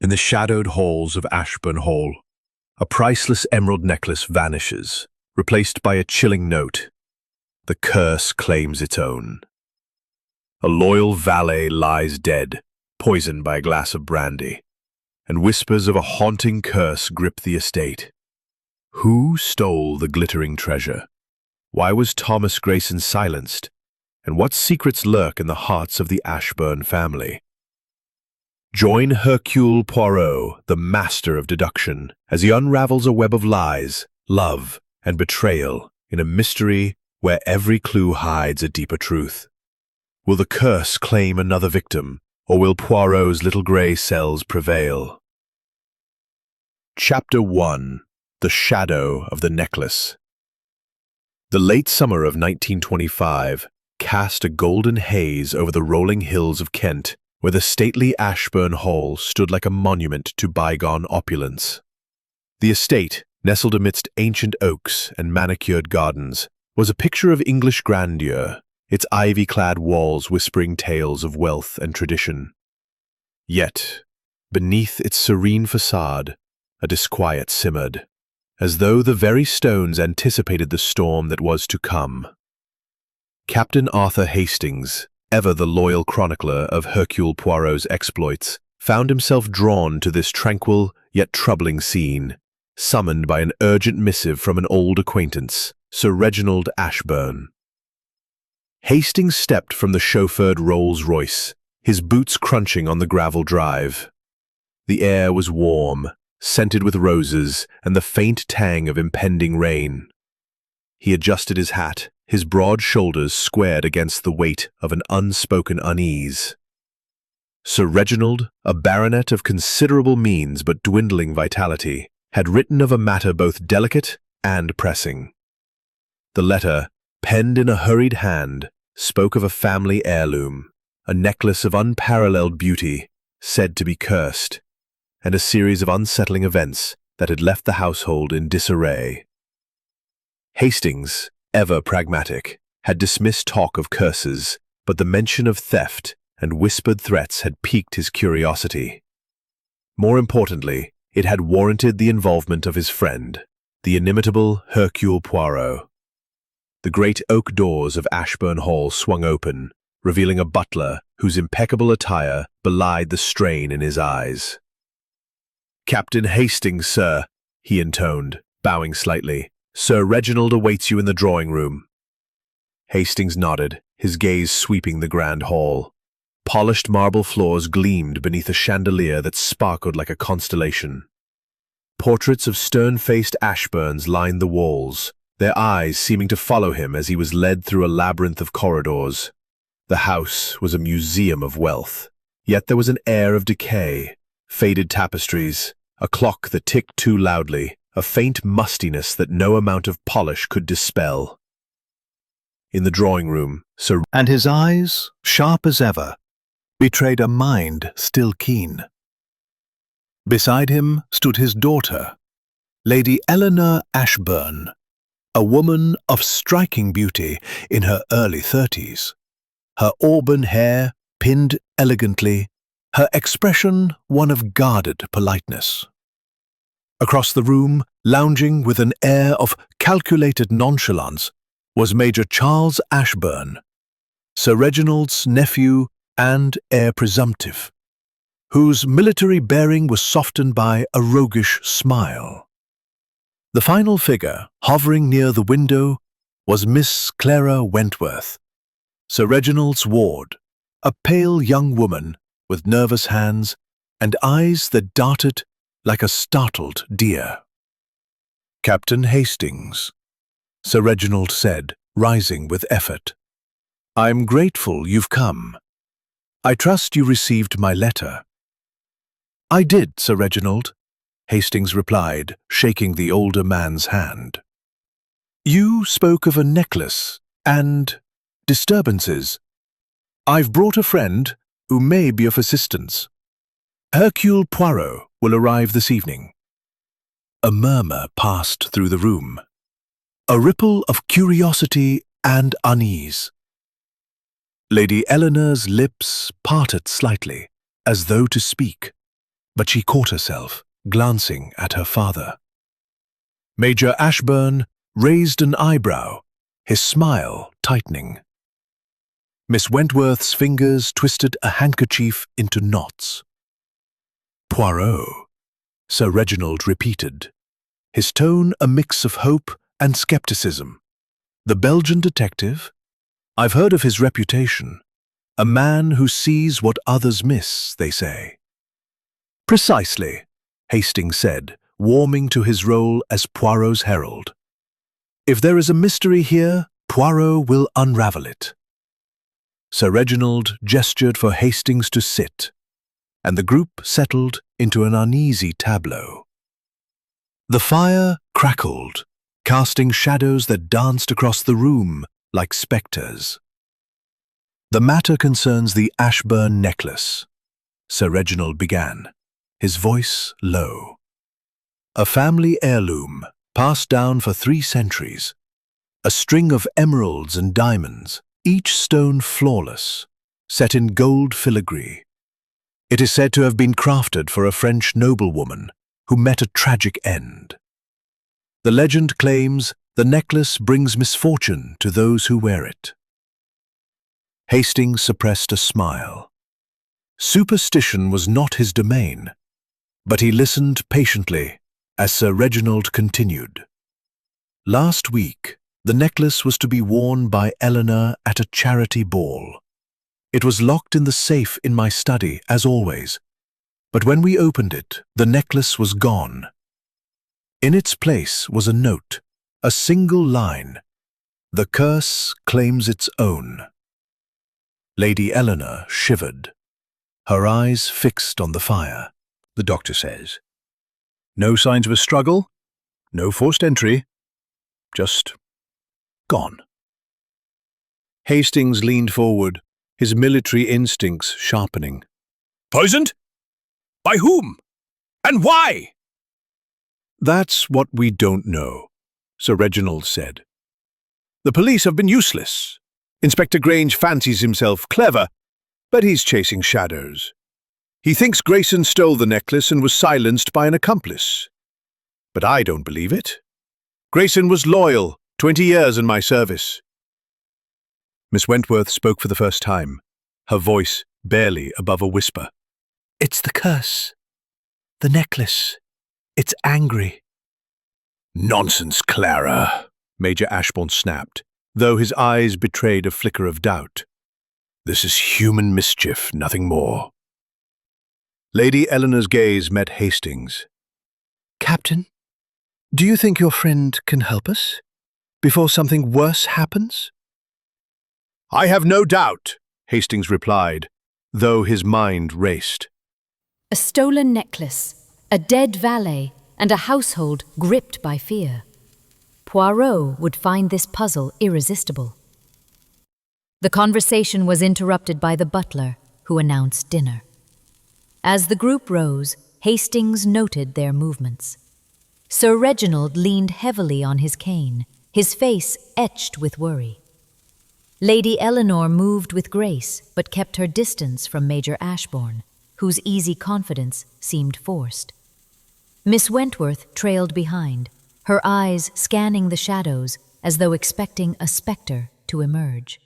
In the shadowed halls of Ashburn Hall, a priceless emerald necklace vanishes, replaced by a chilling note. The curse claims its own. A loyal valet lies dead, poisoned by a glass of brandy, and whispers of a haunting curse grip the estate. Who stole the glittering treasure? Why was Thomas Grayson silenced? And what secrets lurk in the hearts of the Ashburn family? Join Hercule Poirot, the master of deduction, as he unravels a web of lies, love, and betrayal in a mystery where every clue hides a deeper truth. Will the curse claim another victim, or will Poirot's little grey cells prevail? Chapter 1. The Shadow of the Necklace. The late summer of 1925 cast a golden haze over the rolling hills of Kent, where the stately Ashburn Hall stood like a monument to bygone opulence. The estate, nestled amidst ancient oaks and manicured gardens, was a picture of English grandeur, its ivy-clad walls whispering tales of wealth and tradition. Yet, beneath its serene facade, a disquiet simmered, as though the very stones anticipated the storm that was to come. Captain Arthur Hastings, ever the loyal chronicler of Hercule Poirot's exploits, found himself drawn to this tranquil yet troubling scene, summoned by an urgent missive from an old acquaintance, Sir Reginald Ashburn. Hastings stepped from the chauffeured Rolls-Royce, his boots crunching on the gravel drive. The air was warm, scented with roses and the faint tang of impending rain. He adjusted his hat, his broad shoulders squared against the weight of an unspoken unease. Sir Reginald, a baronet of considerable means but dwindling vitality, had written of a matter both delicate and pressing. The letter, penned in a hurried hand, spoke of a family heirloom, a necklace of unparalleled beauty, said to be cursed, and a series of unsettling events that had left the household in disarray. Hastings, ever pragmatic, had dismissed talk of curses, but the mention of theft and whispered threats had piqued his curiosity. More importantly, it had warranted the involvement of his friend, the inimitable Hercule Poirot. The great oak doors of Ashburn Hall swung open, revealing a butler whose impeccable attire belied the strain in his eyes. "Captain Hastings, sir," he intoned, bowing slightly. "Sir Reginald awaits you in the drawing-room." Hastings nodded, his gaze sweeping the grand hall. Polished marble floors gleamed beneath a chandelier that sparkled like a constellation. Portraits of stern-faced Ashburns lined the walls, their eyes seeming to follow him as he was led through a labyrinth of corridors. The house was a museum of wealth, yet there was an air of decay, faded tapestries, a clock that ticked too loudly, a faint mustiness that no amount of polish could dispel. In the drawing-room, and his eyes, sharp as ever, betrayed a mind still keen. Beside him stood his daughter, Lady Eleanor Ashburn, a woman of striking beauty in her early 30s, her auburn hair pinned elegantly, her expression one of guarded politeness. Across the room, lounging with an air of calculated nonchalance, was Major Charles Ashburn, Sir Reginald's nephew and heir presumptive, whose military bearing was softened by a roguish smile. The final figure, hovering near the window, was Miss Clara Wentworth, Sir Reginald's ward, a pale young woman with nervous hands and eyes that darted like a startled deer. "Captain Hastings," Sir Reginald said, rising with effort. "I'm grateful you've come. I trust you received my letter." "I did, Sir Reginald," Hastings replied, shaking the older man's hand. "You spoke of a necklace and disturbances. I've brought a friend who may be of assistance. Hercule Poirot will arrive this evening." A murmur passed through the room, a ripple of curiosity and unease. Lady Eleanor's lips parted slightly, as though to speak, but she caught herself, glancing at her father. Major Ashburn raised an eyebrow, his smile tightening. Miss Wentworth's fingers twisted a handkerchief into knots. "Poirot," Sir Reginald repeated, his tone a mix of hope and skepticism. "The Belgian detective? I've heard of his reputation. A man who sees what others miss, they say." "Precisely," Hastings said, warming to his role as Poirot's herald. "If there is a mystery here, Poirot will unravel it." Sir Reginald gestured for Hastings to sit, and the group settled into an uneasy tableau. The fire crackled, casting shadows that danced across the room like spectres. "The matter concerns the Ashburn necklace," Sir Reginald began, his voice low. "A family heirloom, passed down for 3 centuries. A string of emeralds and diamonds, each stone flawless, set in gold filigree. It is said to have been crafted for a French noblewoman who met a tragic end. The legend claims the necklace brings misfortune to those who wear it." Hastings suppressed a smile. Superstition was not his domain, but he listened patiently as Sir Reginald continued. "Last week, the necklace was to be worn by Eleanor at a charity ball. It was locked in the safe in my study, as always, but when we opened it, the necklace was gone. In its place was a note, a single line. 'The curse claims its own.'" Lady Eleanor shivered, her eyes fixed on the fire. "The doctor says. No signs of a struggle, no forced entry, just gone." Hastings leaned forward, his military instincts sharpening. "Poisoned? By whom? And why?" "That's what we don't know," Sir Reginald said. "The police have been useless. Inspector Grange fancies himself clever, but he's chasing shadows. He thinks Grayson stole the necklace and was silenced by an accomplice. But I don't believe it. Grayson was loyal, 20 years in my service." Miss Wentworth spoke for the first time, her voice barely above a whisper. "It's the curse. The necklace. It's angry." "Nonsense, Clara," Major Ashbourne snapped, though his eyes betrayed a flicker of doubt. "This is human mischief, nothing more." Lady Eleanor's gaze met Hastings. "Captain, do you think your friend can help us, before something worse happens?" "I have no doubt," Hastings replied, though his mind raced. A stolen necklace, a dead valet, and a household gripped by fear. Poirot would find this puzzle irresistible. The conversation was interrupted by the butler, who announced dinner. As the group rose, Hastings noted their movements. Sir Reginald leaned heavily on his cane, his face etched with worry. Lady Eleanor moved with grace, but kept her distance from Major Ashbourne, whose easy confidence seemed forced. Miss Wentworth trailed behind, her eyes scanning the shadows as though expecting a spectre to emerge.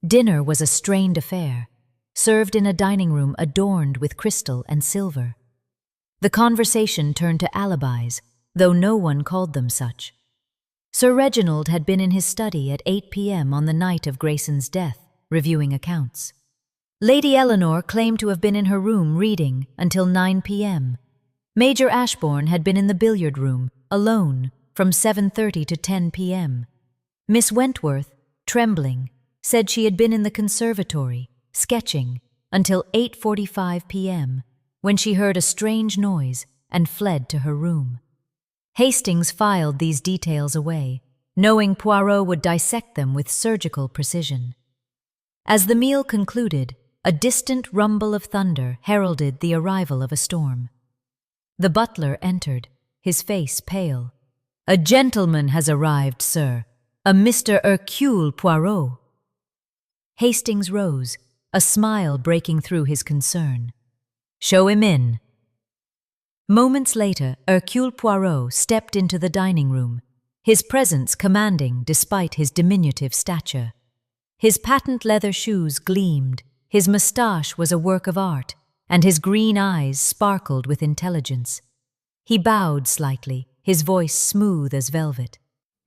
Dinner was a strained affair, served in a dining room adorned with crystal and silver. The conversation turned to alibis, though no one called them such. Sir Reginald had been in his study at 8 p.m. on the night of Grayson's death, reviewing accounts. Lady Eleanor claimed to have been in her room reading until 9 p.m. Major Ashbourne had been in the billiard room, alone, from 7:30 to 10 p.m. Miss Wentworth, trembling, said she had been in the conservatory, sketching, until 8:45 p.m., when she heard a strange noise and fled to her room. Hastings filed these details away, knowing Poirot would dissect them with surgical precision. As the meal concluded, a distant rumble of thunder heralded the arrival of a storm. The butler entered, his face pale. "A gentleman has arrived, sir. A Mr. Hercule Poirot." Hastings rose, a smile breaking through his concern. "Show him in." Moments later, Hercule Poirot stepped into the dining room, his presence commanding despite his diminutive stature. His patent leather shoes gleamed, his moustache was a work of art, and his green eyes sparkled with intelligence. He bowed slightly, his voice smooth as velvet.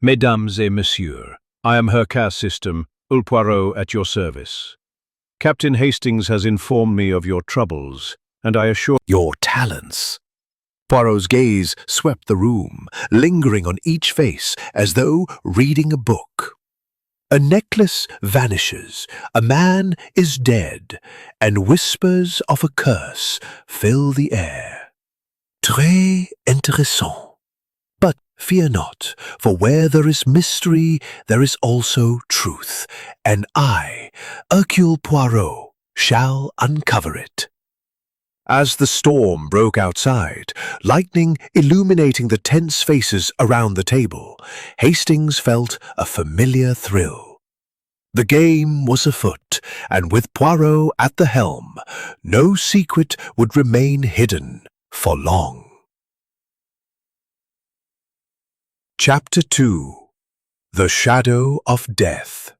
Mesdames et messieurs, I am Hercule System, Hercule Poirot at your service. Captain Hastings has informed me of your troubles, and I assure Your talents. Poirot's gaze swept the room, lingering on each face as though reading a book. A necklace vanishes, a man is dead, and whispers of a curse fill the air. Très intéressant. But fear not, for where there is mystery, there is also truth, and I, Hercule Poirot, shall uncover it. As the storm broke outside, lightning illuminating the tense faces around the table, Hastings felt a familiar thrill. The game was afoot, and with Poirot at the helm, no secret would remain hidden for long. Chapter 2. The Shadow of Death.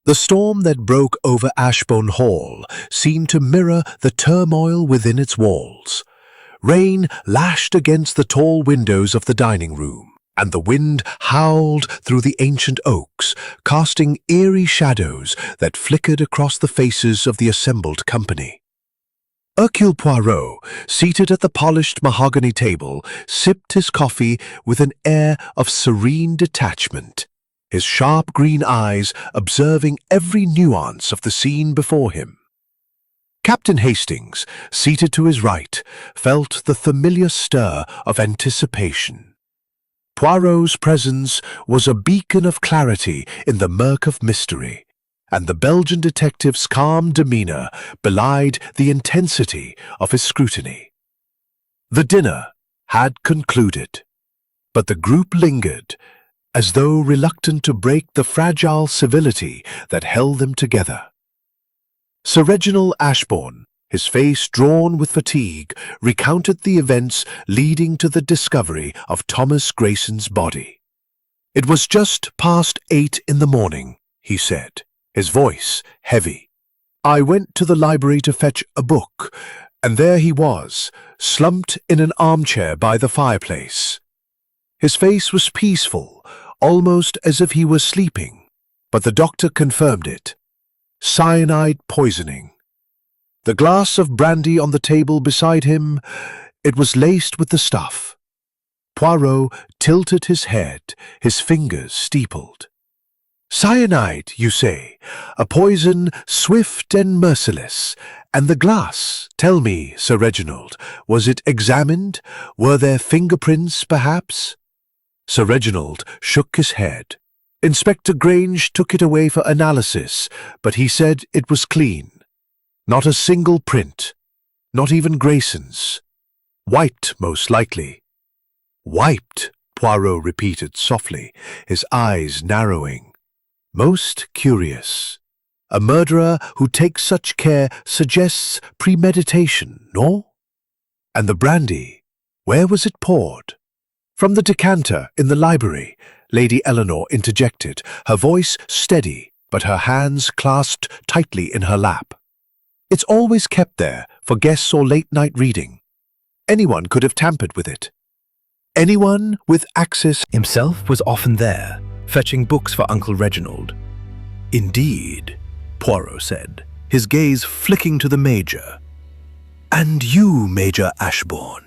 The storm that broke over Ashbourne Hall seemed to mirror the turmoil within its walls. Rain lashed against the tall windows of the dining room, and the wind howled through the ancient oaks, casting eerie shadows that flickered across the faces of the assembled company. Hercule Poirot, seated at the polished mahogany table, sipped his coffee with an air of serene detachment, his sharp green eyes observing every nuance of the scene before him. Captain Hastings, seated to his right, felt the familiar stir of anticipation. Poirot's presence was a beacon of clarity in the murk of mystery, and the Belgian detective's calm demeanor belied the intensity of his scrutiny. The dinner had concluded, but the group lingered, as though reluctant to break the fragile civility that held them together. Sir Reginald Ashbourne, his face drawn with fatigue, recounted the events leading to the discovery of Thomas Grayson's body. "It was just past 8 in the morning," he said, his voice heavy. "I went to the library to fetch a book, and there he was, slumped in an armchair by the fireplace. His face was peaceful, almost as if he was sleeping, but the doctor confirmed it. Cyanide poisoning. The glass of brandy on the table beside him, it was laced with the stuff." Poirot tilted his head, his fingers steepled. "Cyanide, you say? A poison swift and merciless. And the glass, tell me, Sir Reginald, was it examined? Were there fingerprints, perhaps?" Sir Reginald shook his head. "Inspector Grange took it away for analysis, but he said it was clean. Not a single print. Not even Grayson's. Wiped, most likely." "Wiped," Poirot repeated softly, his eyes narrowing. "Most curious. A murderer who takes such care suggests premeditation, no? And the brandy, where was it poured?" "From the decanter in the library," Lady Eleanor interjected, her voice steady, but her hands clasped tightly in her lap. "It's always kept there for guests or late-night reading. Anyone could have tampered with it. Anyone with access Himself was often there, fetching books for Uncle Reginald. Indeed, Poirot said, his gaze flicking to the Major. "And you, Major Ashbourne,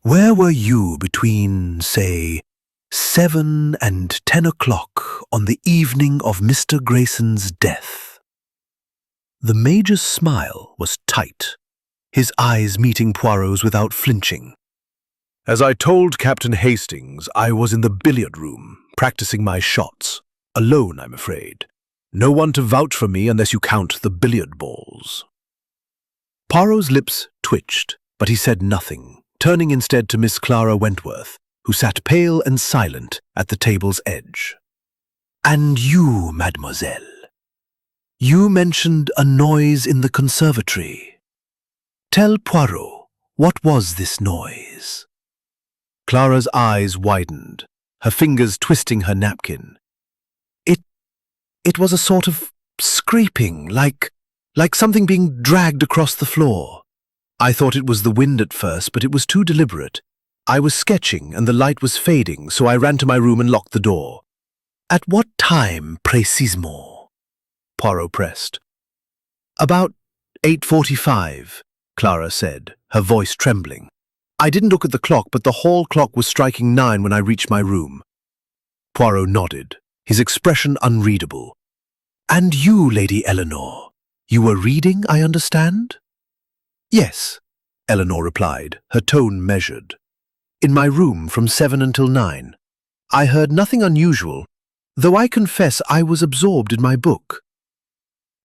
where were you between, say, 7 and 10 o'clock on the evening of Mr. Grayson's death?" The Major's smile was tight, his eyes meeting Poirot's without flinching. "As I told Captain Hastings, I was in the billiard room, practicing my shots. Alone, I'm afraid. No one to vouch for me unless you count the billiard balls." Poirot's lips twitched, but he said nothing, turning instead to Miss Clara Wentworth, who sat pale and silent at the table's edge. "And you, mademoiselle? You mentioned a noise in the conservatory. Tell Poirot, What was this noise? Clara's eyes widened, her fingers twisting her napkin. It was a sort of scraping, like something being dragged across the floor. I thought it was the wind at first, but it was too deliberate. I was sketching and the light was fading, so I ran to my room and locked the door. At what time, précisément? Poirot pressed. About 8:45, Clara said, her voice trembling. I didn't look at the clock, but the hall clock was striking 9 when I reached my room. Poirot nodded, his expression unreadable. And you, Lady Eleanor, you were reading, I understand? Yes, Eleanor replied, her tone measured. In my room from 7 until 9. I heard nothing unusual, though I confess I was absorbed in my book.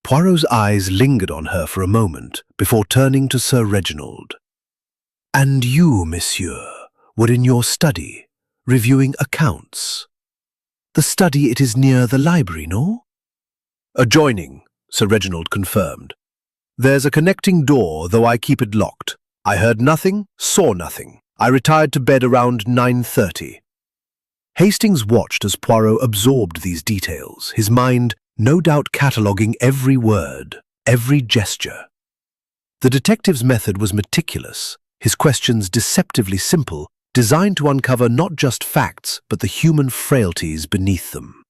Poirot's eyes lingered on her for a moment before turning to Sir Reginald. And you, monsieur, were in your study, reviewing accounts. The study, it is near the library, no? Adjoining, Sir Reginald confirmed. There's a connecting door, though I keep it locked. I heard nothing, saw nothing. I retired to bed around 9:30. Hastings watched as Poirot absorbed these details, his mind no doubt cataloguing every word, every gesture. The detective's method was meticulous, his questions deceptively simple, designed to uncover not just facts, but the human frailties beneath them.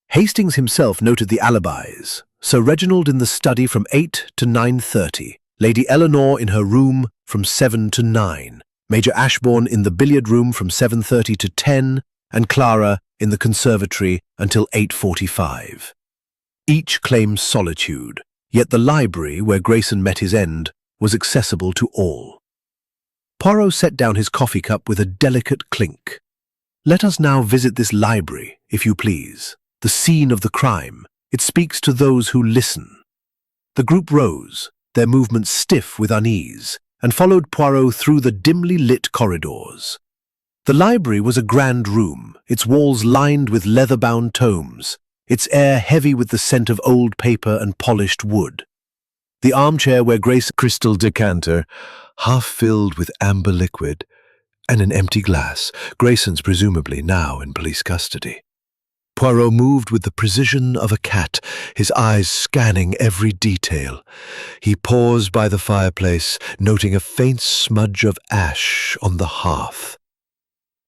Hastings himself noted the alibis, Sir Reginald in the study from 8 to 9:30, Lady Eleanor in her room from 7 to 9, Major Ashbourne in the billiard room from 7:30 to 10, and Clara in the conservatory until 8:45. Each claimed solitude, yet the library, where Grayson met his end, was accessible to all. Poirot set down his coffee cup with a delicate clink. Let us now visit this library, if you please, the scene of the crime. It speaks to those who listen. The group rose, their movements stiff with unease, and followed Poirot through the dimly lit corridors. The library was a grand room, its walls lined with leather-bound tomes, its air heavy with the scent of old paper and polished wood. The armchair where Grace crystal decanter, half filled with amber liquid, and an empty glass, Grayson's presumably now in police custody. Poirot moved with the precision of a cat, his eyes scanning every detail. He paused by the fireplace, noting a faint smudge of ash on the hearth.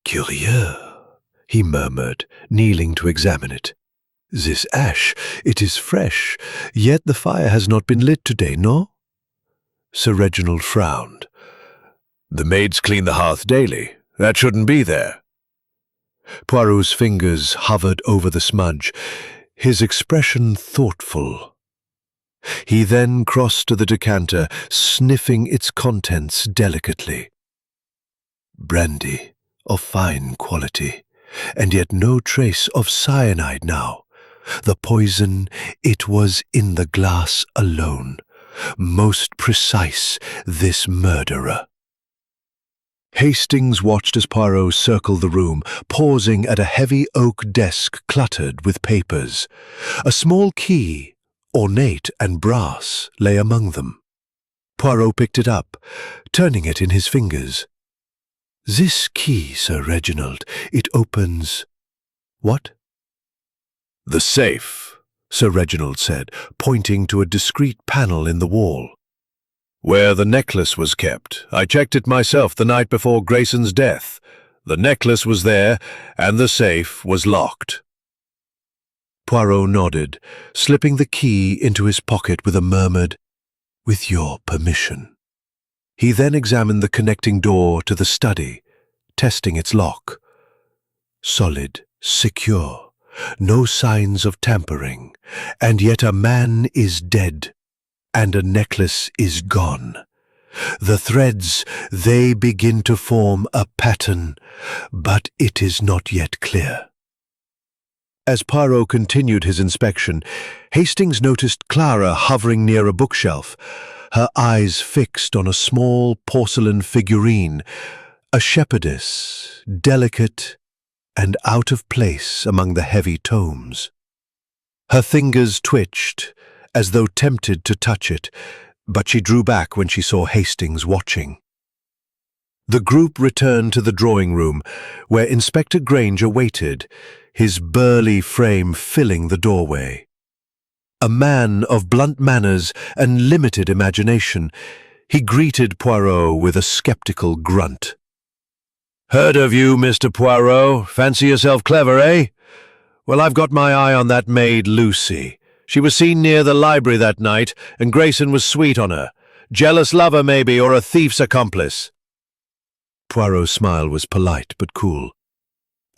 Curieux, he murmured, kneeling to examine it. This ash, it is fresh, yet the fire has not been lit today, no? Sir Reginald frowned. The maids clean the hearth daily. That shouldn't be there. Poirot's fingers hovered over the smudge, his expression thoughtful. He then crossed to the decanter, sniffing its contents delicately. Brandy, of fine quality, and yet no trace of cyanide now. The poison, it was in the glass alone. Most precise, this murderer. Hastings watched as Poirot circled the room, pausing at a heavy oak desk cluttered with papers. A small key, ornate and brass, lay among them. Poirot picked it up, turning it in his fingers. This key, Sir Reginald, it opens... What? The safe, Sir Reginald said, pointing to a discreet panel in the wall. Where the necklace was kept. I checked it myself the night before Grayson's death. The necklace was there, and the safe was locked. Poirot nodded, slipping the key into his pocket with a murmured, "With your permission." He then examined the connecting door to the study, testing its lock. Solid, secure, no signs of tampering, and yet a man is dead. And a necklace is gone. The threads, they begin to form a pattern, but it is not yet clear. As Poirot continued his inspection, Hastings noticed Clara hovering near a bookshelf, her eyes fixed on a small porcelain figurine, a shepherdess, delicate and out of place among the heavy tomes. Her fingers twitched, as though tempted to touch it, but she drew back when she saw Hastings watching. The group returned to the drawing room, where Inspector Granger waited, his burly frame filling the doorway. A man of blunt manners and limited imagination, he greeted Poirot with a skeptical grunt. "Heard of you, Mr. Poirot. Fancy yourself clever, eh? Well, I've got my eye on that maid, Lucy. She was seen near the library that night, and Grayson was sweet on her. Jealous lover, maybe, or a thief's accomplice." Poirot's smile was polite but cool.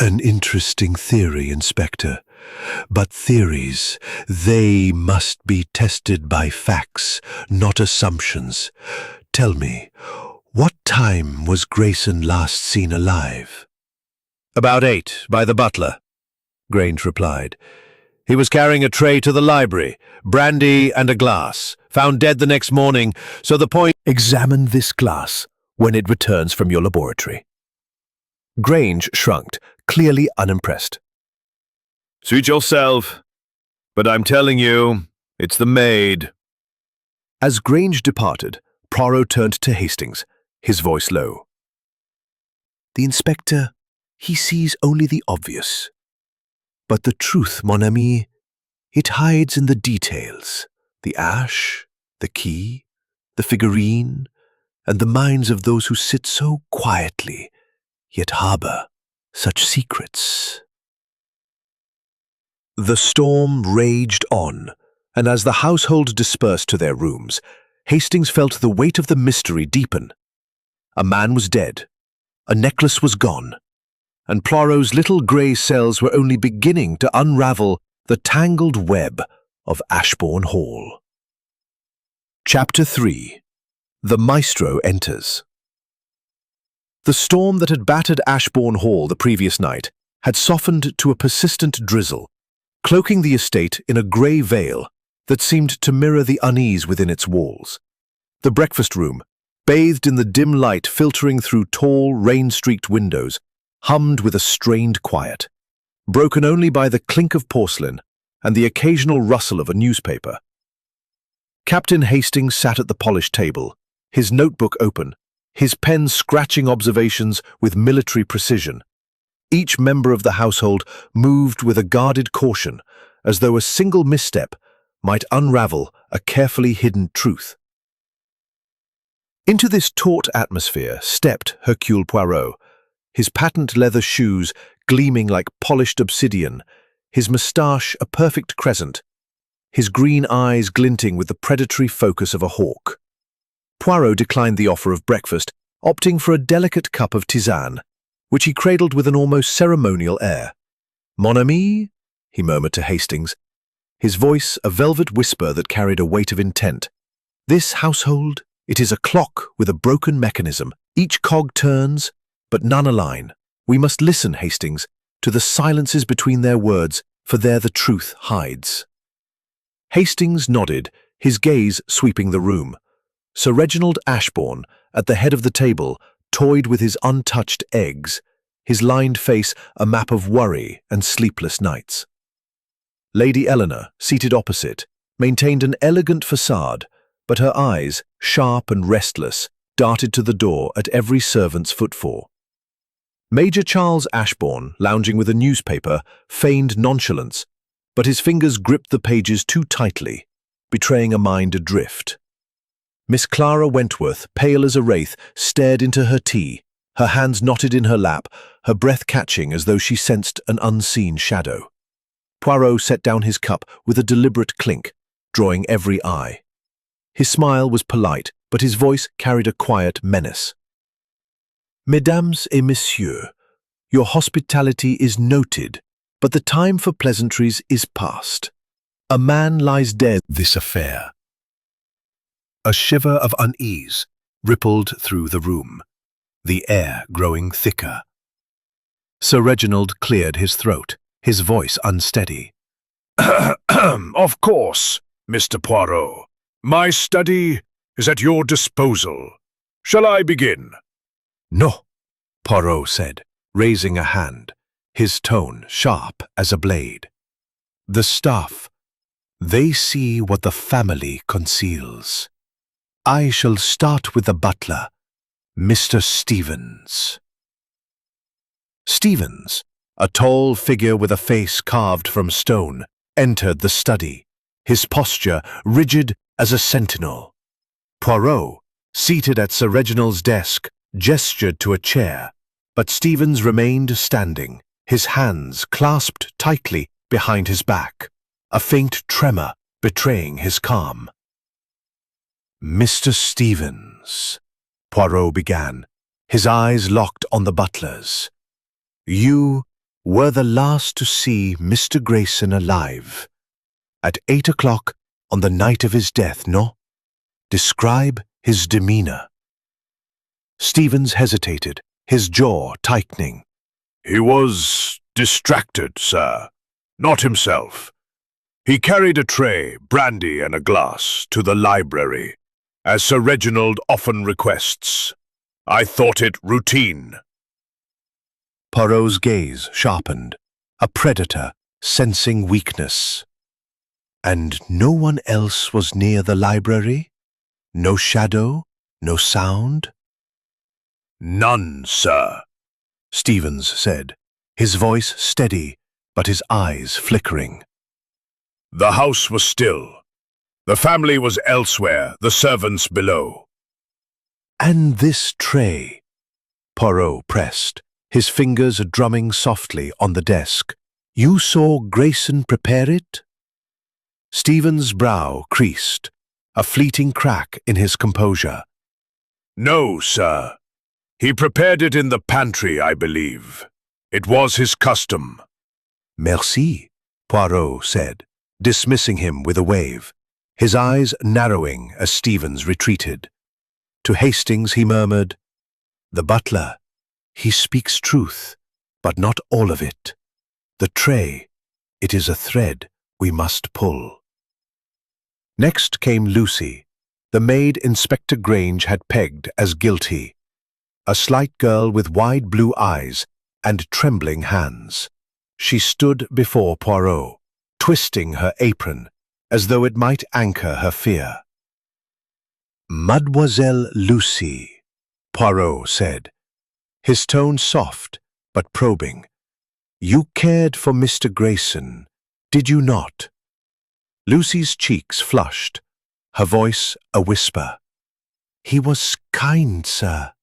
"An interesting theory, Inspector. But theories, they must be tested by facts, not assumptions. Tell me, what time was Grayson last seen alive?" "About 8, by the butler," Grange replied. "He was carrying a tray to the library, brandy and a glass, found dead the next morning, so the point—" Examine this glass when it returns from your laboratory. Grange shrugged, clearly unimpressed. "Suit yourself, but I'm telling you, it's the maid." As Grange departed, Poirot turned to Hastings, his voice low. "The inspector, he sees only the obvious. But the truth, mon ami, it hides in the details, the ash, the key, the figurine, and the minds of those who sit so quietly, yet harbor such secrets." The storm raged on, and as the household dispersed to their rooms, Hastings felt the weight of the mystery deepen. A man was dead, a necklace was gone, and Poirot's little grey cells were only beginning to unravel the tangled web of Ashbourne Hall. Chapter 3. The Maestro Enters. The storm that had battered Ashbourne Hall the previous night had softened to a persistent drizzle, cloaking the estate in a grey veil that seemed to mirror the unease within its walls. The breakfast room, bathed in the dim light filtering through tall, rain-streaked windows, hummed with a strained quiet, broken only by the clink of porcelain and the occasional rustle of a newspaper. Captain Hastings sat at the polished table, his notebook open, his pen scratching observations with military precision. Each member of the household moved with a guarded caution, as though a single misstep might unravel a carefully hidden truth. Into this taut atmosphere stepped Hercule Poirot, his patent leather shoes gleaming like polished obsidian, his moustache a perfect crescent, his green eyes glinting with the predatory focus of a hawk. Poirot declined the offer of breakfast, opting for a delicate cup of tisane, which he cradled with an almost ceremonial air. "Mon ami," he murmured to Hastings, his voice a velvet whisper that carried a weight of intent. "This household, it is a clock with a broken mechanism. Each cog turns, but none align. We must listen, Hastings, to the silences between their words, for there the truth hides." Hastings nodded, his gaze sweeping the room. Sir Reginald Ashbourne, at the head of the table, toyed with his untouched eggs, his lined face a map of worry and sleepless nights. Lady Eleanor, seated opposite, maintained an elegant facade, but her eyes, sharp and restless, darted to the door at every servant's footfall. Major Charles Ashbourne, lounging with a newspaper, feigned nonchalance, but his fingers gripped the pages too tightly, betraying a mind adrift. Miss Clara Wentworth, pale as a wraith, stared into her tea, her hands knotted in her lap, her breath catching as though she sensed an unseen shadow. Poirot set down his cup with a deliberate clink, drawing every eye. His smile was polite, but his voice carried a quiet menace. "Mesdames et messieurs, your hospitality is noted, but the time for pleasantries is past. A man lies dead this affair." A shiver of unease rippled through the room, the air growing thicker. Sir Reginald cleared his throat, his voice unsteady. Of course, Mr. Poirot. My study is at your disposal. Shall I begin? "No," Poirot said, raising a hand, his tone sharp as a blade. "The staff, they see what the family conceals. I shall start with the butler, Mr. Stevens. Stevens, a tall figure with a face carved from stone, entered the study, his posture rigid as a sentinel. Poirot, seated at Sir Reginald's desk, gestured to a chair, but Stevens remained standing, his hands clasped tightly behind his back, a faint tremor betraying his calm. "Mr. Stevens," Poirot began, his eyes locked on the butler's. "You were the last to see Mr. Grayson alive. At 8 o'clock on the night of his death, no? Describe his demeanor." Stevens hesitated, his jaw tightening. "He was distracted, sir. Not himself. He carried a tray, brandy and a glass, to the library, as Sir Reginald often requests. I thought it routine." Poirot's gaze sharpened, a predator sensing weakness. "And no one else was near the library? No shadow, no sound?" "None, sir," Stevens said, his voice steady but his eyes flickering. "The house was still. The family was elsewhere, the servants below." "And this tray?" Poirot pressed, his fingers drumming softly on the desk. "You saw Grayson prepare it?" Stevens' brow creased, a fleeting crack in his composure. "No, sir. He prepared it in the pantry, I believe. It was his custom." "Merci," Poirot said, dismissing him with a wave, his eyes narrowing as Stevens retreated. To Hastings he murmured, "The butler, he speaks truth, but not all of it. The tray, it is a thread we must pull." Next came Lucy, the maid Inspector Grange had pegged as guilty, a slight girl with wide blue eyes and trembling hands. She stood before Poirot, twisting her apron, as though it might anchor her fear. "Mademoiselle Lucy," Poirot said, his tone soft but probing. "You cared for Mr. Grayson, did you not?" Lucy's cheeks flushed, her voice a whisper. "He was kind, sir.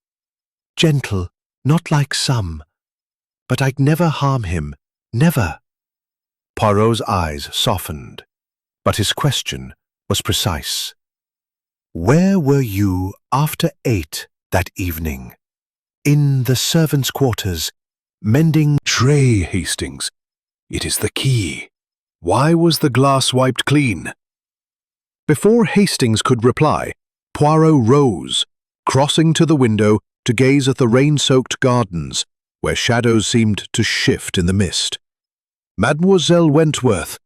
Gentle, not like some. But I'd never harm him, never." Poirot's eyes softened, but his question was precise. "Where were you after 8 that evening?" "In the servants' quarters, mending Tray, Hastings. It is the key. Why was the glass wiped clean?" Before Hastings could reply, Poirot rose, crossing to the window to gaze at the rain-soaked gardens, where shadows seemed to shift in the mist. Mademoiselle Wentworth.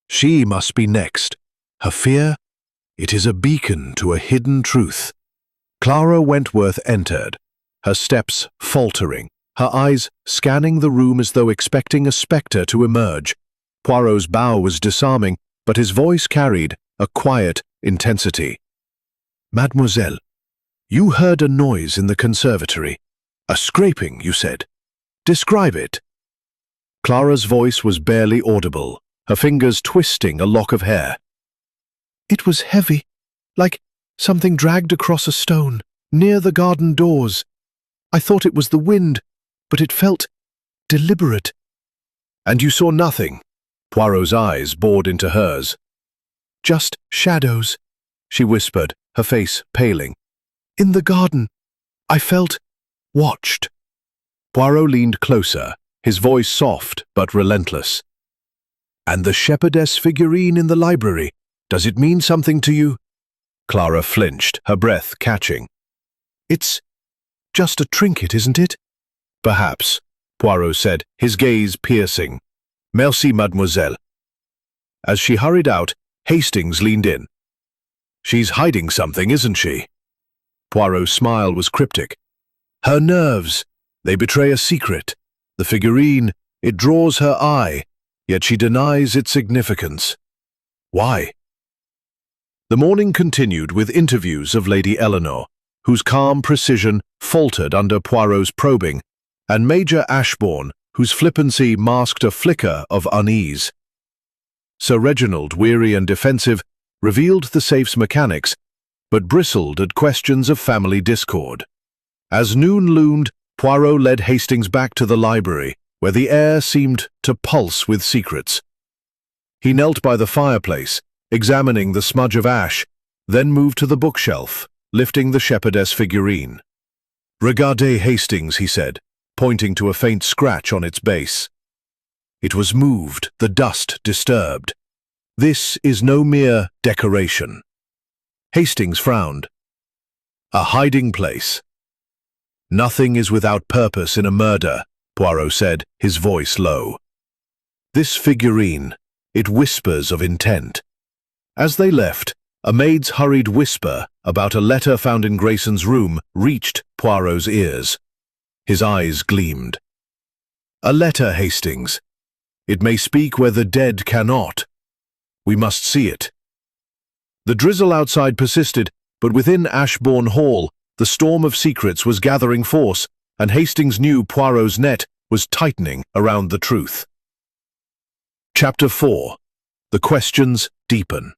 She must be next. Her fear? It is a beacon to a hidden truth. Clara Wentworth entered, her steps faltering, her eyes scanning the room as though expecting a spectre to emerge. Poirot's bow was disarming, but his voice carried a quiet intensity. "Mademoiselle, you heard a noise in the conservatory. A scraping, you said. Describe it." Clara's voice was barely audible, her fingers twisting a lock of hair. "It was heavy, like something dragged across a stone, near the garden doors. I thought it was the wind, but it felt deliberate." "And you saw nothing?" Poirot's eyes bored into hers. "Just shadows," she whispered, her face paling. "In the garden. I felt watched." Poirot leaned closer, his voice soft but relentless. "And the shepherdess figurine in the library, does it mean something to you?" Clara flinched, her breath catching. "It's just a trinket, isn't it?" "Perhaps," Poirot said, his gaze piercing. "Merci, mademoiselle." As she hurried out, Hastings leaned in. "She's hiding something, isn't she?" Poirot's smile was cryptic. "Her nerves, they betray a secret. The figurine, it draws her eye, yet she denies its significance. Why?" The morning continued with interviews of Lady Eleanor, whose calm precision faltered under Poirot's probing, and Major Ashbourne, whose flippancy masked a flicker of unease. Sir Reginald, weary and defensive, revealed the safe's mechanics, but bristled at questions of family discord. As noon loomed, Poirot led Hastings back to the library, where the air seemed to pulse with secrets. He knelt by the fireplace, examining the smudge of ash, then moved to the bookshelf, lifting the shepherdess figurine. "Regardez, Hastings," he said, pointing to a faint scratch on its base. It was moved, the dust disturbed. "This is no mere decoration." Hastings frowned. "A hiding place." "Nothing is without purpose in a murder," Poirot said, his voice low. "This figurine, it whispers of intent." As they left, a maid's hurried whisper about a letter found in Grayson's room reached Poirot's ears. His eyes gleamed. "A letter, Hastings. It may speak where the dead cannot. We must see it." The drizzle outside persisted, but within Ashbourne Hall, the storm of secrets was gathering force, and Hastings knew Poirot's net was tightening around the truth. Chapter 4. The questions deepen.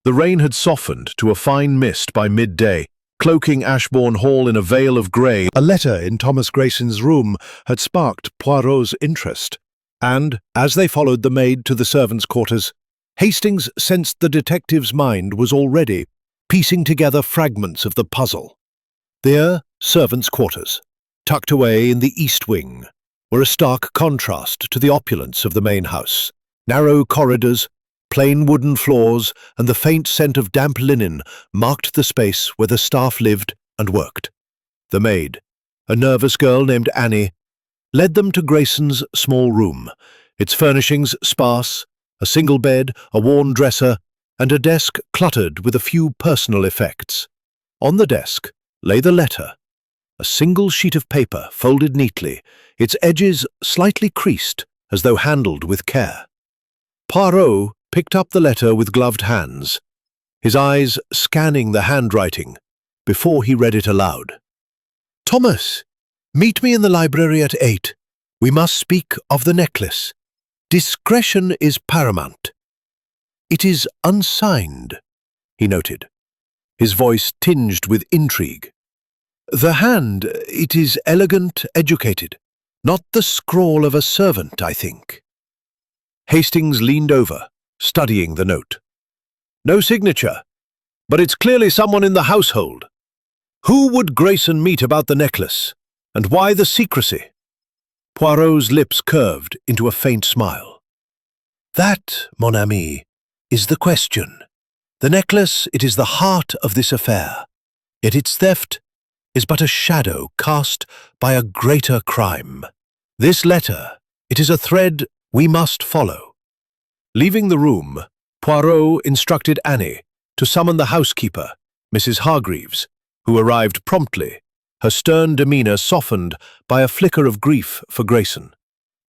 The rain had softened to a fine mist by midday, cloaking Ashbourne Hall in a veil of grey. A letter in Thomas Grayson's room had sparked Poirot's interest, and, as they followed the maid to the servants' quarters, Hastings sensed the detective's mind was already piecing together fragments of the puzzle. Their servants' quarters, tucked away in the east wing, were a stark contrast to the opulence of the main house. Narrow corridors, plain wooden floors, and the faint scent of damp linen marked the space where the staff lived and worked. The maid, a nervous girl named Annie, led them to Grayson's small room, its furnishings sparse, a single bed, a worn dresser, and a desk cluttered with a few personal effects. On the desk lay the letter, a single sheet of paper folded neatly, its edges slightly creased as though handled with care. Poirot picked up the letter with gloved hands, his eyes scanning the handwriting before he read it aloud. "Thomas, meet me in the library at 8. We must speak of the necklace. Discretion is paramount." "It is unsigned," he noted, his voice tinged with intrigue. "The hand, it is elegant, educated. Not the scrawl of a servant, I think." Hastings leaned over, studying the note. "No signature, but it's clearly someone in the household. Who would Grayson meet about the necklace, and why the secrecy?" Poirot's lips curved into a faint smile. "That, mon ami, is the question. The necklace, it is the heart of this affair, yet its theft is but a shadow cast by a greater crime. This letter, it is a thread we must follow." Leaving the room, Poirot instructed Annie to summon the housekeeper, Mrs. Hargreaves, who arrived promptly, her stern demeanour softened by a flicker of grief for Grayson.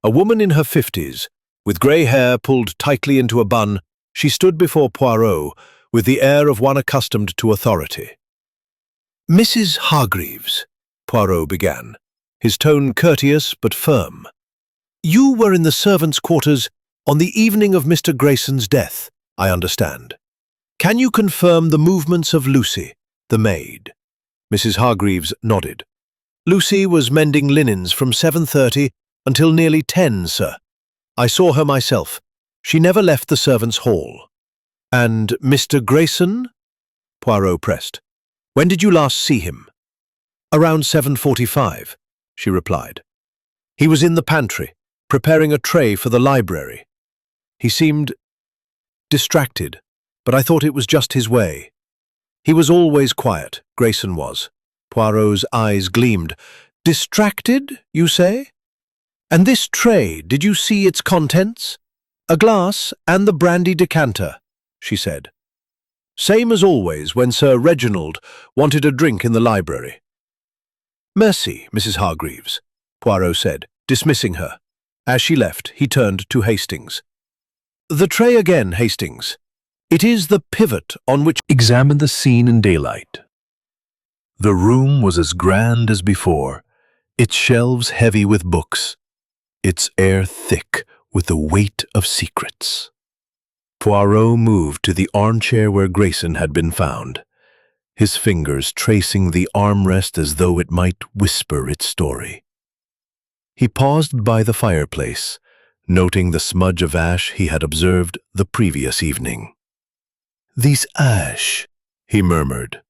A woman in her 50s, with grey hair pulled tightly into a bun, she stood before Poirot with the air of one accustomed to authority. "Mrs. Hargreaves," Poirot began, his tone courteous but firm. "You were in the servants' quarters on the evening of Mr. Grayson's death, I understand. Can you confirm the movements of Lucy, the maid?" Mrs. Hargreaves nodded. "Lucy was mending linens from 7:30 until nearly 10, sir. I saw her myself. She never left the servants' hall." "And Mr. Grayson?" Poirot pressed. "When did you last see him?" "Around 7:45, she replied. "He was in the pantry, preparing a tray for the library. He seemed distracted, but I thought it was just his way. He was always quiet, Grayson was." Poirot's eyes gleamed. "Distracted, you say? And this tray, did you see its contents?" "A glass and the brandy decanter," she said. "Same as always when Sir Reginald wanted a drink in the library." "Merci, Mrs. Hargreaves," Poirot said, dismissing her. As she left, he turned to Hastings. "The tray again, Hastings. It is the pivot on which..." Examine the scene in daylight. The room was as grand as before, its shelves heavy with books, its air thick with the weight of secrets. Poirot moved to the armchair where Grayson had been found, his fingers tracing the armrest as though it might whisper its story. He paused by the fireplace, noting the smudge of ash he had observed the previous evening. "This ash," he murmured.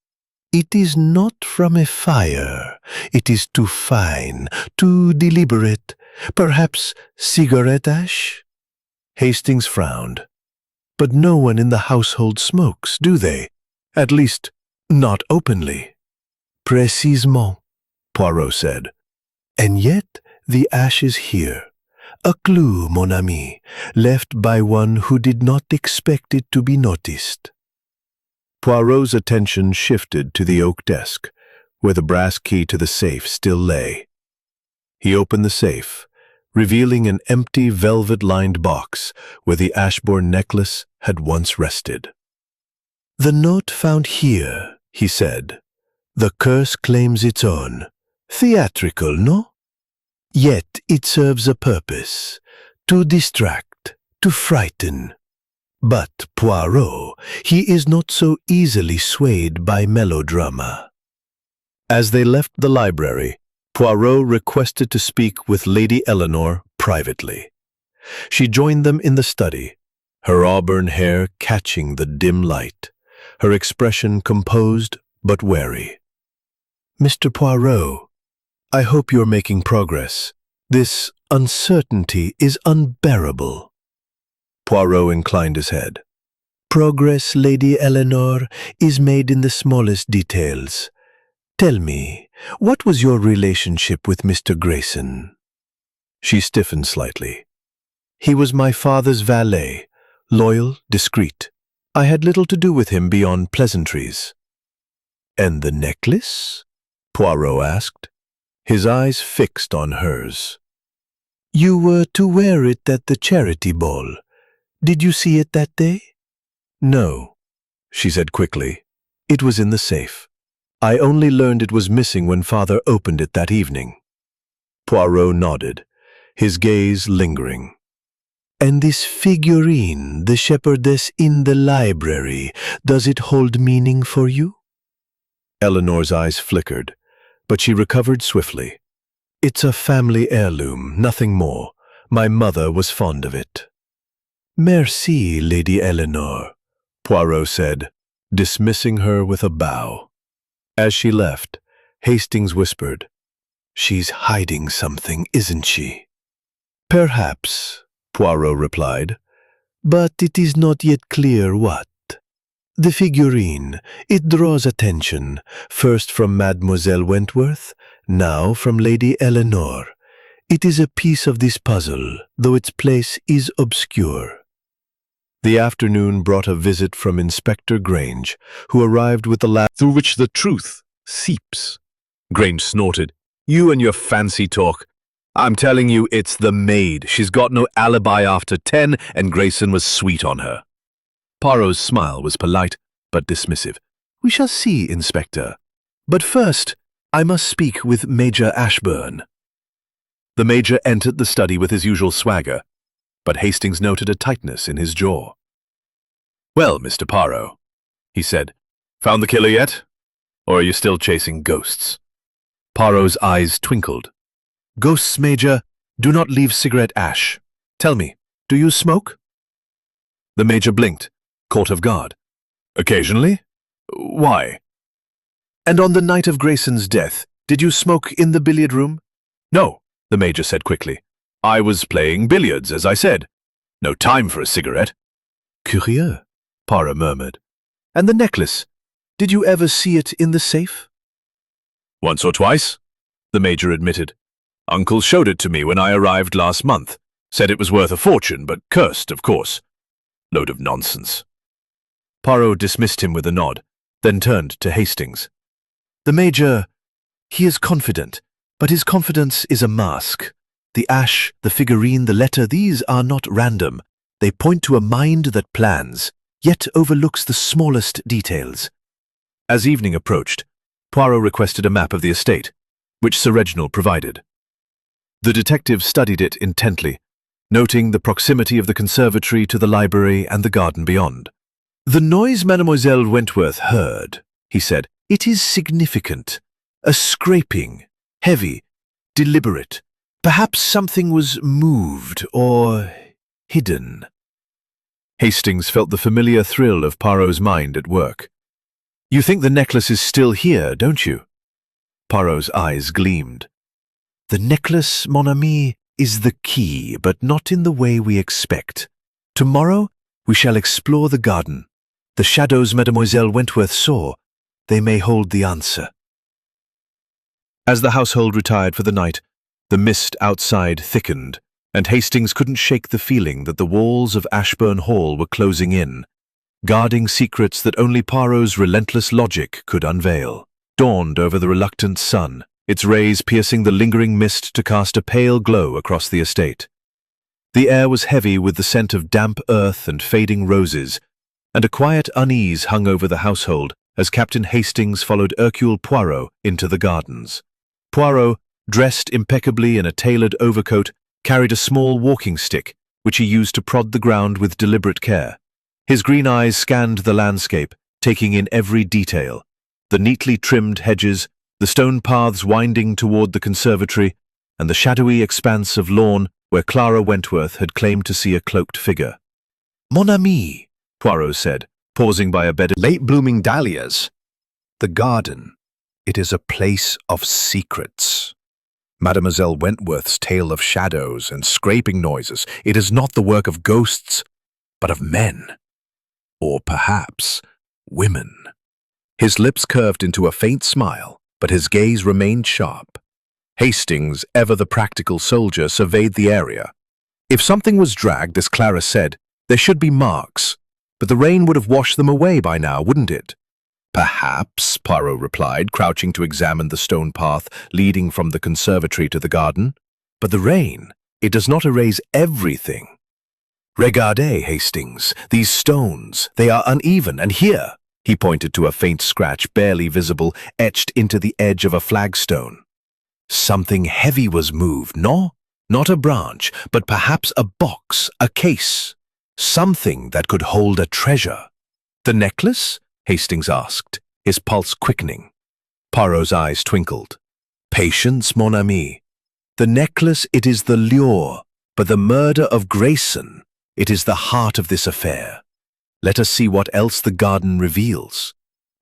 "It is not from a fire. It is too fine, too deliberate. Perhaps cigarette ash?" Hastings frowned. "But no one in the household smokes, do they? At least, not openly." "Précisément," Poirot said. "And yet the ash is here. A clue, mon ami, left by one who did not expect it to be noticed." Poirot's attention shifted to the oak desk, where the brass key to the safe still lay. He opened the safe, revealing an empty velvet-lined box where the Ashbourne necklace had once rested. "The note found here," he said. "The curse claims its own. Theatrical, no? Yet it serves a purpose, to distract, to frighten. But Poirot, he is not so easily swayed by melodrama." As they left the library, Poirot requested to speak with Lady Eleanor privately. She joined them in the study, her auburn hair catching the dim light, her expression composed but wary. "Mr. Poirot, I hope you're making progress. This uncertainty is unbearable." Poirot inclined his head. "Progress, Lady Eleanor, is made in the smallest details. Tell me, what was your relationship with Mr. Grayson?" She stiffened slightly. "He was my father's valet, loyal, discreet. I had little to do with him beyond pleasantries." "And the necklace?" Poirot asked, his eyes fixed on hers. "You were to wear it at the charity ball. Did you see it that day?" "No," she said quickly. "It was in the safe. I only learned it was missing when Father opened it that evening." Poirot nodded, his gaze lingering. "And this figurine, the shepherdess in the library, does it hold meaning for you?" Eleanor's eyes flickered, but she recovered swiftly. "It's a family heirloom, nothing more. My mother was fond of it." "Merci, Lady Eleanor," Poirot said, dismissing her with a bow. As she left, Hastings whispered, "She's hiding something, isn't she?" "Perhaps," Poirot replied, "but it is not yet clear what. The figurine, it draws attention, first from Mademoiselle Wentworth, now from Lady Eleanor. It is a piece of this puzzle, though its place is obscure." The afternoon brought a visit from Inspector Grange, who arrived with the lamp Through which the truth seeps. Grange snorted. "You and your fancy talk. I'm telling you, it's the maid. She's got no alibi after 10, and Grayson was sweet on her." Poirot's smile was polite, but dismissive. "We shall see, Inspector. But first, I must speak with Major Ashburn." The Major entered the study with his usual swagger, but Hastings noted a tightness in his jaw. "Well, Mr. Poirot," he said, "found the killer yet? Or are you still chasing ghosts?" Poirot's eyes twinkled. "Ghosts, Major, do not leave cigarette ash. Tell me, do you smoke?" The Major blinked, caught off guard. "Occasionally. Why?" "And on the night of Grayson's death, did you smoke in the billiard room?" "No," the Major said quickly. "I was playing billiards, as I said. No time for a cigarette." "Curieux," Poirot murmured. "And the necklace, did you ever see it in the safe?" "Once or twice," the Major admitted. "Uncle showed it to me when I arrived last month. Said it was worth a fortune, but cursed, of course. Load of nonsense." Poirot dismissed him with a nod, then turned to Hastings. "The Major, he is confident, but his confidence is a mask. The ash, the figurine, the letter, these are not random. They point to a mind that plans, yet overlooks the smallest details." As evening approached, Poirot requested a map of the estate, which Sir Reginald provided. The detective studied it intently, noting the proximity of the conservatory to the library and the garden beyond. "The noise Mademoiselle Wentworth heard," he said. "It is significant. A scraping, heavy, deliberate. Perhaps something was moved or hidden." Hastings felt the familiar thrill of Poirot's mind at work. "You think the necklace is still here, don't you?" Poirot's eyes gleamed. "The necklace, mon ami, is the key, but not in the way we expect. Tomorrow we shall explore the garden. The shadows Mademoiselle Wentworth saw, they may hold the answer." As the household retired for the night, the mist outside thickened, and Hastings couldn't shake the feeling that the walls of Ashburn Hall were closing in, guarding secrets that only Poirot's relentless logic could unveil. Dawned over the reluctant sun, its rays piercing the lingering mist to cast a pale glow across the estate. The air was heavy with the scent of damp earth and fading roses, and a quiet unease hung over the household as Captain Hastings followed Hercule Poirot into the gardens. Poirot, dressed impeccably in a tailored overcoat, carried a small walking stick, which he used to prod the ground with deliberate care. His green eyes scanned the landscape, taking in every detail: the neatly trimmed hedges, the stone paths winding toward the conservatory, and the shadowy expanse of lawn where Clara Wentworth had claimed to see a cloaked figure. "Mon ami," Poirot said, pausing by a bed of late-blooming dahlias. "The garden. It is a place of secrets. Mademoiselle Wentworth's tale of shadows and scraping noises, it is not the work of ghosts, but of men. Or perhaps women." His lips curved into a faint smile, but his gaze remained sharp. Hastings, ever the practical soldier, surveyed the area. If something was dragged, as Clara said, there should be marks, but the rain would have washed them away by now, wouldn't it? "Perhaps," Poirot replied, crouching to examine the stone path leading from the conservatory to the garden. "But the rain, it does not erase everything. Regardez, Hastings, these stones, they are uneven, and here," he pointed to a faint scratch barely visible, etched into the edge of a flagstone. "Something heavy was moved, no? Not a branch, but perhaps a box, a case. Something that could hold a treasure." "The necklace?" Hastings asked, his pulse quickening. Poirot's eyes twinkled. "Patience, mon ami. The necklace, it is the lure, but the murder of Grayson, it is the heart of this affair. Let us see what else the garden reveals."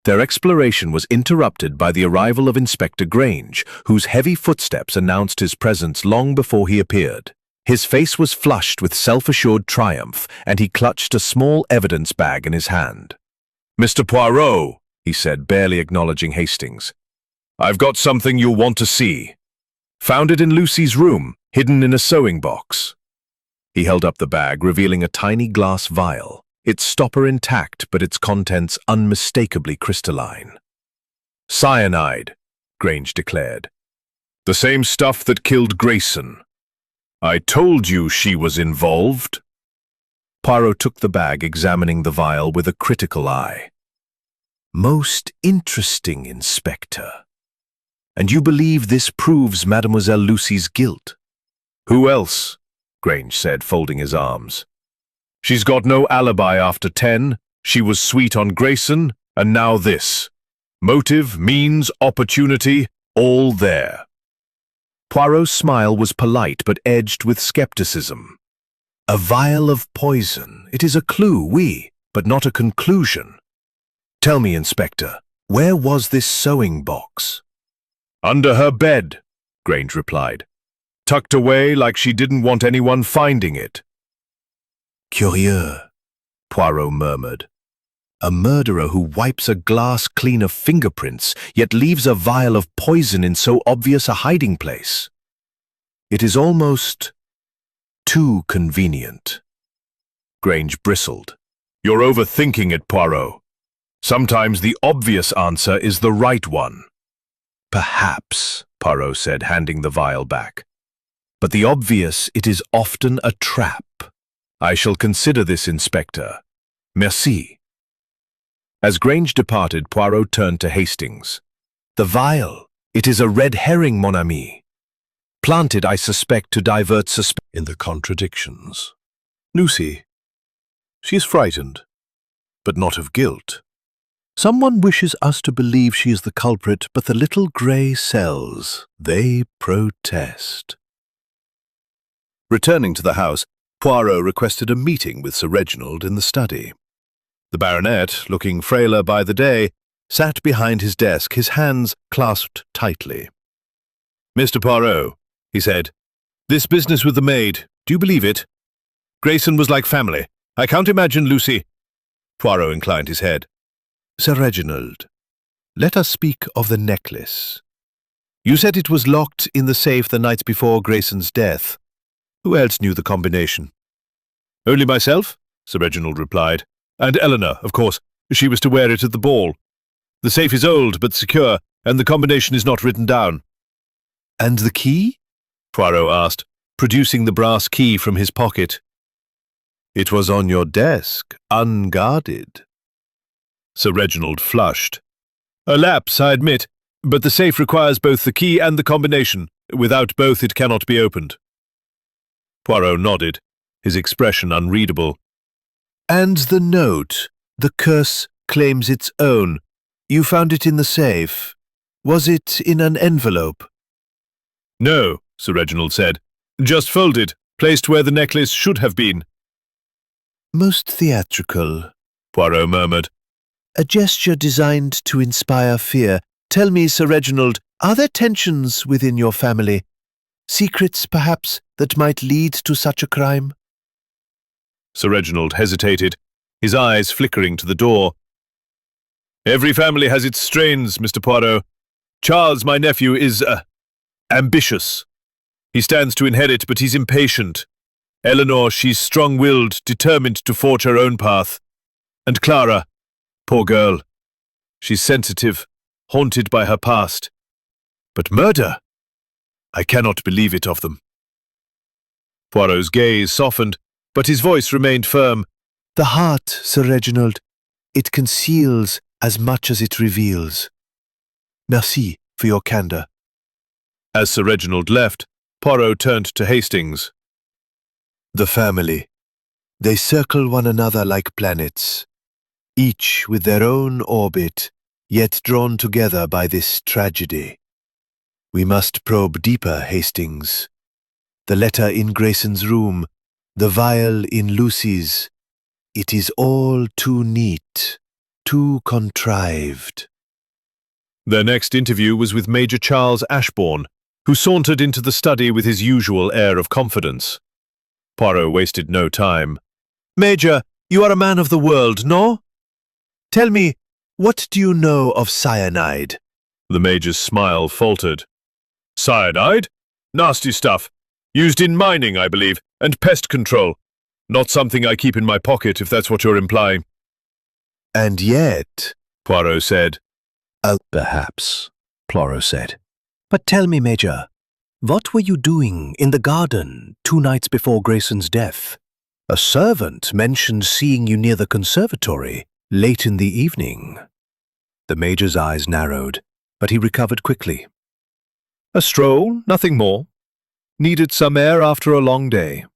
Their exploration was interrupted by the arrival of Inspector Grange, whose heavy footsteps announced his presence long before he appeared. His face was flushed with self-assured triumph, and he clutched a small evidence bag in his hand. "Mr. Poirot," he said, barely acknowledging Hastings, "I've got something you'll want to see. Found it in Lucy's room, hidden in a sewing box." He held up the bag, revealing a tiny glass vial, its stopper intact but its contents unmistakably crystalline. "Cyanide," Grange declared. "The same stuff that killed Grayson. I told you she was involved." Poirot took the bag, examining the vial with a critical eye. "Most interesting, Inspector. And you believe this proves Mademoiselle Lucy's guilt?" "Who else?" Grange said, folding his arms. "She's got no alibi after 10, she was sweet on Grayson, and now this. Motive, means, opportunity, all there." Poirot's smile was polite but edged with skepticism. "A vial of poison. It is a clue, oui, but not a conclusion. Tell me, Inspector, where was this sewing box?" "Under her bed," Grange replied. "Tucked away like she didn't want anyone finding it." "Curieux," Poirot murmured. "A murderer who wipes a glass clean of fingerprints, yet leaves a vial of poison in so obvious a hiding place. It is almost too convenient." Grange bristled. "You're overthinking it, Poirot. Sometimes the obvious answer is the right one." "Perhaps," Poirot said, handing the vial back. "But the obvious, it is often a trap. I shall consider this, Inspector. Merci." As Grange departed, Poirot turned to Hastings. The vial. It is a red herring, mon ami. Planted, I suspect, to divert suspicion. In the contradictions. Lucy. She is frightened, but not of guilt. Someone wishes us to believe she is the culprit, but the little grey cells, they protest. Returning to the house, Poirot requested a meeting with Sir Reginald in the study. The baronet, looking frailer by the day, sat behind his desk, his hands clasped tightly. "Mr. Poirot," he said, "this business with the maid, do you believe it? Grayson was like family. I can't imagine Lucy—" Poirot inclined his head. "Sir Reginald, let us speak of the necklace. You said it was locked in the safe the night before Grayson's death. Who else knew the combination?" "Only myself," Sir Reginald replied. "And Eleanor, of course. She was to wear it at the ball. The safe is old but secure, and the combination is not written down." "And the key?" Poirot asked, producing the brass key from his pocket. "It was on your desk, unguarded." Sir Reginald flushed. "A lapse, I admit, but the safe requires both the key and the combination. Without both it cannot be opened." Poirot nodded, his expression unreadable. "And the note, the curse claims its own. You found it in the safe. Was it in an envelope?" "No," Sir Reginald said. "Just folded, placed where the necklace should have been." "Most theatrical," Poirot murmured. "A gesture designed to inspire fear. Tell me, Sir Reginald, are there tensions within your family? Secrets, perhaps, that might lead to such a crime?" Sir Reginald hesitated, his eyes flickering to the door. "Every family has its strains, Mr. Poirot. Charles, my nephew, is, ambitious. He stands to inherit, but he's impatient. Eleanor, she's strong-willed, determined to forge her own path. And Clara, poor girl, she's sensitive, haunted by her past. But murder? I cannot believe it of them." Poirot's gaze softened, but his voice remained firm. "The heart, Sir Reginald, it conceals as much as it reveals. Merci for your candour." As Sir Reginald left, Poirot turned to Hastings. "The family. They circle one another like planets, each with their own orbit, yet drawn together by this tragedy. We must probe deeper, Hastings. The letter in Grayson's room, the vial in Lucy's. It is all too neat, too contrived." Their next interview was with Major Charles Ashbourne, who sauntered into the study with his usual air of confidence. Poirot wasted no time. "Major, you are a man of the world, no? Tell me, what do you know of cyanide?" The Major's smile faltered. "Cyanide? Nasty stuff. Used in mining, I believe, and pest control. Not something I keep in my pocket, if that's what you're implying." "And yet," Poirot said. "Perhaps," Poirot said. "But tell me, Major, what were you doing in the garden 2 nights before Grayson's death? A servant mentioned seeing you near the conservatory late in the evening." The Major's eyes narrowed, but he recovered quickly. "A stroll, nothing more. Needed some air after a long day.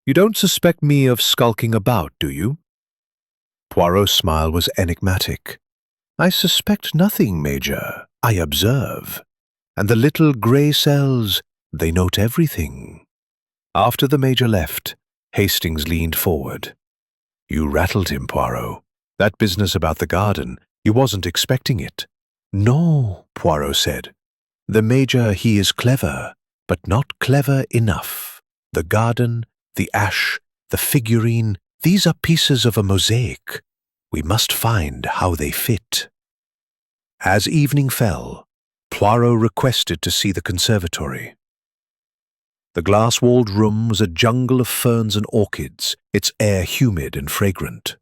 You don't suspect me of skulking about, do you?" Poirot's smile was enigmatic. "I suspect nothing, Major. I observe. And the little grey cells, they note everything." After the Major left, Hastings leaned forward. "You rattled him, Poirot. That business about the garden, you wasn't expecting it." "No," Poirot said. "The Major, he is clever, but not clever enough. The garden, the ash, the figurine, these are pieces of a mosaic. We must find how they fit." As evening fell, Poirot requested to see the conservatory. The glass-walled room was a jungle of ferns and orchids, its air humid and fragrant.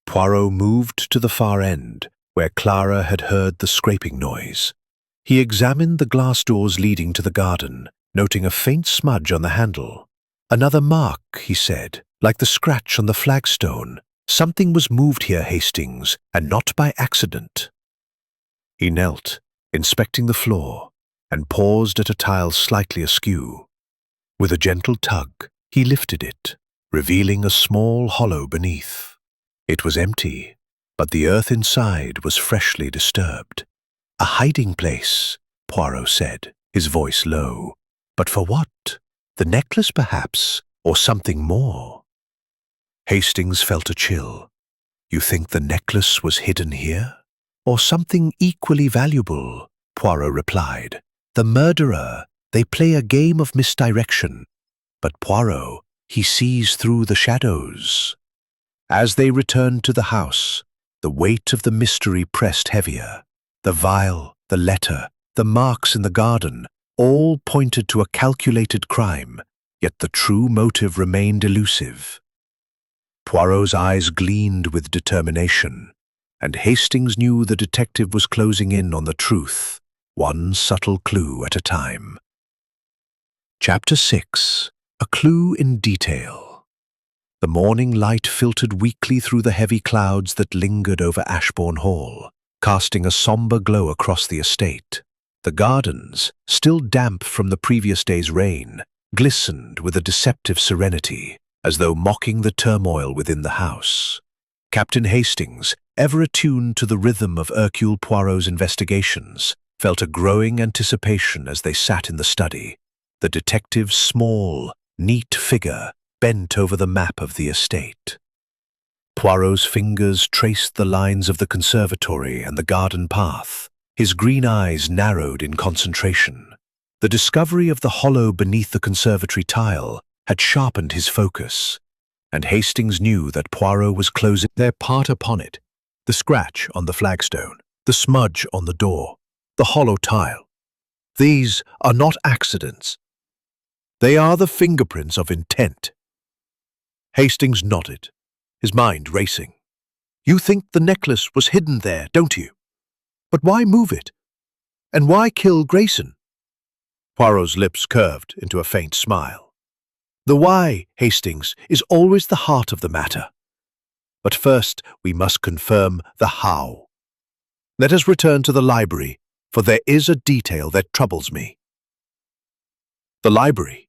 Poirot moved to the far end, where Clara had heard the scraping noise. He examined the glass doors leading to the garden, noting a faint smudge on the handle. "Another mark," he said, "like the scratch on the flagstone. Something was moved here, Hastings, and not by accident." He knelt, inspecting the floor, and paused at a tile slightly askew. With a gentle tug, he lifted it, revealing a small hollow beneath. It was empty, but the earth inside was freshly disturbed. "A hiding place," Poirot said, his voice low. "But for what? The necklace, perhaps, or something more?" Hastings felt a chill. "You think the necklace was hidden here? Or something equally valuable?" Poirot replied. "The murderer, they play a game of misdirection. But Poirot, he sees through the shadows." As they returned to the house, the weight of the mystery pressed heavier. The vial, the letter, the marks in the garden, all pointed to a calculated crime, yet the true motive remained elusive. Poirot's eyes gleamed with determination, and Hastings knew the detective was closing in on the truth, one subtle clue at a time. Chapter 6. A Clue in Detail. The morning light filtered weakly through the heavy clouds that lingered over Ashbourne Hall, casting a sombre glow across the estate. The gardens, still damp from the previous day's rain, glistened with a deceptive serenity, as though mocking the turmoil within the house. Captain Hastings, ever attuned to the rhythm of Hercule Poirot's investigations, felt a growing anticipation as they sat in the study, the detective's small, neat figure bent over the map of the estate. Poirot's fingers traced the lines of the conservatory and the garden path. His green eyes narrowed in concentration. The discovery of the hollow beneath the conservatory tile had sharpened his focus, and Hastings knew that Poirot was closing their part upon it. The scratch on the flagstone, the smudge on the door, the hollow tile. These are not accidents. They are the fingerprints of intent. Hastings nodded, his mind racing. "You think the necklace was hidden there, don't you? But why move it? And why kill Grayson?" Poirot's lips curved into a faint smile. "The why, Hastings, is always the heart of the matter. But first we must confirm the how. Let us return to the library, for there is a detail that troubles me." The library,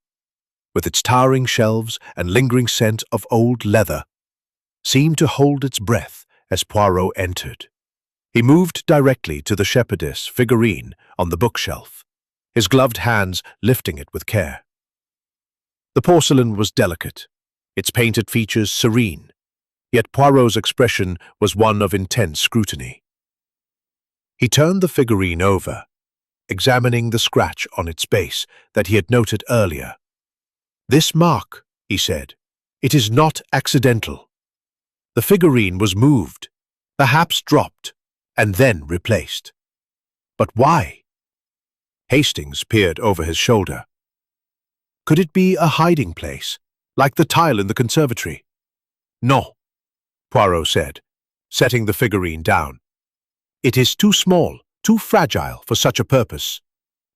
with its towering shelves and lingering scent of old leather, seemed to hold its breath as Poirot entered. He moved directly to the shepherdess figurine on the bookshelf, his gloved hands lifting it with care. The porcelain was delicate, its painted features serene, yet Poirot's expression was one of intense scrutiny. He turned the figurine over, examining the scratch on its base that he had noted earlier. "This mark," he said, "it is not accidental. The figurine was moved, perhaps dropped, and then replaced. But why?" Hastings peered over his shoulder. "Could it be a hiding place, like the tile in the conservatory?" "No," Poirot said, setting the figurine down. "It is too small, too fragile for such a purpose.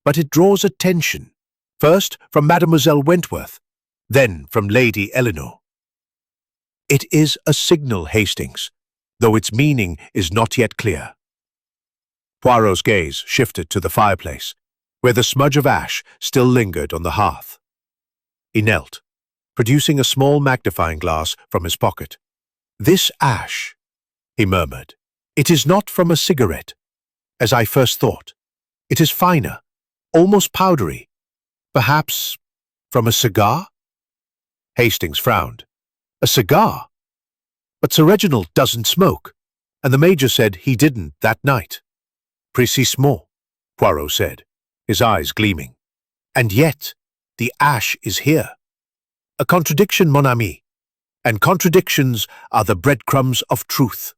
But it draws attention, first from Mademoiselle Wentworth, then from Lady Eleanor. It is a signal, Hastings, though its meaning is not yet clear." Poirot's gaze shifted to the fireplace, where the smudge of ash still lingered on the hearth. He knelt, producing a small magnifying glass from his pocket. "This ash," he murmured, "it is not from a cigarette, as I first thought. It is finer, almost powdery. Perhaps from a cigar?" Hastings frowned. "A cigar? But Sir Reginald doesn't smoke, and the Major said he didn't that night." "Précisément," Poirot said, his eyes gleaming. "And yet, the ash is here. A contradiction, mon ami, and contradictions are the breadcrumbs of truth."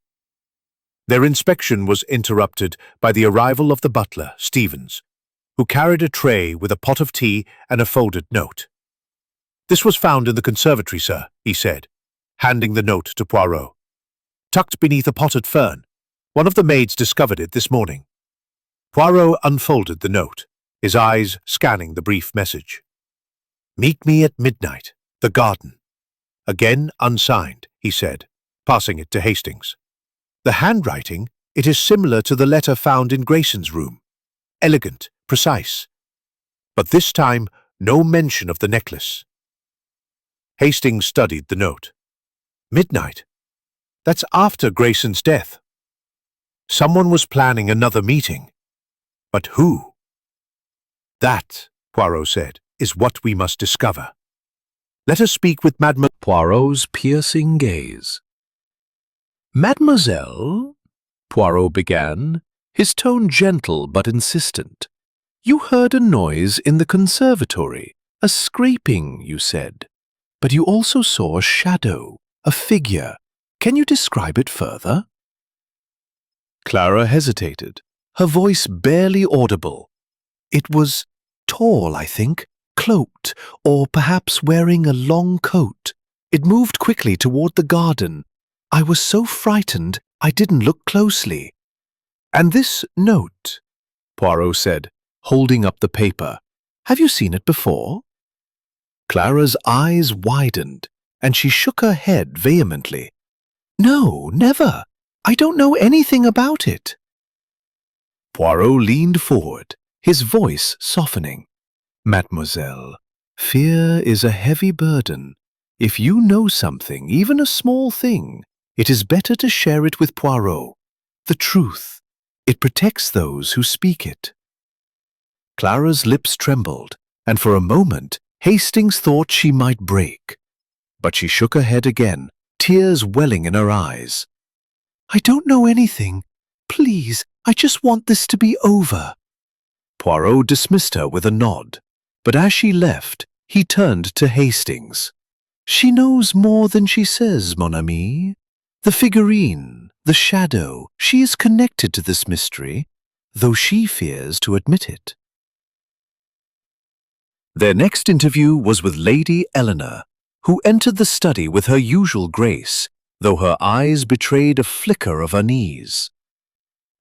Their inspection was interrupted by the arrival of the butler, Stevens, who carried a tray with a pot of tea and a folded note. "This was found in the conservatory, sir," he said, handing the note to Poirot. "Tucked beneath a potted fern. One of the maids discovered it this morning." Poirot unfolded the note, his eyes scanning the brief message. "Meet me at midnight, the garden." Again unsigned, he said, passing it to Hastings. "The handwriting, it is similar to the letter found in Grayson's room. elegant, precise. But this time, no mention of the necklace. Hastings studied the note. Midnight. That's after Grayson's death. Someone was planning another meeting. But who? That, Poirot said, is what we must discover. Let us speak with Mademoiselle. Poirot's piercing gaze. Mademoiselle, Poirot began, his tone gentle but insistent. You heard a noise in the conservatory, a scraping, you said. But you also saw a shadow, a figure. Can you describe it further? Clara hesitated, her voice barely audible. It was tall, I think, cloaked, or perhaps wearing a long coat. It moved quickly toward the garden. I was so frightened I didn't look closely. And this note, Poirot said, holding up the paper. Have you seen it before? Clara's eyes widened, and she shook her head vehemently. No, never. I don't know anything about it. Poirot leaned forward, his voice softening. Mademoiselle, fear is a heavy burden. If you know something, even a small thing, it is better to share it with Poirot. The truth. It protects those who speak it. Clara's lips trembled, and for a moment Hastings thought she might break. But she shook her head again, tears welling in her eyes. I don't know anything. Please, I just want this to be over. Poirot dismissed her with a nod, but as she left, he turned to Hastings. She knows more than she says, mon ami. The figurine, the shadow, she is connected to this mystery, though she fears to admit it. Their next interview was with Lady Eleanor, who entered the study with her usual grace, though her eyes betrayed a flicker of unease.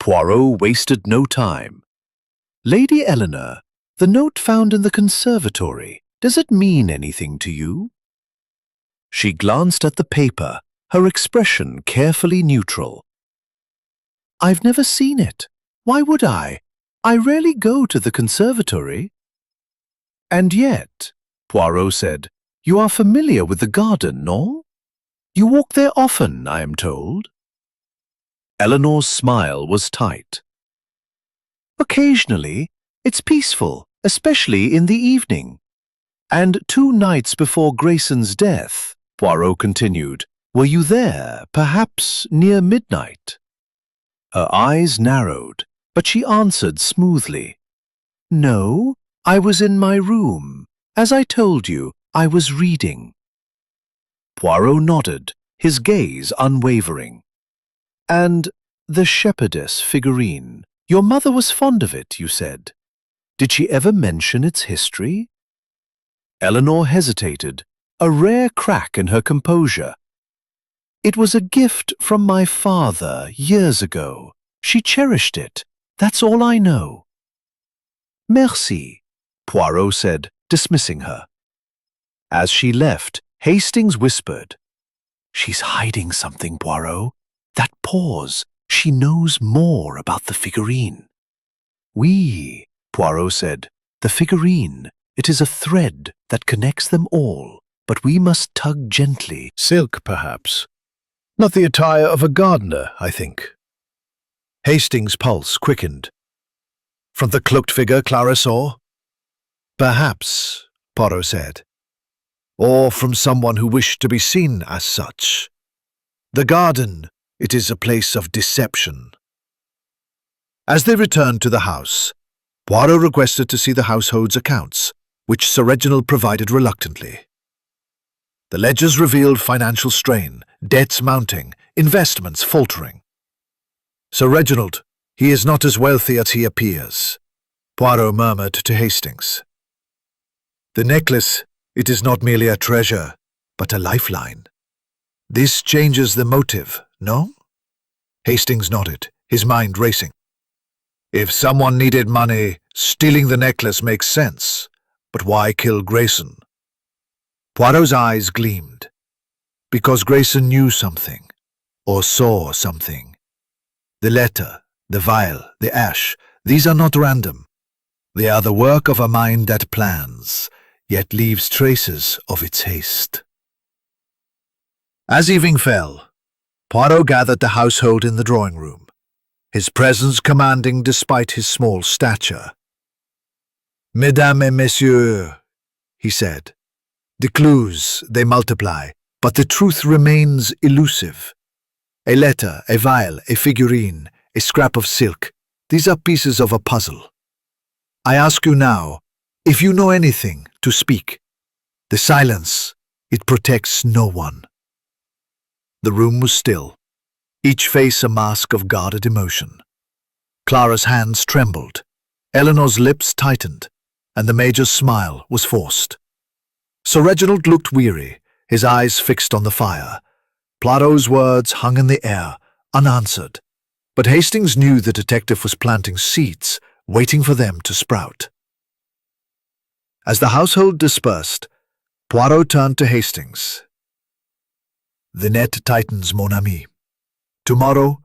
Poirot wasted no time. Lady Eleanor, the note found in the conservatory, does it mean anything to you? She glanced at the paper, her expression carefully neutral. I've never seen it. Why would I? I rarely go to the conservatory. And yet, Poirot said, you are familiar with the garden, no? You walk there often, I am told. Eleanor's smile was tight. Occasionally, it's peaceful, especially in the evening. And 2 nights before Grayson's death, Poirot continued, were you there, perhaps near midnight? Her eyes narrowed, but she answered smoothly. No, I was in my room. As I told you, I was reading. Poirot nodded, his gaze unwavering. And the shepherdess figurine. Your mother was fond of it, you said. Did she ever mention its history? Eleanor hesitated, a rare crack in her composure. It was a gift from my father years ago. She cherished it. That's all I know. Merci, Poirot said, dismissing her. As she left, Hastings whispered, She's hiding something, Poirot. That pause. She knows more about the figurine. Oui, Poirot said. The figurine. It is a thread that connects them all, but we must tug gently. Silk, perhaps. Not the attire of a gardener, I think. Hastings' pulse quickened. From the cloaked figure Clara saw? Perhaps, Poirot said. Or from someone who wished to be seen as such. The garden, it is a place of deception. As they returned to the house, Poirot requested to see the household's accounts, which Sir Reginald provided reluctantly. The ledgers revealed financial strain, debts mounting, investments faltering. Sir Reginald, he is not as wealthy as he appears, Poirot murmured to Hastings. The necklace, it is not merely a treasure, but a lifeline. This changes the motive, no? Hastings nodded, his mind racing. If someone needed money, stealing the necklace makes sense. But why kill Grayson? Poirot's eyes gleamed. Because Grayson knew something, or saw something. The letter, the vial, the ash, these are not random. They are the work of a mind that plans, yet leaves traces of its haste. As evening fell, Poirot gathered the household in the drawing-room, his presence commanding despite his small stature. "Mesdames et messieurs," he said, "the clues, they multiply, but the truth remains elusive. A letter, a vial, a figurine, a scrap of silk, these are pieces of a puzzle. I ask you now, if you know anything, to speak. The silence, it protects no one." The room was still, each face a mask of guarded emotion. Clara's hands trembled, Eleanor's lips tightened, and the Major's smile was forced. Sir Reginald looked weary, his eyes fixed on the fire. Poirot's words hung in the air, unanswered, but Hastings knew the detective was planting seeds, waiting for them to sprout. As the household dispersed, Poirot turned to Hastings. "The net tightens, mon ami. Tomorrow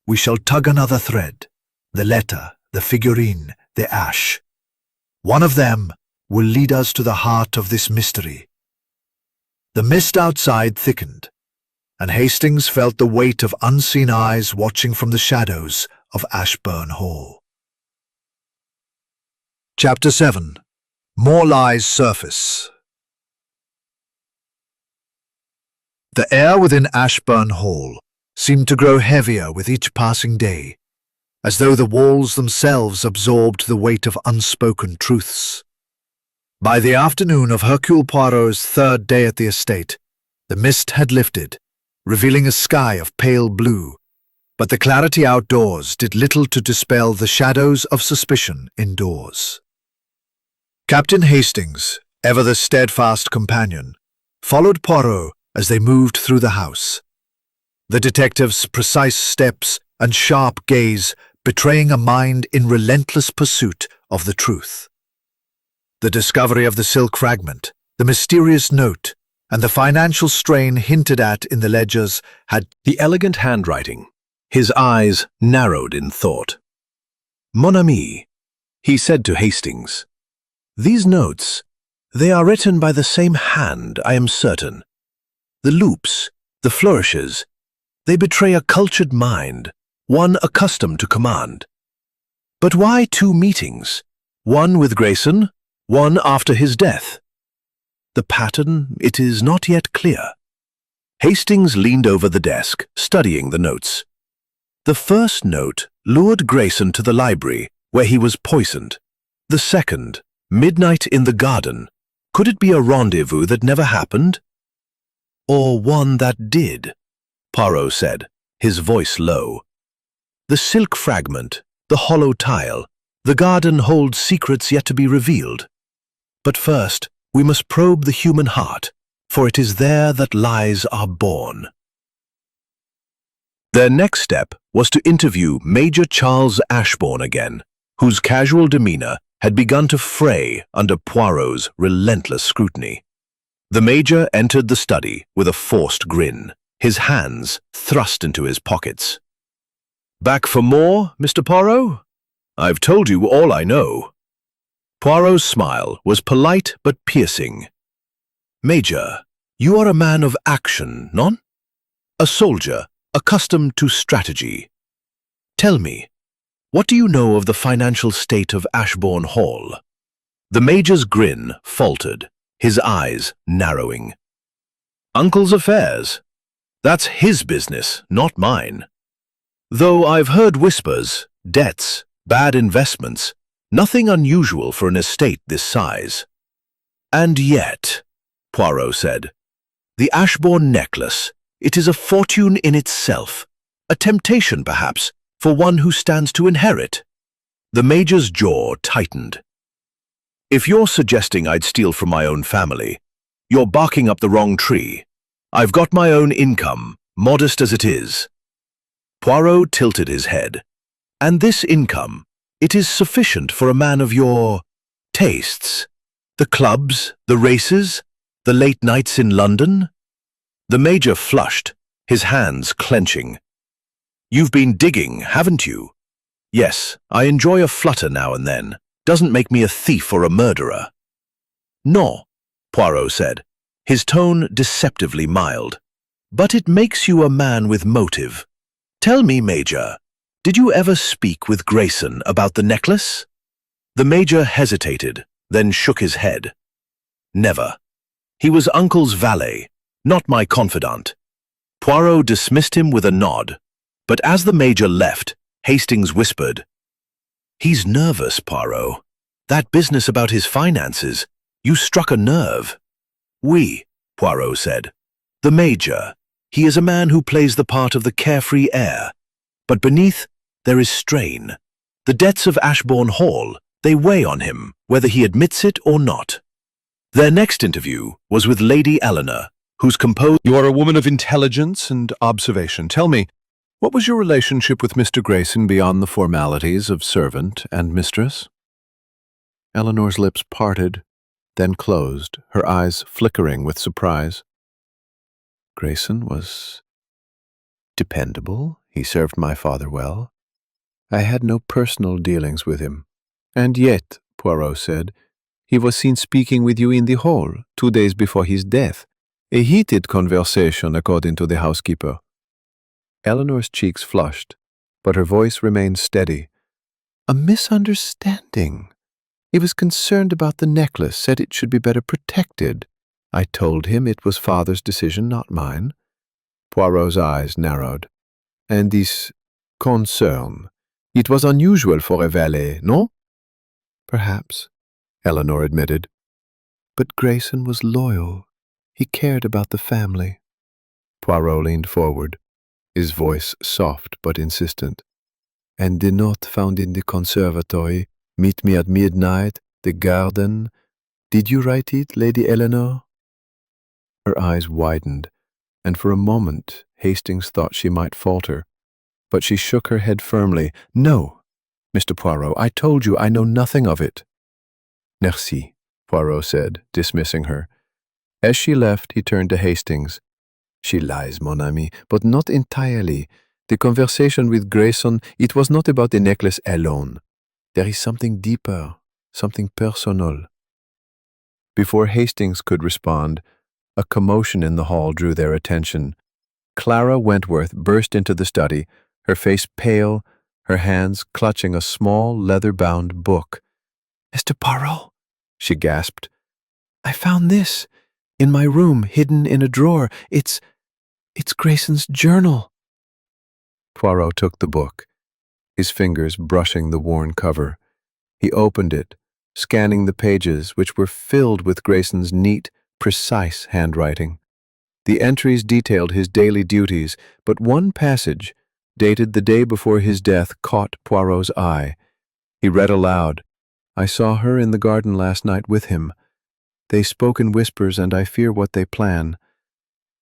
we shall tug another thread, the letter, the figurine, the ash. One of them will lead us to the heart of this mystery." The mist outside thickened, and Hastings felt the weight of unseen eyes watching from the shadows of Ashburn Hall. Chapter 7. More Lies Surface. The air within Ashburn Hall seemed to grow heavier with each passing day, as though the walls themselves absorbed the weight of unspoken truths. By the afternoon of Hercule Poirot's third day at the estate, the mist had lifted, revealing a sky of pale blue, but the clarity outdoors did little to dispel the shadows of suspicion indoors. Captain Hastings, ever the steadfast companion, followed Poirot as they moved through the house, the detective's precise steps and sharp gaze betraying a mind in relentless pursuit of the truth. The discovery of the silk fragment, the mysterious note, and the financial strain hinted at in the ledgers had The elegant handwriting. His eyes narrowed in thought. "Mon ami," he said to Hastings, "these notes, they are written by the same hand, I am certain. The loops, the flourishes, they betray a cultured mind, one accustomed to command. But why two meetings? One with Grayson, one after his death? The pattern, it is not yet clear." Hastings leaned over the desk, studying the notes. The first note lured Grayson to the library, where he was poisoned. The second, midnight in the garden. Could it be a rendezvous that never happened? Or one that did? Poirot said, his voice low. The silk fragment, the hollow tile, the garden holds secrets yet to be revealed. But first, we must probe the human heart, for it is there that lies are born. Their next step was to interview Major Charles Ashbourne again, whose casual demeanor had begun to fray under Poirot's relentless scrutiny. The Major entered the study with a forced grin, his hands thrust into his pockets. "Back for more, Mr. Poirot? I've told you all I know." Poirot's smile was polite but piercing. "Major, you are a man of action, non? A soldier, accustomed to strategy. Tell me, what do you know of the financial state of Ashbourne Hall?" The Major's grin faltered, his eyes narrowing. "Uncle's affairs. That's his business, not mine. Though I've heard whispers, debts, bad investments, nothing unusual for an estate this size." "And yet," Poirot said, "the Ashbourne necklace, it is a fortune in itself, a temptation perhaps, for one who stands to inherit." The Major's jaw tightened. "If you're suggesting I'd steal from my own family, you're barking up the wrong tree. I've got my own income, modest as it is." Poirot tilted his head. "And this income, it is sufficient for a man of your tastes. The clubs, the races, the late nights in London?" The Major flushed, his hands clenching. "You've been digging, haven't you?" "Yes, I enjoy a flutter now and then. doesn't make me a thief or a murderer." "No," Poirot said, his tone deceptively mild. "But it makes you a man with motive. Tell me, Major, did you ever speak with Grayson about the necklace?" The Major hesitated, then shook his head. "Never. He was Uncle's valet, not my confidant." Poirot dismissed him with a nod, but as the Major left, Hastings whispered, "He's nervous, Poirot. That business about his finances, you struck a nerve." "Oui," Poirot said. "The Major, he is a man who plays the part of the carefree heir, but beneath there is strain. The debts of Ashbourne Hall, they weigh on him, whether he admits it or not." Their next interview was with Lady Eleanor, whose composed— "You are a woman of intelligence and observation. Tell me, what was your relationship with Mr. Grayson beyond the formalities of servant and mistress?" Eleanor's lips parted, then closed, her eyes flickering with surprise. "Grayson was dependable. He served my father well. I had no personal dealings with him. And yet," Poirot said, "he was seen speaking with you in the hall 2 days before his death. A heated conversation, according to the housekeeper." Eleanor's cheeks flushed, but her voice remained steady. "A misunderstanding. He was concerned about the necklace, said it should be better protected. I told him it was father's decision, not mine." Poirot's eyes narrowed. "And this concern, it was unusual for a valet, no?" "Perhaps," Eleanor admitted. "But Grayson was loyal. He cared about the family." Poirot leaned forward, his voice soft but insistent. "And the note found in the conservatory, 'Meet me at midnight, the garden.' Did you write it, Lady Eleanor?" Her eyes widened, and for a moment Hastings thought she might falter. But she shook her head firmly. "No, Mr. Poirot, I told you I know nothing of it." "Merci," Poirot said, dismissing her. As she left, he turned to Hastings. "She lies, mon ami, but not entirely. The conversation with Grayson, it was not about the necklace alone. There is something deeper, something personal." Before Hastings could respond, a commotion in the hall drew their attention. Clara Wentworth burst into the study, her face pale, her hands clutching a small leather-bound book. "Mr. Poirot," she gasped, "I found this in my room, hidden in a drawer. It's Grayson's journal." Poirot took the book, his fingers brushing the worn cover. He opened it, scanning the pages, which were filled with Grayson's neat, precise handwriting. The entries detailed his daily duties, but one passage, dated the day before his death, caught Poirot's eye. He read aloud, "I saw her in the garden last night with him. They spoke in whispers, and I fear what they plan.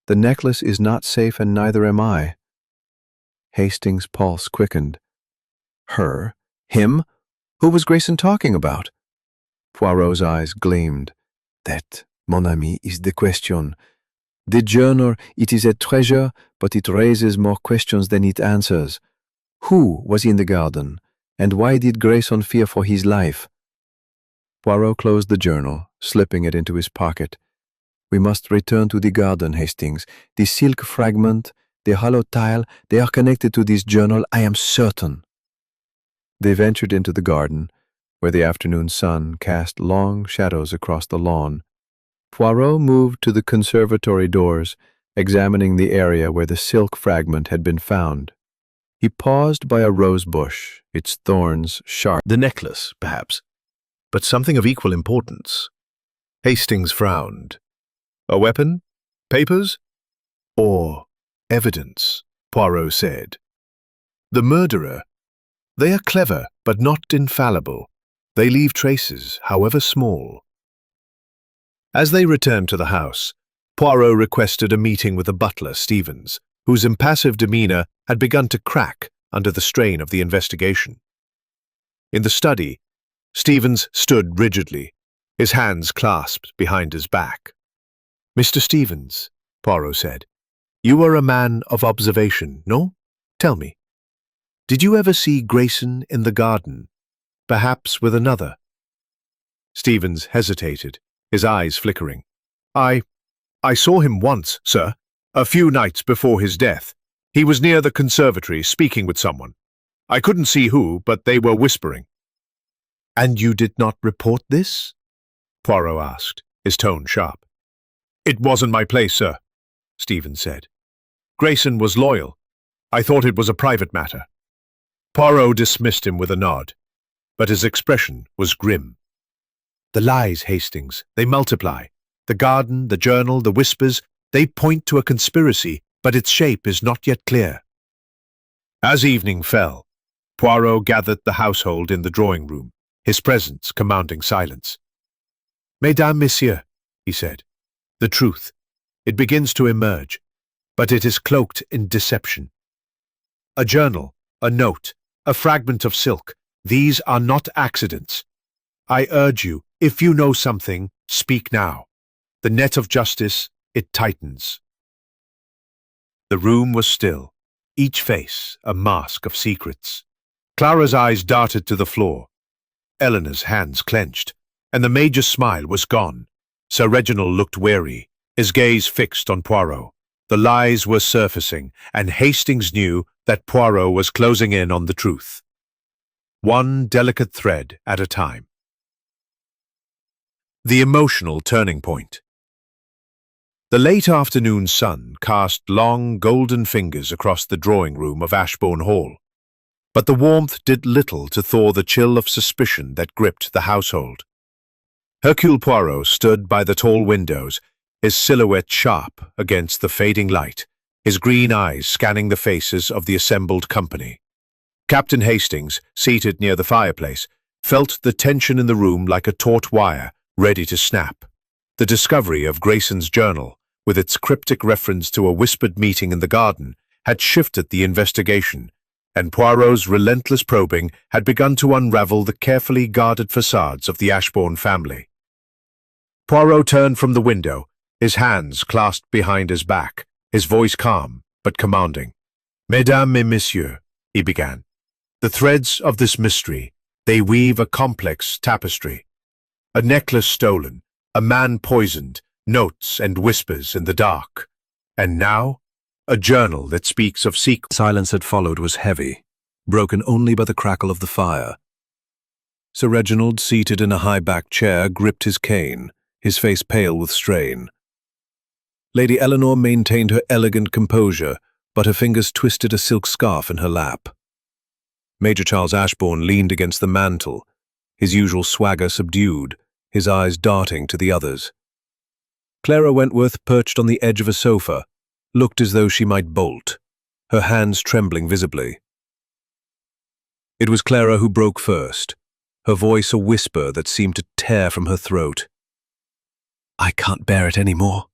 The necklace is not safe, and neither am I." Hastings' pulse quickened. Her? Him? Who was Grayson talking about? Poirot's eyes gleamed. "That, mon ami, is the question. The journal, it is a treasure, but it raises more questions than it answers. Who was in the garden, and why did Grayson fear for his life?" Poirot closed the journal, slipping it into his pocket. "We must return to the garden, Hastings. The silk fragment, the hollow tile, they are connected to this journal, I am certain." They ventured into the garden, where the afternoon sun cast long shadows across the lawn. Poirot moved to the conservatory doors, examining the area where the silk fragment had been found. He paused by a rose bush, its thorns sharp. The necklace, perhaps, but something of equal importance. Hastings frowned. "A weapon? Papers? Or evidence?" Poirot said. "The murderer. They are clever, but not infallible. They leave traces, however small." As they returned to the house, Poirot requested a meeting with the butler, Stevens, whose impassive demeanor had begun to crack under the strain of the investigation. In the study, Stevens stood rigidly, his hands clasped behind his back. "Mr. Stevens," Poirot said, "you are a man of observation, no? Tell me, did you ever see Grayson in the garden, perhaps with another?" Stevens hesitated, his eyes flickering. I saw him once, sir, a few nights before his death. He was near the conservatory speaking with someone. I couldn't see who, but they were whispering. And you did not report this? Poirot asked, his tone sharp. It wasn't my place, sir, Stevens said. Grayson was loyal. I thought it was a private matter. Poirot dismissed him with a nod, but his expression was grim. The lies, Hastings, they multiply. The garden, the journal, the whispers, they point to a conspiracy, but its shape is not yet clear. As evening fell, Poirot gathered the household in the drawing-room, his presence commanding silence. Mesdames, Messieurs, he said, the truth. It begins to emerge, but it is cloaked in deception. A journal, a note, a fragment of silk, these are not accidents. I urge you, if you know something, speak now. The net of justice, it tightens. The room was still, each face a mask of secrets. Clara's eyes darted to the floor. Eleanor's hands clenched, and the Major's smile was gone. Sir Reginald looked weary, his gaze fixed on Poirot. The lies were surfacing, and Hastings knew that Poirot was closing in on the truth. One delicate thread at a time. The emotional turning point. The late afternoon sun cast long golden fingers across the drawing-room of Ashbourne Hall, but the warmth did little to thaw the chill of suspicion that gripped the household. Hercule Poirot stood by the tall windows, his silhouette sharp against the fading light, his green eyes scanning the faces of the assembled company. Captain Hastings, seated near the fireplace, felt the tension in the room like a taut wire, ready to snap. The discovery of Grayson's journal, with its cryptic reference to a whispered meeting in the garden, had shifted the investigation, and Poirot's relentless probing had begun to unravel the carefully guarded facades of the Ashbourne family. Poirot turned from the window, his hands clasped behind his back, his voice calm but commanding. Mesdames et messieurs, he began, the threads of this mystery, they weave a complex tapestry. A necklace stolen, a man poisoned, notes and whispers in the dark. And now, a journal that speaks of secret. Silence that followed was heavy, broken only by the crackle of the fire. Sir Reginald, seated in a high-backed chair, gripped his cane, his face pale with strain. Lady Eleanor maintained her elegant composure, but her fingers twisted a silk scarf in her lap. Major Charles Ashbourne leaned against the mantel, his usual swagger subdued, his eyes darting to the others. Clara Wentworth, perched on the edge of a sofa, looked as though she might bolt, her hands trembling visibly. It was Clara who broke first, her voice a whisper that seemed to tear from her throat. "I can't bear it any more,"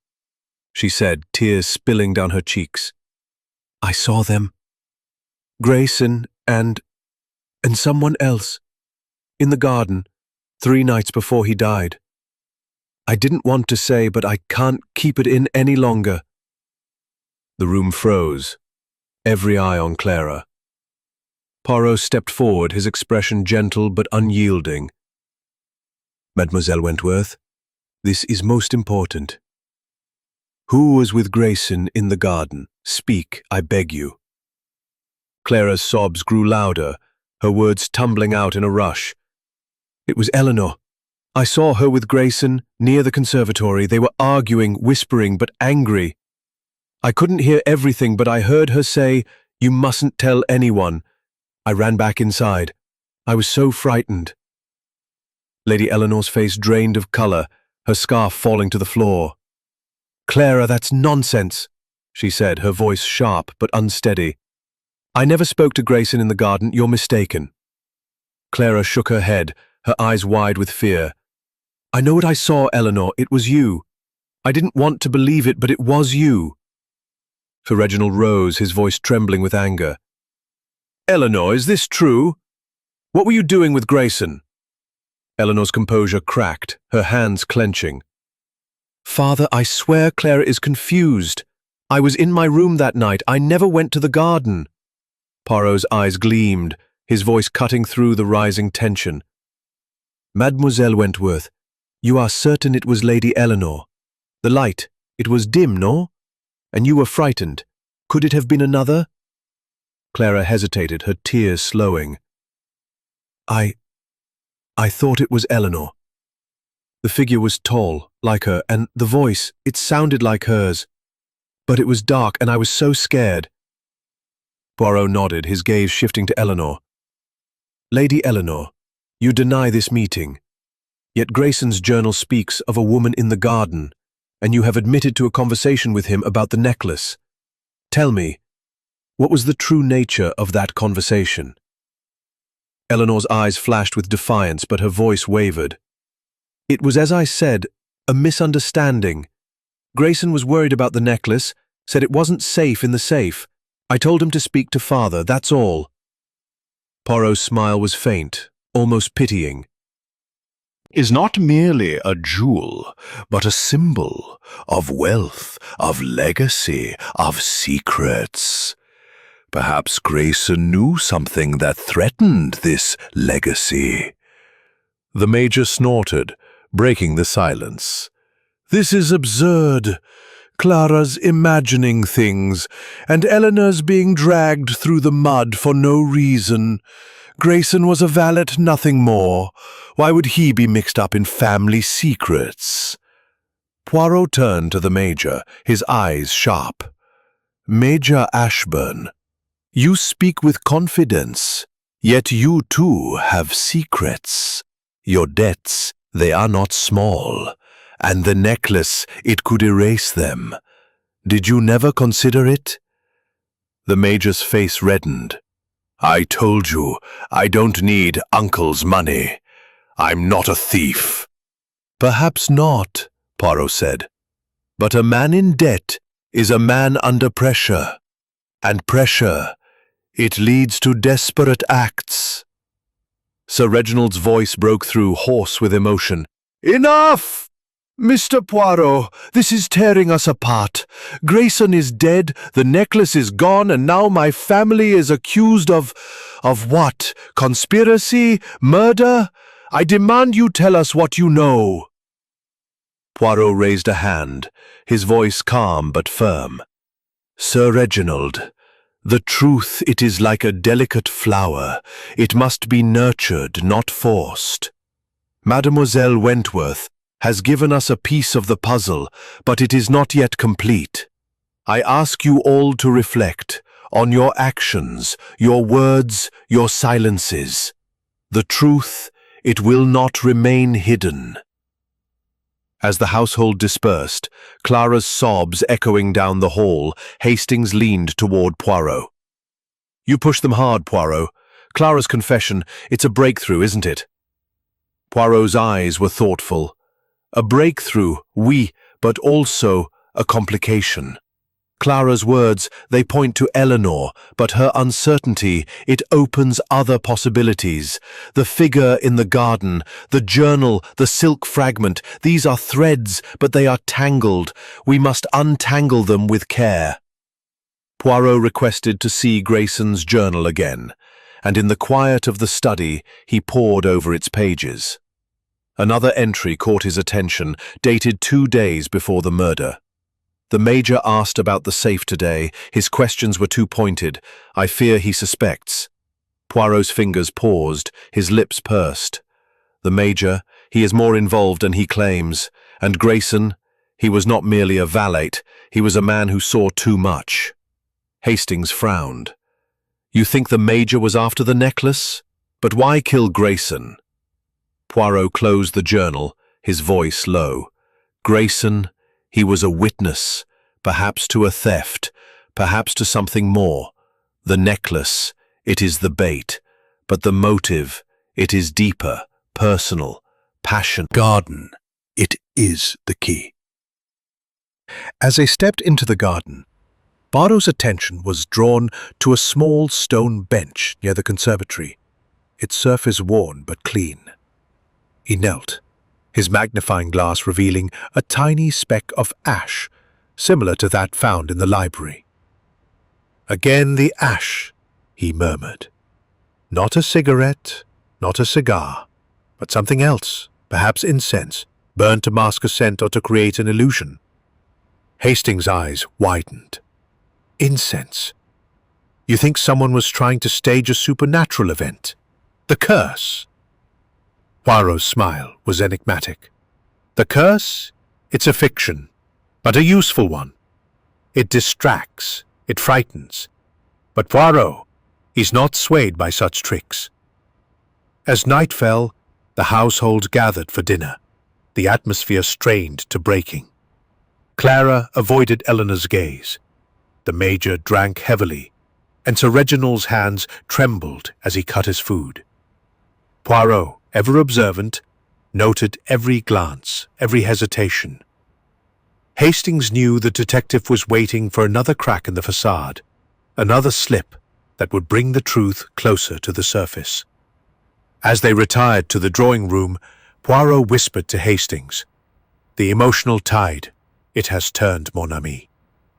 she said, tears spilling down her cheeks. "I saw them. Grayson and someone else. In the garden, 3 nights before he died. I didn't want to say, but I can't keep it in any longer." The room froze, every eye on Clara. Poirot stepped forward, his expression gentle but unyielding. "Mademoiselle Wentworth, this is most important. Who was with Grayson in the garden? Speak, I beg you." Clara's sobs grew louder, her words tumbling out in a rush. "It was Eleanor. I saw her with Grayson near the conservatory. They were arguing, whispering, but angry. I couldn't hear everything, but I heard her say, 'You mustn't tell anyone.' I ran back inside. I was so frightened." Lady Eleanor's face drained of colour, her scarf falling to the floor. "Clara, that's nonsense," she said, her voice sharp but unsteady. "I never spoke to Grayson in the garden. You're mistaken." Clara shook her head, her eyes wide with fear. "I know what I saw, Eleanor. It was you. I didn't want to believe it, but it was you." Sir Reginald rose, his voice trembling with anger. "Eleanor, is this true? What were you doing with Grayson?" Eleanor's composure cracked, her hands clenching. "Father, I swear Clara is confused. I was in my room that night. I never went to the garden." Poirot's eyes gleamed, his voice cutting through the rising tension. Mademoiselle Wentworth, you are certain it was Lady Eleanor? The light, it was dim, no? And you were frightened. Could it have been another? Clara hesitated, her tears slowing. I thought it was Eleanor. The figure was tall, like her, and the voice, it sounded like hers. But it was dark, and I was so scared. Poirot nodded, his gaze shifting to Eleanor. Lady Eleanor, you deny this meeting. Yet Grayson's journal speaks of a woman in the garden, and you have admitted to a conversation with him about the necklace. Tell me, what was the true nature of that conversation? Eleanor's eyes flashed with defiance, but her voice wavered. It was, as I said, a misunderstanding. Grayson was worried about the necklace, said it wasn't safe in the safe. I told him to speak to father, that's all. Poirot's smile was faint, almost pitying. Is not merely a jewel, but a symbol of wealth, of legacy, of secrets. Perhaps Grayson knew something that threatened this legacy. The Major snorted, breaking the silence. This is absurd. Clara's imagining things, and Eleanor's being dragged through the mud for no reason. Grayson was a valet, nothing more. Why would he be mixed up in family secrets? Poirot turned to the Major, his eyes sharp. Major Ashburn, you speak with confidence, yet you too have secrets. Your debts, they are not small, and the necklace, it could erase them. Did you never consider it? The Major's face reddened. I told you, I don't need Uncle's money. I'm not a thief. Perhaps not, Poirot said. But a man in debt is a man under pressure. And pressure, it leads to desperate acts. Sir Reginald's voice broke through, hoarse with emotion. Enough! Mr. Poirot, this is tearing us apart. Grayson is dead, the necklace is gone, and now my family is accused of what? Conspiracy? Murder? I demand you tell us what you know. Poirot raised a hand, his voice calm but firm. Sir Reginald, the truth, it is like a delicate flower. It must be nurtured, not forced. Mademoiselle Wentworth has given us a piece of the puzzle, but it is not yet complete. I ask you all to reflect on your actions, your words, your silences. The truth, it will not remain hidden. As the household dispersed, Clara's sobs echoing down the hall, Hastings leaned toward Poirot. You push them hard, Poirot. Clara's confession, it's a breakthrough, isn't it? Poirot's eyes were thoughtful. A breakthrough, oui, but also a complication. Clara's words, they point to Eleanor, but her uncertainty, it opens other possibilities. The figure in the garden, the journal, the silk fragment, these are threads, but they are tangled. We must untangle them with care. Poirot requested to see Grayson's journal again, and in the quiet of the study he pored over its pages. Another entry caught his attention, dated 2 days before the murder. The Major asked about the safe today. His questions were too pointed. I fear he suspects. Poirot's fingers paused, his lips pursed. The Major, he is more involved than he claims. And Grayson, he was not merely a valet, he was a man who saw too much. Hastings frowned. You think the Major was after the necklace? But why kill Grayson? Poirot closed the journal, his voice low. Grayson, he was a witness, perhaps to a theft, perhaps to something more. The necklace, it is the bait, but the motive, it is deeper, personal, passion. Garden, it is the key. As they stepped into the garden, Poirot's attention was drawn to a small stone bench near the conservatory, its surface worn but clean. He knelt, his magnifying glass revealing a tiny speck of ash, similar to that found in the library. Again the ash, he murmured. Not a cigarette, not a cigar, but something else, perhaps incense, burned to mask a scent or to create an illusion. Hastings' eyes widened. Incense. You think someone was trying to stage a supernatural event? The curse? Poirot's smile was enigmatic. The curse? It's a fiction, but a useful one. It distracts, it frightens. But Poirot, he's not swayed by such tricks. As night fell, the household gathered for dinner, the atmosphere strained to breaking. Clara avoided Eleanor's gaze. The Major drank heavily, and Sir Reginald's hands trembled as he cut his food. Poirot, ever observant, noted every glance, every hesitation. Hastings knew the detective was waiting for another crack in the facade, another slip that would bring the truth closer to the surface. As they retired to the drawing room, Poirot whispered to Hastings, "The emotional tide, it has turned, mon ami.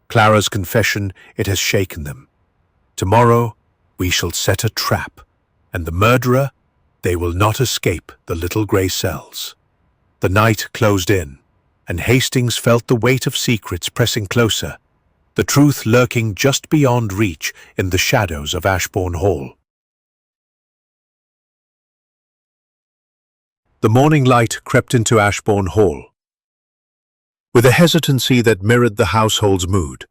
Clara's confession, it has shaken them. Tomorrow we shall set a trap, and the murderer, they will not escape the little grey cells." The night closed in, and Hastings felt the weight of secrets pressing closer, the truth lurking just beyond reach in the shadows of Ashbourne Hall. The morning light crept into Ashbourne Hall. With a hesitancy that mirrored the household's mood,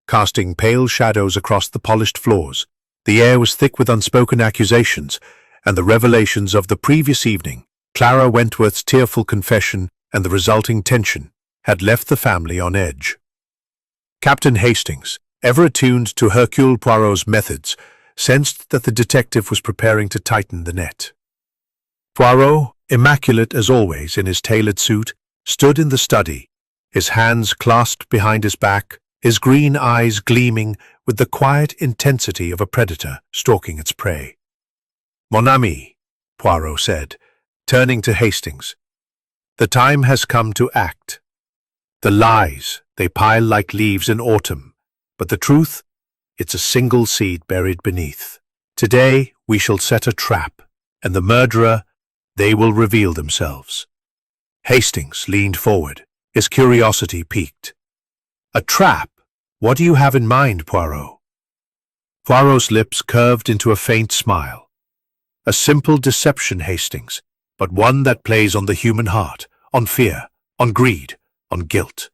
casting pale shadows across the polished floors, the air was thick with unspoken accusations and the revelations of the previous evening. Clara Wentworth's tearful confession and the resulting tension had left the family on edge. Captain Hastings, ever attuned to Hercule Poirot's methods, sensed that the detective was preparing to tighten the net. Poirot, immaculate as always in his tailored suit, stood in the study, his hands clasped behind his back, his green eyes gleaming with the quiet intensity of a predator stalking its prey. "Mon ami," Poirot said, turning to Hastings, "the time has come to act. The lies, they pile like leaves in autumn, but the truth, it's a single seed buried beneath. Today we shall set a trap, and the murderer, they will reveal themselves." Hastings leaned forward, his curiosity piqued. "A trap? What do you have in mind, Poirot?" Poirot's lips curved into a faint smile. "A simple deception, Hastings, but one that plays on the human heart, on fear, on greed, on guilt.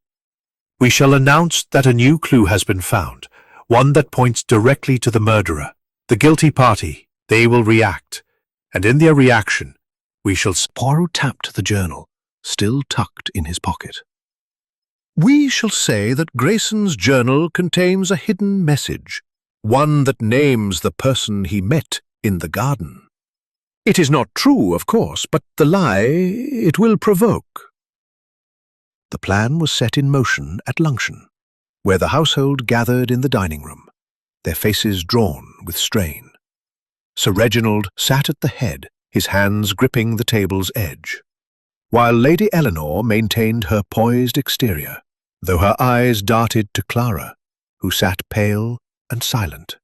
We shall announce that a new clue has been found, one that points directly to the murderer. The guilty party, they will react, and in their reaction, we shall..." Poirot tapped the journal, still tucked in his pocket. "We shall say that Grayson's journal contains a hidden message, one that names the person he met in the garden. It is not true, of course, but the lie it will provoke." The plan was set in motion at luncheon, where the household gathered in the dining room, their faces drawn with strain. Sir Reginald sat at the head, his hands gripping the table's edge, while Lady Eleanor maintained her poised exterior, though her eyes darted to Clara, who sat pale and silent.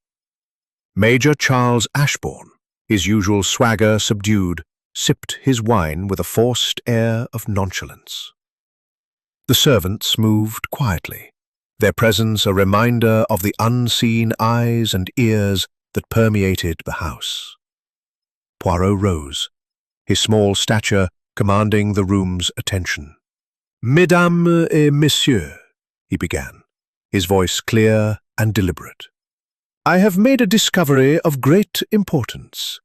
Major Charles Ashbourne, his usual swagger subdued, sipped his wine with a forced air of nonchalance. The servants moved quietly, their presence a reminder of the unseen eyes and ears that permeated the house. Poirot rose, his small stature commanding the room's attention. "Mesdames et messieurs," he began, his voice clear and deliberate, "I have made a discovery of great importance.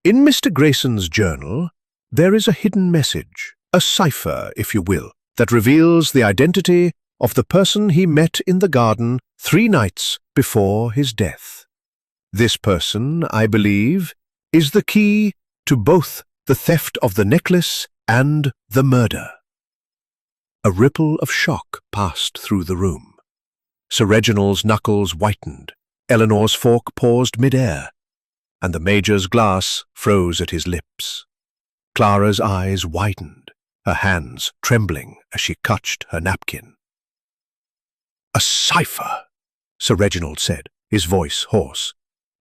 In Mr. Grayson's journal, there is a hidden message, a cipher, if you will, that reveals the identity of the person he met in the garden 3 nights before his death. This person, I believe, is the key to both the theft of the necklace and the murder." A ripple of shock passed through the room. Sir Reginald's knuckles whitened, Eleanor's fork paused mid-air, and the Major's glass froze at his lips. Clara's eyes widened, her hands trembling as she clutched her napkin. "A cipher," Sir Reginald said, his voice hoarse.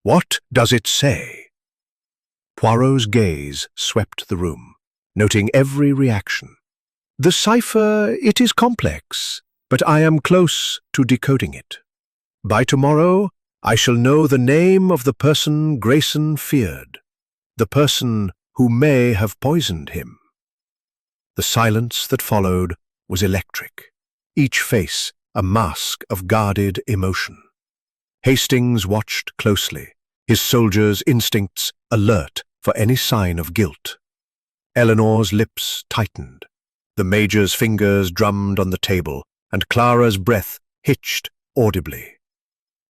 "What does it say?" Poirot's gaze swept the room. noting every reaction. "The cipher, it is complex, but I am close to decoding it. By tomorrow, I shall know the name of the person Grayson feared, the person who may have poisoned him." The silence that followed was electric, each face a mask of guarded emotion. Hastings watched closely, his soldiers' instincts alert for any sign of guilt. Eleanor's lips tightened, the Major's fingers drummed on the table, and Clara's breath hitched audibly.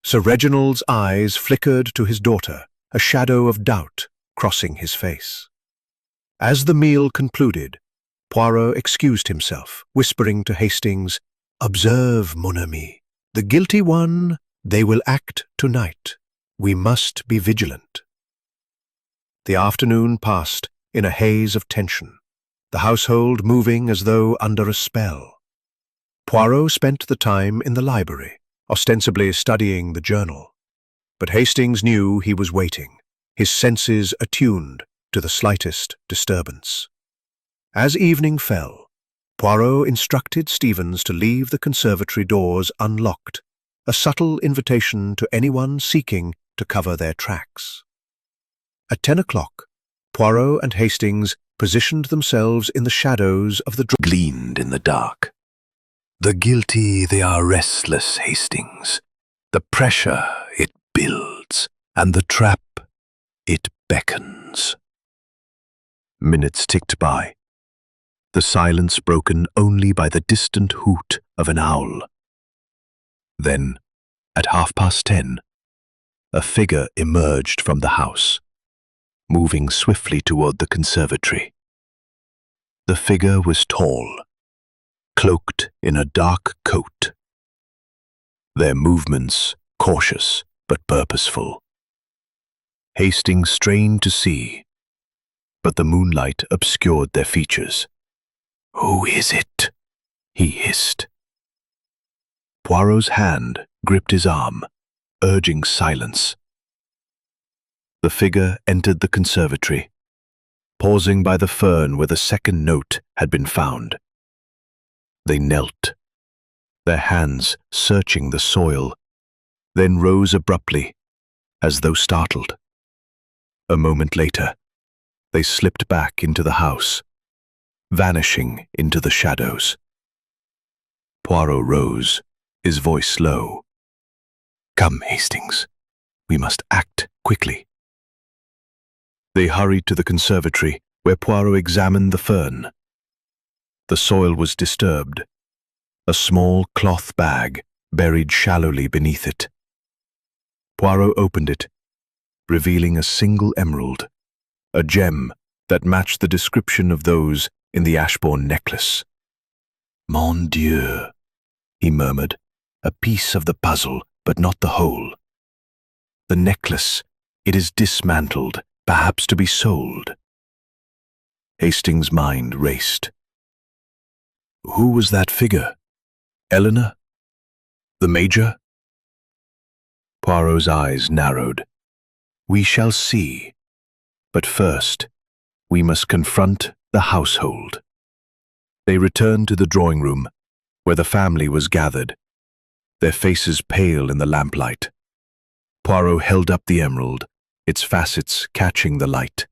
Sir Reginald's eyes flickered to his daughter, a shadow of doubt crossing his face. As the meal concluded, Poirot excused himself, whispering to Hastings, "Observe, mon ami. The guilty one, they will act tonight. We must be vigilant." The afternoon passed in a haze of tension, the household moving as though under a spell. Poirot spent the time in the library, ostensibly studying the journal. But Hastings knew he was waiting, his senses attuned to the slightest disturbance. As evening fell, Poirot instructed Stevens to leave the conservatory doors unlocked, a subtle invitation to anyone seeking to cover their tracks. At 10 o'clock, Poirot and Hastings positioned themselves in the shadows of the Gleamed in the dark. The guilty, they are restless, Hastings. The pressure, it builds, and the trap, it beckons. Minutes ticked by, the silence broken only by the distant hoot of an owl. Then, at 10:30, a figure emerged from the house, moving swiftly toward the conservatory. The figure was tall, cloaked in a dark coat, their movements cautious but purposeful. Hastings strained to see, but the moonlight obscured their features. "Who is it?" he hissed. Poirot's hand gripped his arm, urging silence. The figure entered the conservatory, pausing by the fern where the second note had been found. They knelt, their hands searching the soil, then rose abruptly, as though startled. A moment later, they slipped back into the house, vanishing into the shadows. Poirot rose, his voice low. "Come, Hastings. We must act quickly." They hurried to the conservatory, where Poirot examined the fern. The soil was disturbed, a small cloth bag buried shallowly beneath it. Poirot opened it, revealing a single emerald, a gem that matched the description of those in the Ashbourne necklace. "Mon Dieu," he murmured, "a piece of the puzzle, but not the whole. The necklace, it is dismantled, perhaps to be sold." Hastings' mind raced. Who was that figure? Eleanor? The Major? Poirot's eyes narrowed. "We shall see. But first, we must confront the household." They returned to the drawing room, where the family was gathered, their faces pale in the lamplight. Poirot held up the emerald, its facets catching the light.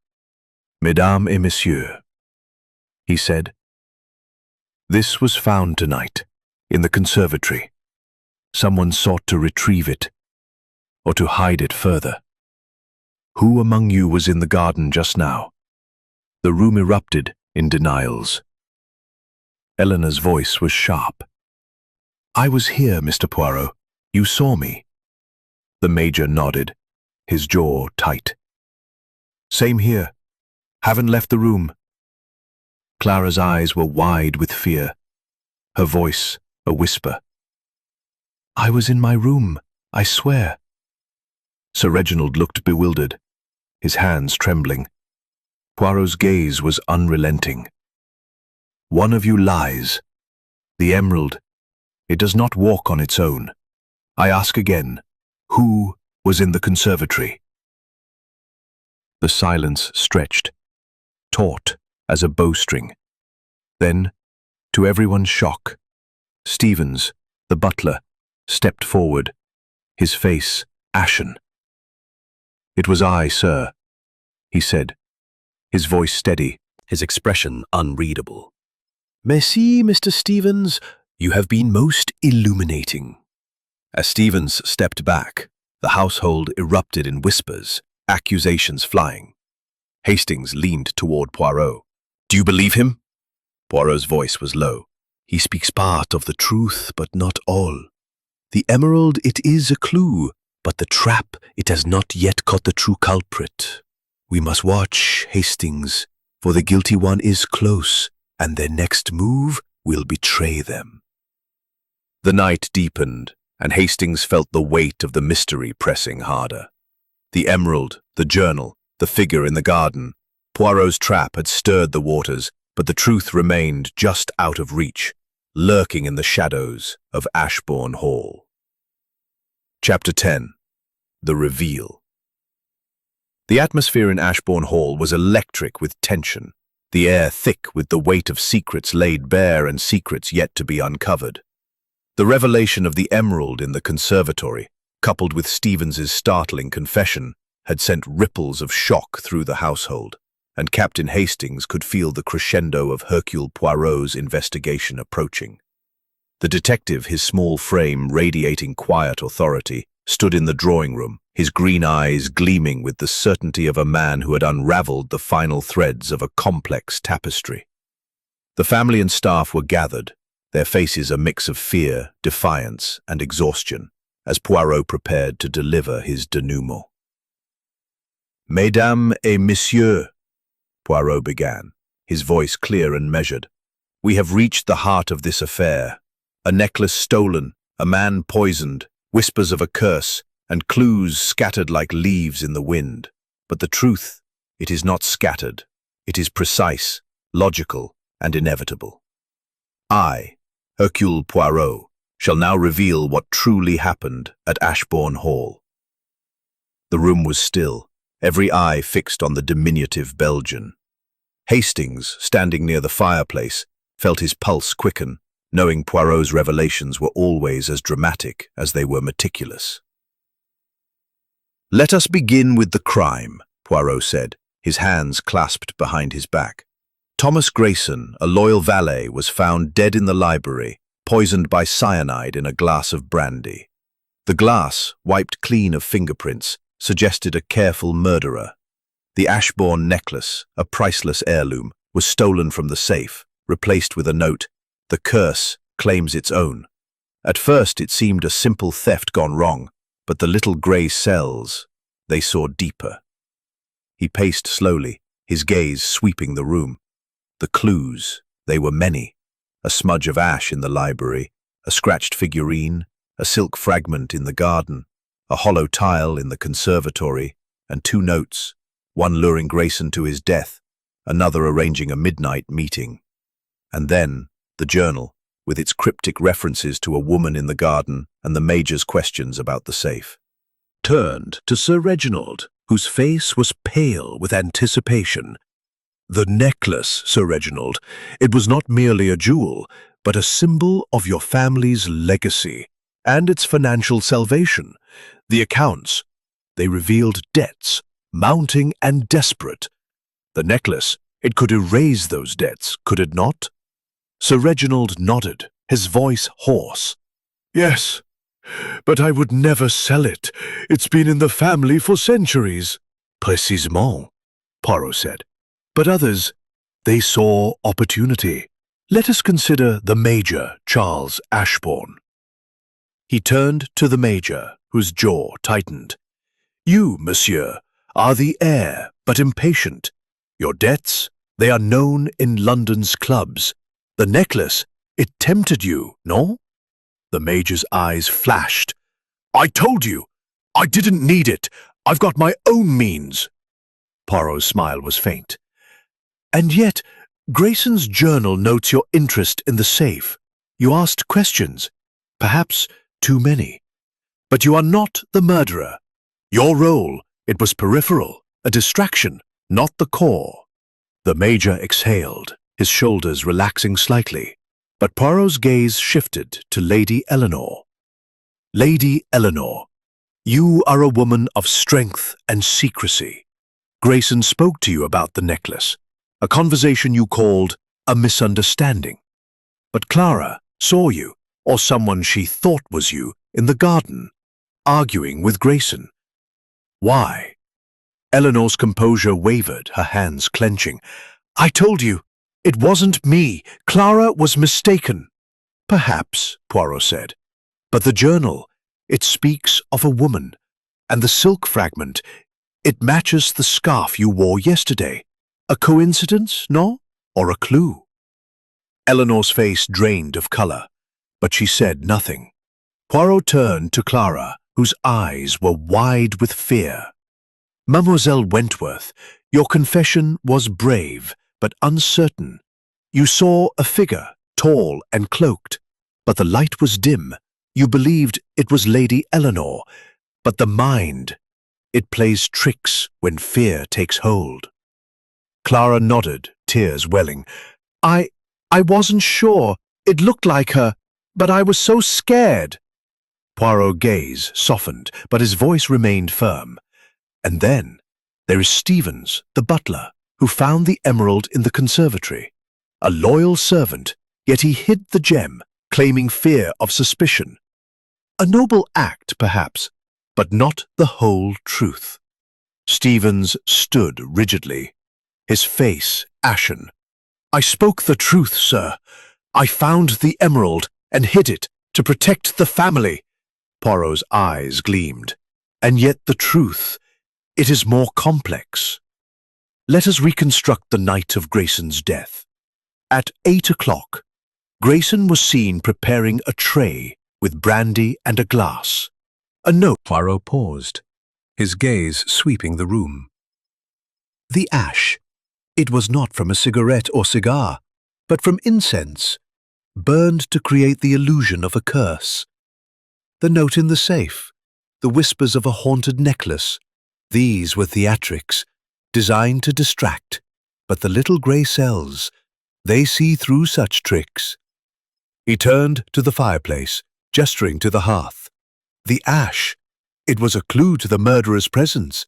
"Mesdames et messieurs," he said, "this was found tonight, in the conservatory. Someone sought to retrieve it, or to hide it further. Who among you was in the garden just now?" The room erupted in denials. Eleanor's voice was sharp. "I was here, Mr. Poirot. You saw me." The Major nodded, his jaw tight. "Same here. Haven't left the room." Clara's eyes were wide with fear, her voice a whisper. "I was in my room, I swear." Sir Reginald looked bewildered, his hands trembling. Poirot's gaze was unrelenting. "One of you lies. The emerald, it does not walk on its own. I ask again, who was in the conservatory?" The silence stretched, taut as a bowstring. Then, to everyone's shock, Stevens, the butler, stepped forward, his face ashen. "It was I, sir," he said, his voice steady, his expression unreadable. "Merci, Mr. Stevens, you have been most illuminating." As Stevens stepped back, the household erupted in whispers, accusations flying. Hastings leaned toward Poirot. "Do you believe him?" Poirot's voice was low. "He speaks part of the truth, but not all. The emerald, it is a clue, but the trap, it has not yet caught the true culprit. We must watch, Hastings, for the guilty one is close, and their next move will betray them." The night deepened, and Hastings felt the weight of the mystery pressing harder. The emerald, the journal, the figure in the garden. Poirot's trap had stirred the waters, but the truth remained just out of reach, lurking in the shadows of Ashbourne Hall. Chapter 10. The Reveal. The atmosphere in Ashbourne Hall was electric with tension, the air thick with the weight of secrets laid bare and secrets yet to be uncovered. The revelation of the emerald in the conservatory, coupled with Stevens's startling confession, had sent ripples of shock through the household, and Captain Hastings could feel the crescendo of Hercule Poirot's investigation approaching. The detective, his small frame radiating quiet authority, stood in the drawing room, his green eyes gleaming with the certainty of a man who had unraveled the final threads of a complex tapestry. The family and staff were gathered, their faces a mix of fear, defiance, and exhaustion, as Poirot prepared to deliver his denouement. "Mesdames et messieurs," Poirot began, his voice clear and measured, "we have reached the heart of this affair. A necklace stolen, a man poisoned, whispers of a curse, and clues scattered like leaves in the wind. But the truth, it is not scattered. It is precise, logical, and inevitable. I, Hercule Poirot, shall now reveal what truly happened at Ashbourne Hall." The room was still, every eye fixed on the diminutive Belgian. Hastings, standing near the fireplace, felt his pulse quicken, knowing Poirot's revelations were always as dramatic as they were meticulous. "Let us begin with the crime," Poirot said, his hands clasped behind his back. "Thomas Grayson, a loyal valet, was found dead in the library, poisoned by cyanide in a glass of brandy. The glass, wiped clean of fingerprints, suggested a careful murderer. The Ashbourne necklace, a priceless heirloom, was stolen from the safe, replaced with a note, 'The curse claims its own.' At first it seemed a simple theft gone wrong, but the little grey cells, they saw deeper." He paced slowly, his gaze sweeping the room. The clues, they were many. A smudge of ash in the library, a scratched figurine, a silk fragment in the garden, a hollow tile in the conservatory, and 2 notes, one luring Grayson to his death, another arranging a midnight meeting. And then, the journal, with its cryptic references to a woman in the garden and the Major's questions about the safe. Turned to Sir Reginald, whose face was pale with anticipation. "The necklace, Sir Reginald, it was not merely a jewel, but a symbol of your family's legacy and its financial salvation. The accounts, they revealed debts, mounting and desperate. The necklace, it could erase those debts, could it not?" Sir Reginald nodded, his voice hoarse. "Yes, but I would never sell it. It's been in the family for centuries." "Précisément," Poirot said. "But others, they saw opportunity. Let us consider the Major, Charles Ashbourne." He turned to the Major, whose jaw tightened. "You, monsieur, are the heir, but impatient. Your debts, they are known in London's clubs. The necklace, it tempted you, no?" The Major's eyes flashed. "I told you, I didn't need it. I've got my own means." Poirot's smile was faint. "And yet, Grayson's journal notes your interest in the safe. You asked questions, perhaps too many. But you are not the murderer. Your role, it was peripheral, a distraction, not the core." The Major exhaled, his shoulders relaxing slightly, but Poirot's gaze shifted to Lady Eleanor. Lady Eleanor, you are a woman of strength and secrecy. Grayson spoke to you about the necklace, a conversation you called a misunderstanding. But Clara saw you, or someone she thought was you, in the garden, arguing with Grayson. Why? Eleanor's composure wavered, her hands clenching. I told you, it wasn't me. Clara was mistaken. Perhaps, Poirot said. But the journal, it speaks of a woman, and the silk fragment, it matches the scarf you wore yesterday. A coincidence, no? Or a clue? Eleanor's face drained of colour, but she said nothing. Poirot turned to Clara, whose eyes were wide with fear. Mademoiselle Wentworth, your confession was brave, but uncertain. You saw a figure, tall and cloaked, but the light was dim. You believed it was Lady Eleanor, but the mind, it plays tricks when fear takes hold. Clara nodded, tears welling. I wasn't sure. It looked like her, but I was so scared. Poirot's gaze softened, but his voice remained firm. And then there is Stevens, the butler, who found the emerald in the conservatory. A loyal servant, yet he hid the gem, claiming fear of suspicion. A noble act, perhaps, but not the whole truth. Stevens stood rigidly, his face ashen. I spoke the truth, sir. I found the emerald and hid it to protect the family. Poirot's eyes gleamed. And yet the truth, it is more complex. Let us reconstruct the night of Grayson's death. At 8 o'clock, Grayson was seen preparing a tray with brandy and a glass. A note. Poirot paused, his gaze sweeping the room. The ash. It was not from a cigarette or cigar, but from incense, burned to create the illusion of a curse. The note in the safe, the whispers of a haunted necklace, these were theatrics, designed to distract, but the little grey cells, they see through such tricks. He turned to the fireplace, gesturing to the hearth. The ash, it was a clue to the murderer's presence.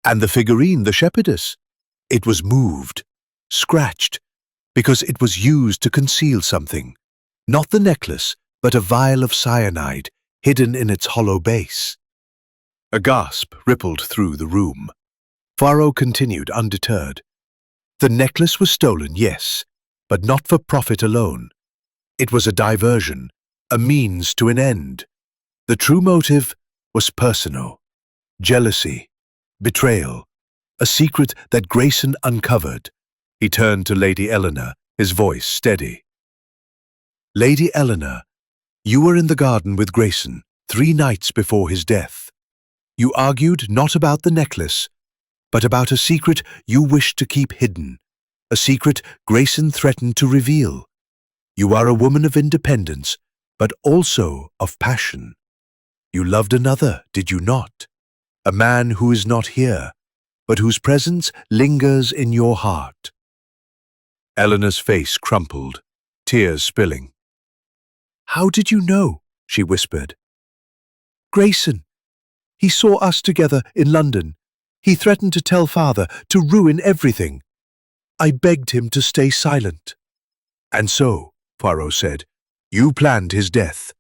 And the figurine, the shepherdess, it was moved, scratched, because it was used to conceal something. Not the necklace, but a vial of cyanide, hidden in its hollow base. A gasp rippled through the room. Poirot continued undeterred. The necklace was stolen, yes, but not for profit alone. It was a diversion, a means to an end. The true motive was personal. Jealousy, betrayal, a secret that Grayson uncovered. He turned to Lady Eleanor, his voice steady. Lady Eleanor, you were in the garden with Grayson 3 nights before his death. You argued not about the necklace, but about a secret you wished to keep hidden, a secret Grayson threatened to reveal. You are a woman of independence, but also of passion. You loved another, did you not? A man who is not here, but whose presence lingers in your heart. Eleanor's face crumpled, tears spilling. How did you know? She whispered. Grayson. He saw us together in London. He threatened to tell father, to ruin everything. I begged him to stay silent. And so, Poirot said, you planned his death.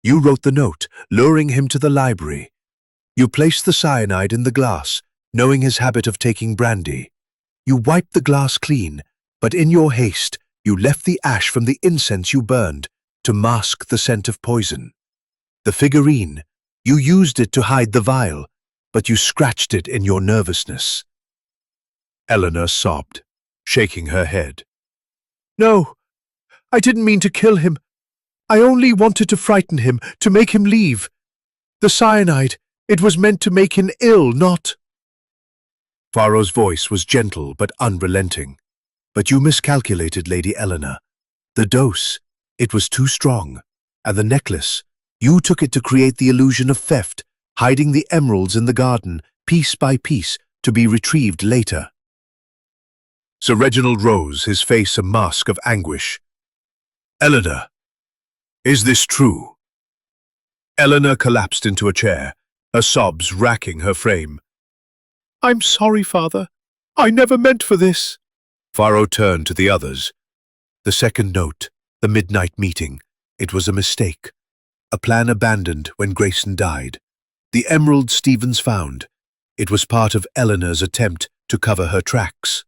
You wrote the note, luring him to the library. You placed the cyanide in the glass, knowing his habit of taking brandy. You wiped the glass clean, but in your haste, you left the ash from the incense you burned to mask the scent of poison. The figurine, you used it to hide the vial, but you scratched it in your nervousness. Eleanor sobbed, shaking her head. No, I didn't mean to kill him. I only wanted to frighten him, to make him leave. The cyanide, it was meant to make him ill, not... Poirot's voice was gentle but unrelenting. But you miscalculated, Lady Eleanor. The dose, it was too strong. And the necklace, you took it to create the illusion of theft, hiding the emeralds in the garden, piece by piece, to be retrieved later. Sir Reginald rose, his face a mask of anguish. "Eleanor, is this true?" Eleanor collapsed into a chair, her sobs racking her frame. "I'm sorry, Father. I never meant for this." Poirot turned to the others. The second note, the midnight meeting, it was a mistake. A plan abandoned when Grayson died. The emerald Stevens found. It was part of Eleanor's attempt to cover her tracks.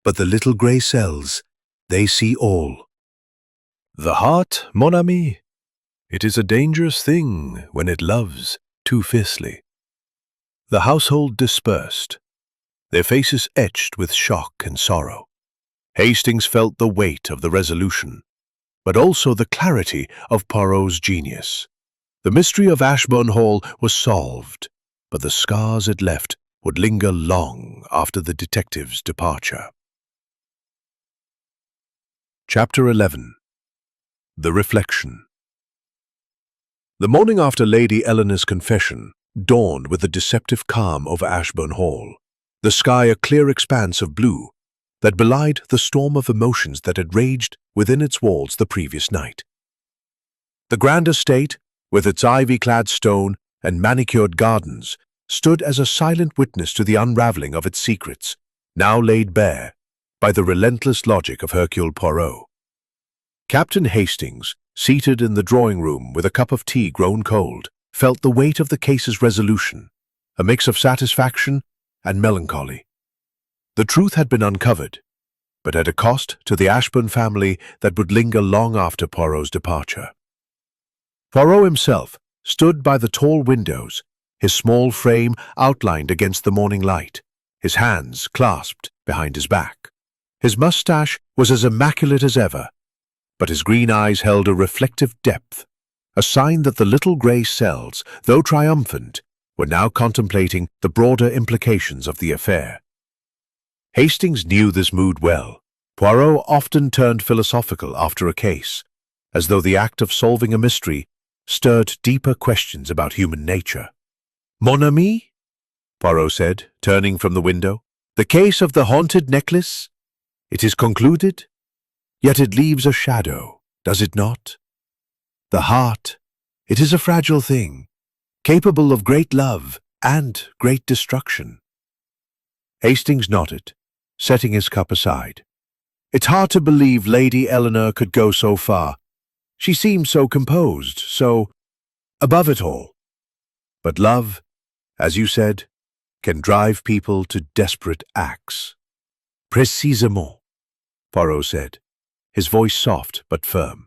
But the little grey cells, they see all. The heart, mon ami, it is a dangerous thing when it loves too fiercely. The household dispersed, their faces etched with shock and sorrow. Hastings felt the weight of the resolution, but also the clarity of Poirot's genius. The mystery of Ashbourne Hall was solved, but the scars it left would linger long after the detective's departure. Chapter 11. The Reflection. The morning after Lady Eleanor's confession dawned with a deceptive calm over Ashbourne Hall, the sky a clear expanse of blue that belied the storm of emotions that had raged within its walls the previous night. The grand estate, with its ivy-clad stone and manicured gardens, stood as a silent witness to the unraveling of its secrets, now laid bare by the relentless logic of Hercule Poirot. Captain Hastings, seated in the drawing-room with a cup of tea grown cold, felt the weight of the case's resolution, a mix of satisfaction and melancholy. The truth had been uncovered, but at a cost to the Ashbourne family that would linger long after Poirot's departure. Poirot himself stood by the tall windows, his small frame outlined against the morning light, his hands clasped behind his back. His moustache was as immaculate as ever, but his green eyes held a reflective depth, a sign that the little grey cells, though triumphant, were now contemplating the broader implications of the affair. Hastings knew this mood well. Poirot often turned philosophical after a case, as though the act of solving a mystery stirred deeper questions about human nature. "Mon ami," Poirot said, turning from the window, "the case of the haunted necklace? It is concluded, yet it leaves a shadow, does it not? The heart, it is a fragile thing, capable of great love and great destruction." Hastings nodded, setting his cup aside. It's hard to believe Lady Eleanor could go so far. She seemed so composed, so above it all. But love, as you said, can drive people to desperate acts. "Précisément," Poirot said, his voice soft but firm.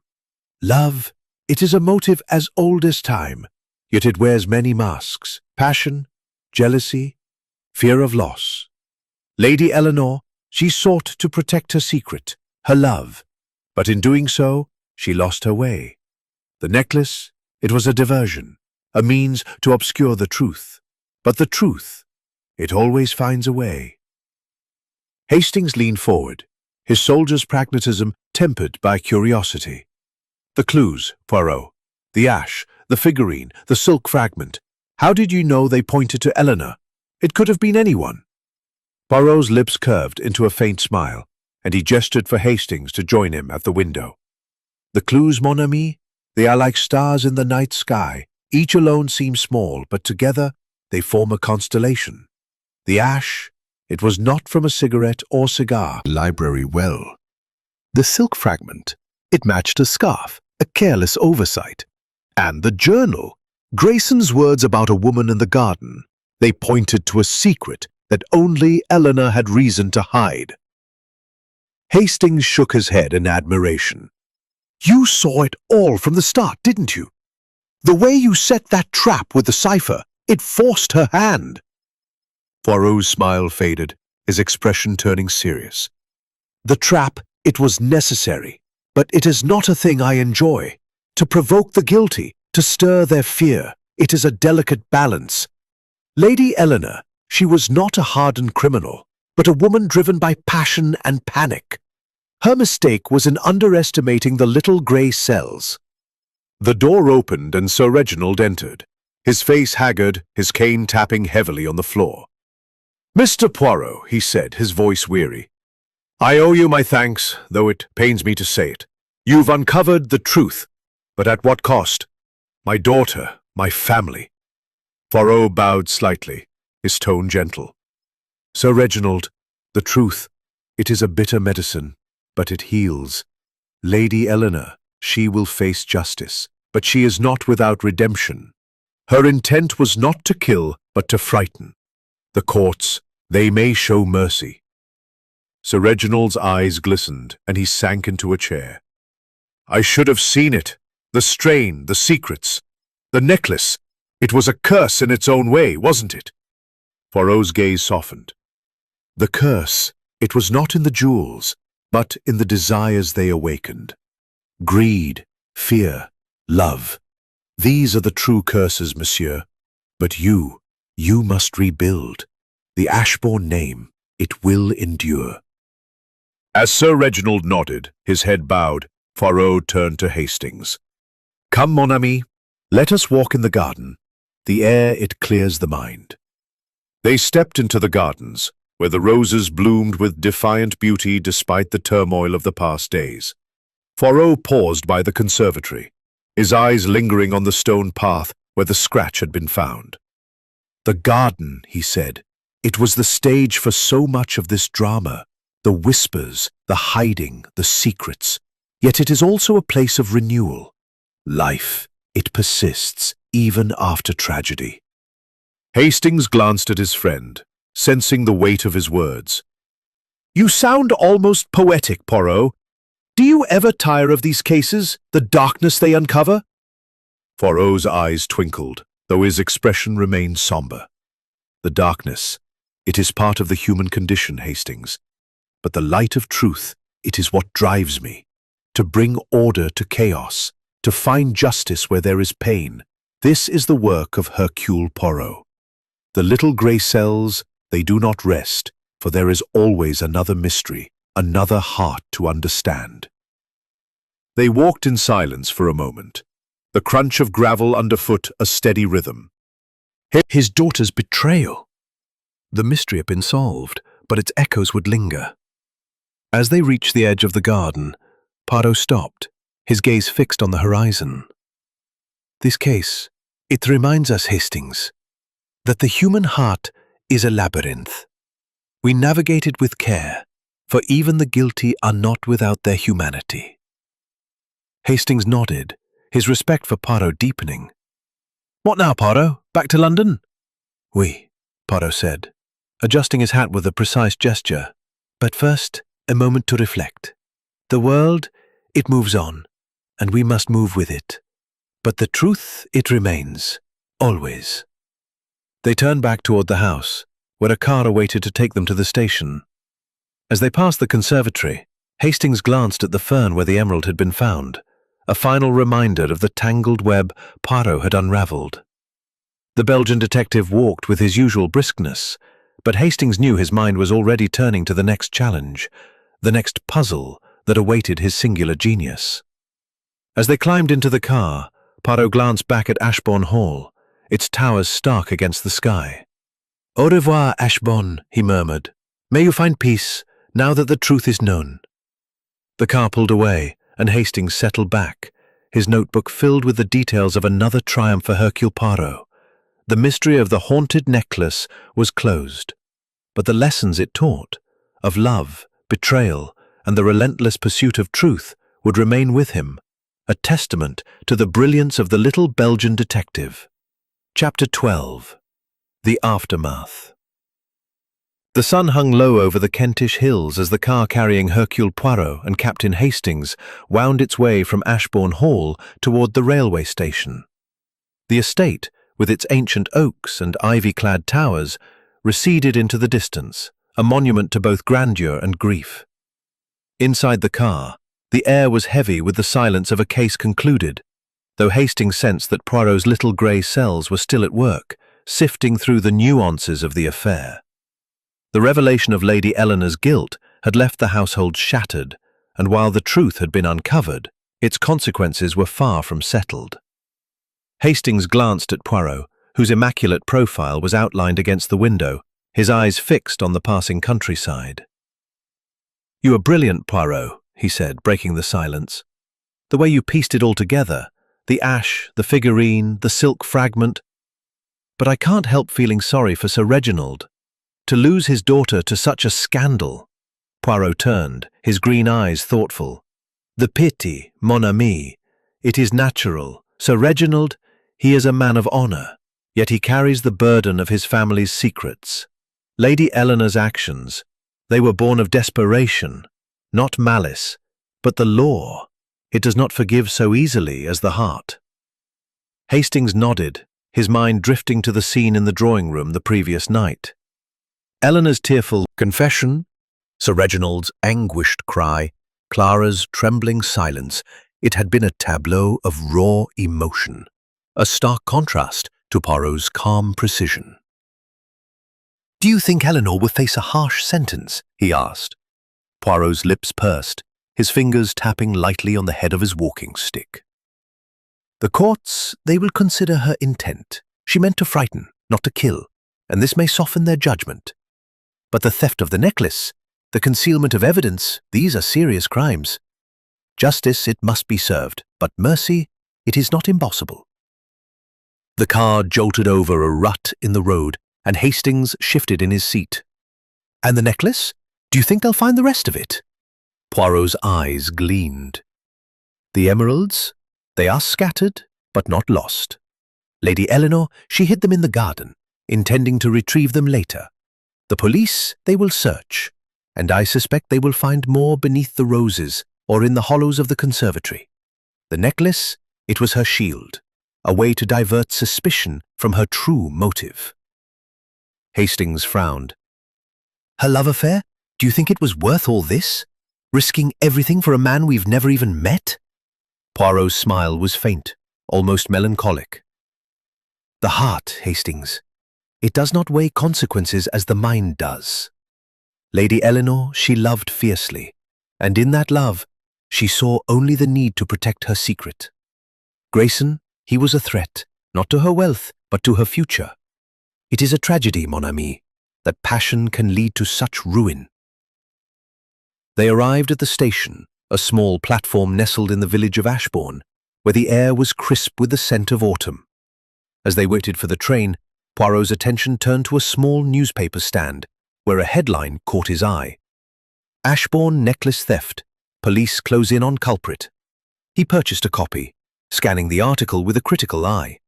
"Love, it is a motive as old as time, yet it wears many masks: passion, jealousy, fear of loss. Lady Eleanor, she sought to protect her secret, her love, but in doing so, she lost her way. The necklace, it was a diversion, a means to obscure the truth. But the truth, it always finds a way." Hastings leaned forward, his soldier's pragmatism tempered by curiosity. "The clues, Poirot, the ash, the figurine, the silk fragment. How did you know they pointed to Eleanor? It could have been anyone." Poirot's lips curved into a faint smile, and he gestured for Hastings to join him at the window. "The clues, mon ami, they are like stars in the night sky. Each alone seems small, but together they form a constellation. The ash, it was not from a cigarette or cigar." Library well. The silk fragment, it matched a scarf, a careless oversight. And the journal, Grayson's words about a woman in the garden, they pointed to a secret that only Eleanor had reason to hide. Hastings shook his head in admiration. "You saw it all from the start, didn't you? The way you set that trap with the cipher, it forced her hand." Poirot's smile faded, his expression turning serious. "The trap, it was necessary, but it is not a thing I enjoy. To provoke the guilty, to stir their fear, it is a delicate balance. Lady Eleanor, she was not a hardened criminal, but a woman driven by passion and panic. Her mistake was in underestimating the little grey cells." The door opened and Sir Reginald entered, his face haggard, his cane tapping heavily on the floor. "Mr. Poirot," he said, his voice weary, I owe you my thanks, though it pains me to say it. You've uncovered the truth, but at what cost? My daughter, my family. Poirot bowed slightly, his tone gentle. Sir Reginald, the truth, it is a bitter medicine, but it heals. Lady Eleanor, she will face justice, but she is not without redemption. Her intent was not to kill, but to frighten. The courts, they may show mercy. Sir Reginald's eyes glistened, and he sank into a chair. I should have seen it. The strain, the secrets, the necklace. It was a curse in its own way, wasn't it? Poirot's gaze softened. The curse, it was not in the jewels, but in the desires they awakened. Greed, fear, love. These are the true curses, monsieur. But you must rebuild. The Ashbourne name, it will endure. As Sir Reginald nodded, his head bowed, Poirot turned to Hastings. Come, mon ami, let us walk in the garden. The air, it clears the mind. They stepped into the gardens, where the roses bloomed with defiant beauty despite the turmoil of the past days. Poirot paused by the conservatory, his eyes lingering on the stone path where the scratch had been found. The garden, he said, it was the stage for so much of this drama, the whispers, the hiding, the secrets. Yet it is also a place of renewal. Life, it persists, even after tragedy. Hastings glanced at his friend, sensing the weight of his words. You sound almost poetic, Poirot. Do you ever tire of these cases, the darkness they uncover? Poirot's eyes twinkled, though his expression remained somber. The darkness, it is part of the human condition, Hastings. But the light of truth, it is what drives me. To bring order to chaos, to find justice where there is pain. This is the work of Hercule Poirot. The little grey cells, they do not rest, for there is always another mystery, another heart to understand. They walked in silence for a moment, the crunch of gravel underfoot a steady rhythm. His daughter's betrayal. The mystery had been solved, but its echoes would linger. As they reached the edge of the garden, Poirot stopped, his gaze fixed on the horizon. This case, it reminds us, Hastings, that the human heart is a labyrinth. We navigate it with care, for even the guilty are not without their humanity. Hastings nodded, his respect for Poirot deepening. What now, Poirot? Back to London? Oui, Poirot said, adjusting his hat with a precise gesture. But first, a moment to reflect. The world, it moves on, and we must move with it. But the truth, it remains, always. They turned back toward the house, where a car awaited to take them to the station. As they passed the conservatory, Hastings glanced at the fern where the emerald had been found, a final reminder of the tangled web Poirot had unraveled. The Belgian detective walked with his usual briskness, but Hastings knew his mind was already turning to the next challenge, the next puzzle that awaited his singular genius. As they climbed into the car, Poirot glanced back at Ashbourne Hall, its towers stark against the sky. Au revoir, Ashbourne, he murmured. May you find peace, now that the truth is known. The car pulled away, and Hastings settled back, his notebook filled with the details of another triumph for Hercule Poirot. The mystery of the haunted necklace was closed, but the lessons it taught, of love, betrayal, and the relentless pursuit of truth, would remain with him, a testament to the brilliance of the little Belgian detective. Chapter 12. The Aftermath. The sun hung low over the Kentish hills as the car carrying Hercule Poirot and Captain Hastings wound its way from Ashbourne Hall toward the railway station. The estate, with its ancient oaks and ivy-clad towers, receded into the distance, a monument to both grandeur and grief. Inside the car, the air was heavy with the silence of a case concluded, though Hastings sensed that Poirot's little grey cells were still at work, sifting through the nuances of the affair. The revelation of Lady Eleanor's guilt had left the household shattered, and while the truth had been uncovered, its consequences were far from settled. Hastings glanced at Poirot, whose immaculate profile was outlined against the window, his eyes fixed on the passing countryside. "You are brilliant, Poirot," he said, breaking the silence. "The way you pieced it all together, the ash, the figurine, the silk fragment. But I can't help feeling sorry for Sir Reginald. To lose his daughter to such a scandal." Poirot turned, his green eyes thoughtful. "The pity, mon ami. It is natural. Sir Reginald, he is a man of honour, yet he carries the burden of his family's secrets. Lady Eleanor's actions, they were born of desperation, not malice, but the law. It does not forgive so easily as the heart." Hastings nodded, his mind drifting to the scene in the drawing room the previous night. Eleanor's tearful confession, Sir Reginald's anguished cry, Clara's trembling silence. It had been a tableau of raw emotion, a stark contrast to Poirot's calm precision. "Do you think Eleanor will face a harsh sentence?" he asked. Poirot's lips pursed, his fingers tapping lightly on the head of his walking stick. "The courts, they will consider her intent. She meant to frighten, not to kill, and this may soften their judgment. But the theft of the necklace, the concealment of evidence, these are serious crimes. Justice, it must be served, but mercy, it is not impossible." The car jolted over a rut in the road, and Hastings shifted in his seat. "And the necklace? Do you think they'll find the rest of it?" Poirot's eyes gleamed. "The emeralds? They are scattered, but not lost. Lady Eleanor, she hid them in the garden, intending to retrieve them later. The police, they will search, and I suspect they will find more beneath the roses or in the hollows of the conservatory. The necklace, it was her shield, a way to divert suspicion from her true motive." Hastings frowned. "Her love affair? Do you think it was worth all this? Risking everything for a man we've never even met?" Poirot's smile was faint, almost melancholic. "The heart, Hastings. It does not weigh consequences as the mind does. Lady Eleanor, she loved fiercely, and in that love, she saw only the need to protect her secret. Grayson, he was a threat, not to her wealth, but to her future. It is a tragedy, mon ami, that passion can lead to such ruin." They arrived at the station, a small platform nestled in the village of Ashbourne, where the air was crisp with the scent of autumn. As they waited for the train, Poirot's attention turned to a small newspaper stand, where a headline caught his eye. "Ashbourne necklace theft. Police close in on culprit." He purchased a copy, scanning the article with a critical eye.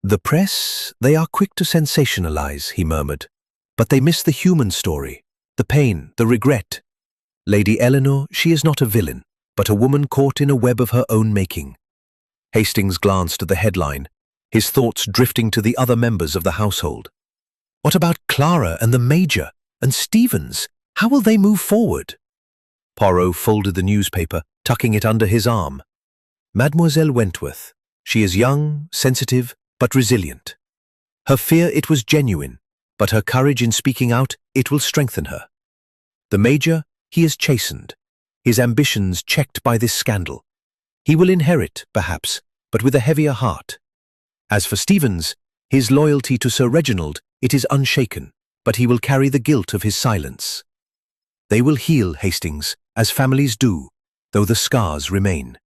"The press, they are quick to sensationalize," he murmured, "but they miss the human story, the pain, the regret. Lady Eleanor, she is not a villain, but a woman caught in a web of her own making." Hastings glanced at the headline, his thoughts drifting to the other members of the household. What about Clara and the Major, and Stevens? How will they move forward? Poirot folded the newspaper, tucking it under his arm. "Mademoiselle Wentworth. She is young, sensitive, but resilient. Her fear, it was genuine, but her courage in speaking out, it will strengthen her. The Major, he is chastened, his ambitions checked by this scandal. He will inherit, perhaps, but with a heavier heart. As for Stevens, his loyalty to Sir Reginald, it is unshaken, but he will carry the guilt of his silence. They will heal, Hastings, as families do, though the scars remain."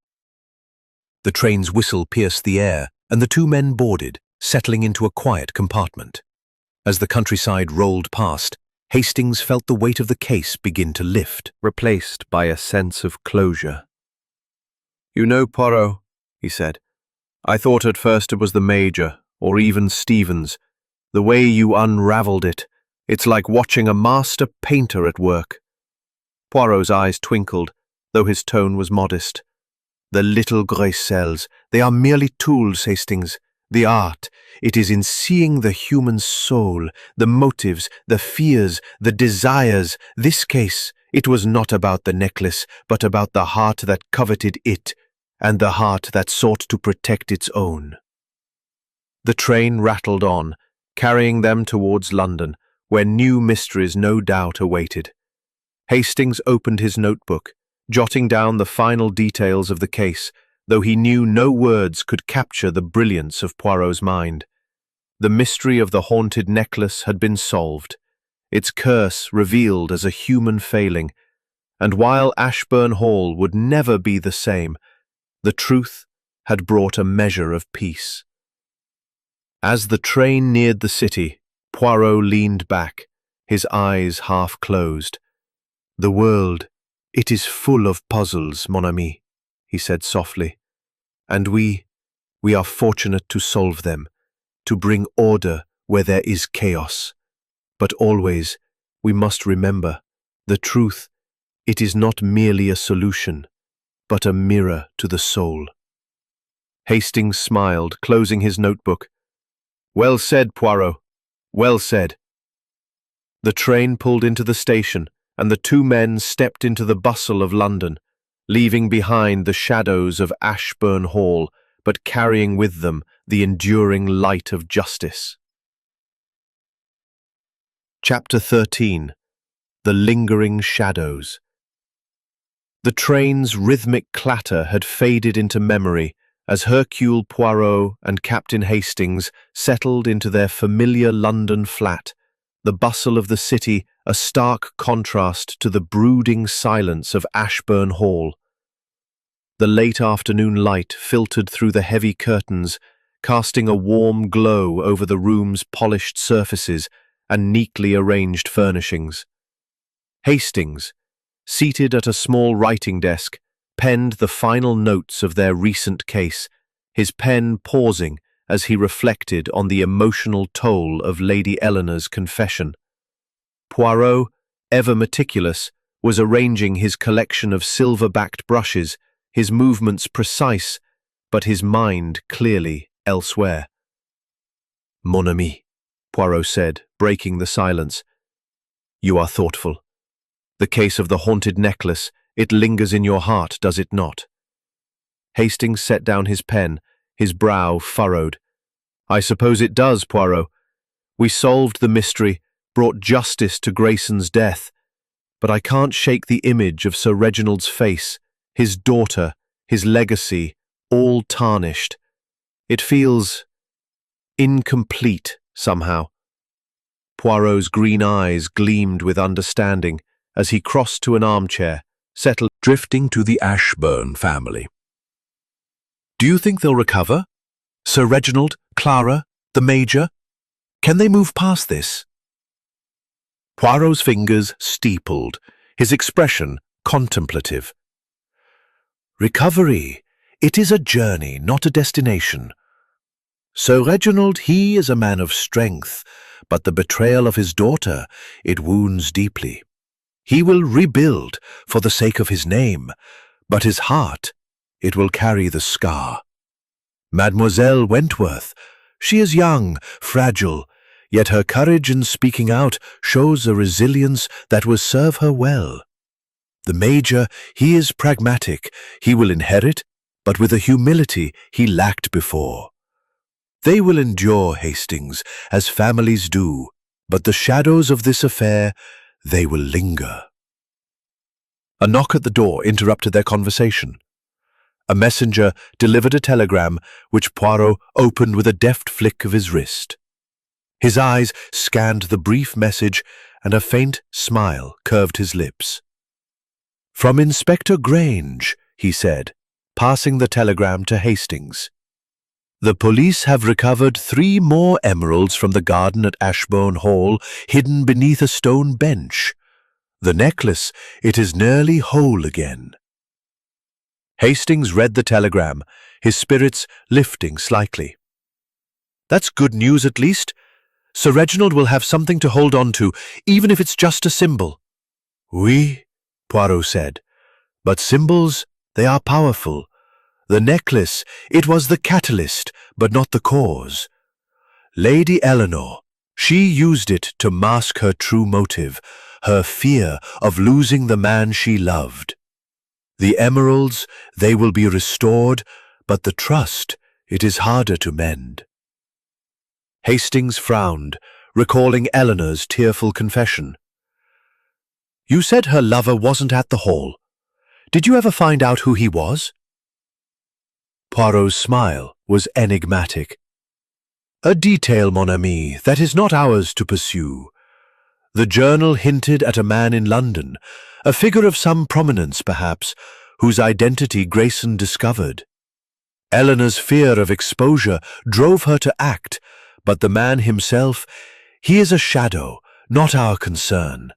The train's whistle pierced the air, and the two men boarded, settling into a quiet compartment. As the countryside rolled past, Hastings felt the weight of the case begin to lift, replaced by a sense of closure. "You know, Poirot," he said, "I thought at first it was the Major, or even Stevens. The way you unravelled it, it's like watching a master painter at work." Poirot's eyes twinkled, though his tone was modest. "The little grey cells, they are merely tools, Hastings. The art, it is in seeing the human soul, the motives, the fears, the desires. This case, it was not about the necklace, but about the heart that coveted it, and the heart that sought to protect its own." The train rattled on, carrying them towards London, where new mysteries no doubt awaited. Hastings opened his notebook, jotting down the final details of the case, though he knew no words could capture the brilliance of Poirot's mind. The mystery of the haunted necklace had been solved, its curse revealed as a human failing, and while Ashburn Hall would never be the same, the truth had brought a measure of peace. As the train neared the city, Poirot leaned back, his eyes half closed. "The world, it is full of puzzles, mon ami," he said softly. "And we are fortunate to solve them, to bring order where there is chaos. But always, we must remember, the truth, it is not merely a solution, but a mirror to the soul." Hastings smiled, closing his notebook. "Well said, Poirot. Well said." The train pulled into the station, and the two men stepped into the bustle of London, leaving behind the shadows of Ashburn Hall, but carrying with them the enduring light of justice. Chapter 13. The Lingering Shadows. The train's rhythmic clatter had faded into memory as Hercule Poirot and Captain Hastings settled into their familiar London flat, the bustle of the city a stark contrast to the brooding silence of Ashburn Hall. The late afternoon light filtered through the heavy curtains, casting a warm glow over the room's polished surfaces and neatly arranged furnishings. Hastings, seated at a small writing desk, penned the final notes of their recent case, his pen pausing as he reflected on the emotional toll of Lady Eleanor's confession. Poirot, ever meticulous, was arranging his collection of silver-backed brushes, his movements precise, but his mind clearly elsewhere. "Mon ami," Poirot said, breaking the silence. "You are thoughtful. The case of the haunted necklace, it lingers in your heart, does it not?" Hastings set down his pen, his brow furrowed. "I suppose it does, Poirot. We solved the mystery, brought justice to Grayson's death, but I can't shake the image of Sir Reginald's face, his daughter, his legacy, all tarnished. It feels incomplete somehow." Poirot's green eyes gleamed with understanding as he crossed to an armchair, settled, drifting to the Ashburn family. "Do you think they'll recover? Sir Reginald, Clara, the Major? Can they move past this?" Poirot's fingers steepled, his expression contemplative. "Recovery, it is a journey, not a destination. Sir Reginald, he is a man of strength, but the betrayal of his daughter, it wounds deeply. He will rebuild for the sake of his name, but his heart, it will carry the scar. Mademoiselle Wentworth, she is young, fragile, yet her courage in speaking out shows a resilience that will serve her well. The Major, he is pragmatic, he will inherit, but with a humility he lacked before. They will endure, Hastings, as families do, but the shadows of this affair, they will linger." A knock at the door interrupted their conversation. A messenger delivered a telegram which Poirot opened with a deft flick of his wrist. His eyes scanned the brief message and a faint smile curved his lips. "From Inspector Grange," he said, passing the telegram to Hastings. "The police have recovered 3 more emeralds from the garden at Ashburn Hall, hidden beneath a stone bench. The necklace, it is nearly whole again." Hastings read the telegram, his spirits lifting slightly. "That's good news at least. Sir Reginald will have something to hold on to, even if it's just a symbol." "Oui," Poirot said, "but symbols, they are powerful. The necklace, it was the catalyst, but not the cause. Lady Eleanor, she used it to mask her true motive, her fear of losing the man she loved. The emeralds, they will be restored, but the trust, it is harder to mend." Hastings frowned, recalling Eleanor's tearful confession. "You said her lover wasn't at the hall. Did you ever find out who he was?" Poirot's smile was enigmatic. "A detail, mon ami, that is not ours to pursue. The journal hinted at a man in London, A figure of some prominence, perhaps, whose identity Grayson discovered. Eleanor's fear of exposure drove her to act, but the man himself, he is a shadow, not our concern.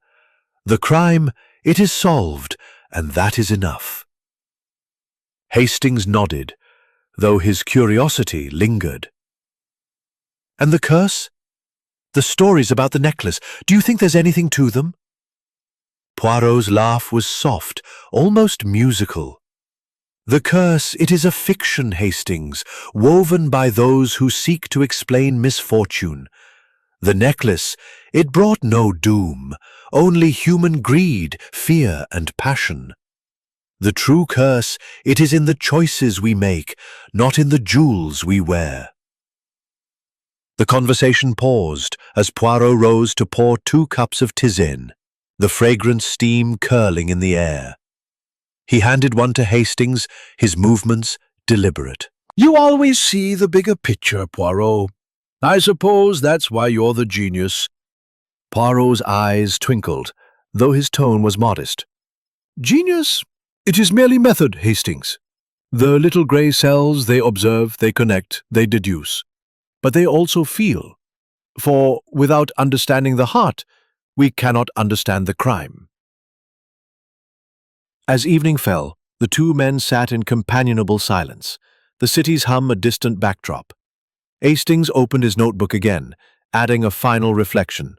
The crime, it is solved, and that is enough. Hastings nodded, though his curiosity lingered. And the curse? The stories about the necklace, do you think there's anything to them? Poirot's laugh was soft, almost musical. The curse, it is a fiction, Hastings, woven by those who seek to explain misfortune. The necklace, it brought no doom, only human greed, fear, and passion. The true curse, it is in the choices we make, not in the jewels we wear. The conversation paused as Poirot rose to pour 2 cups of tisane, the fragrant steam curling in the air. He handed one to Hastings, his movements deliberate. You always see the bigger picture, Poirot. I suppose that's why you're the genius. Poirot's eyes twinkled, though his tone was modest. Genius? It is merely method, Hastings. The little grey cells, they observe, they connect, they deduce. But they also feel. For without understanding the heart, we cannot understand the crime. As evening fell, the 2 men sat in companionable silence, the city's hum a distant backdrop. Hastings opened his notebook again, adding a final reflection.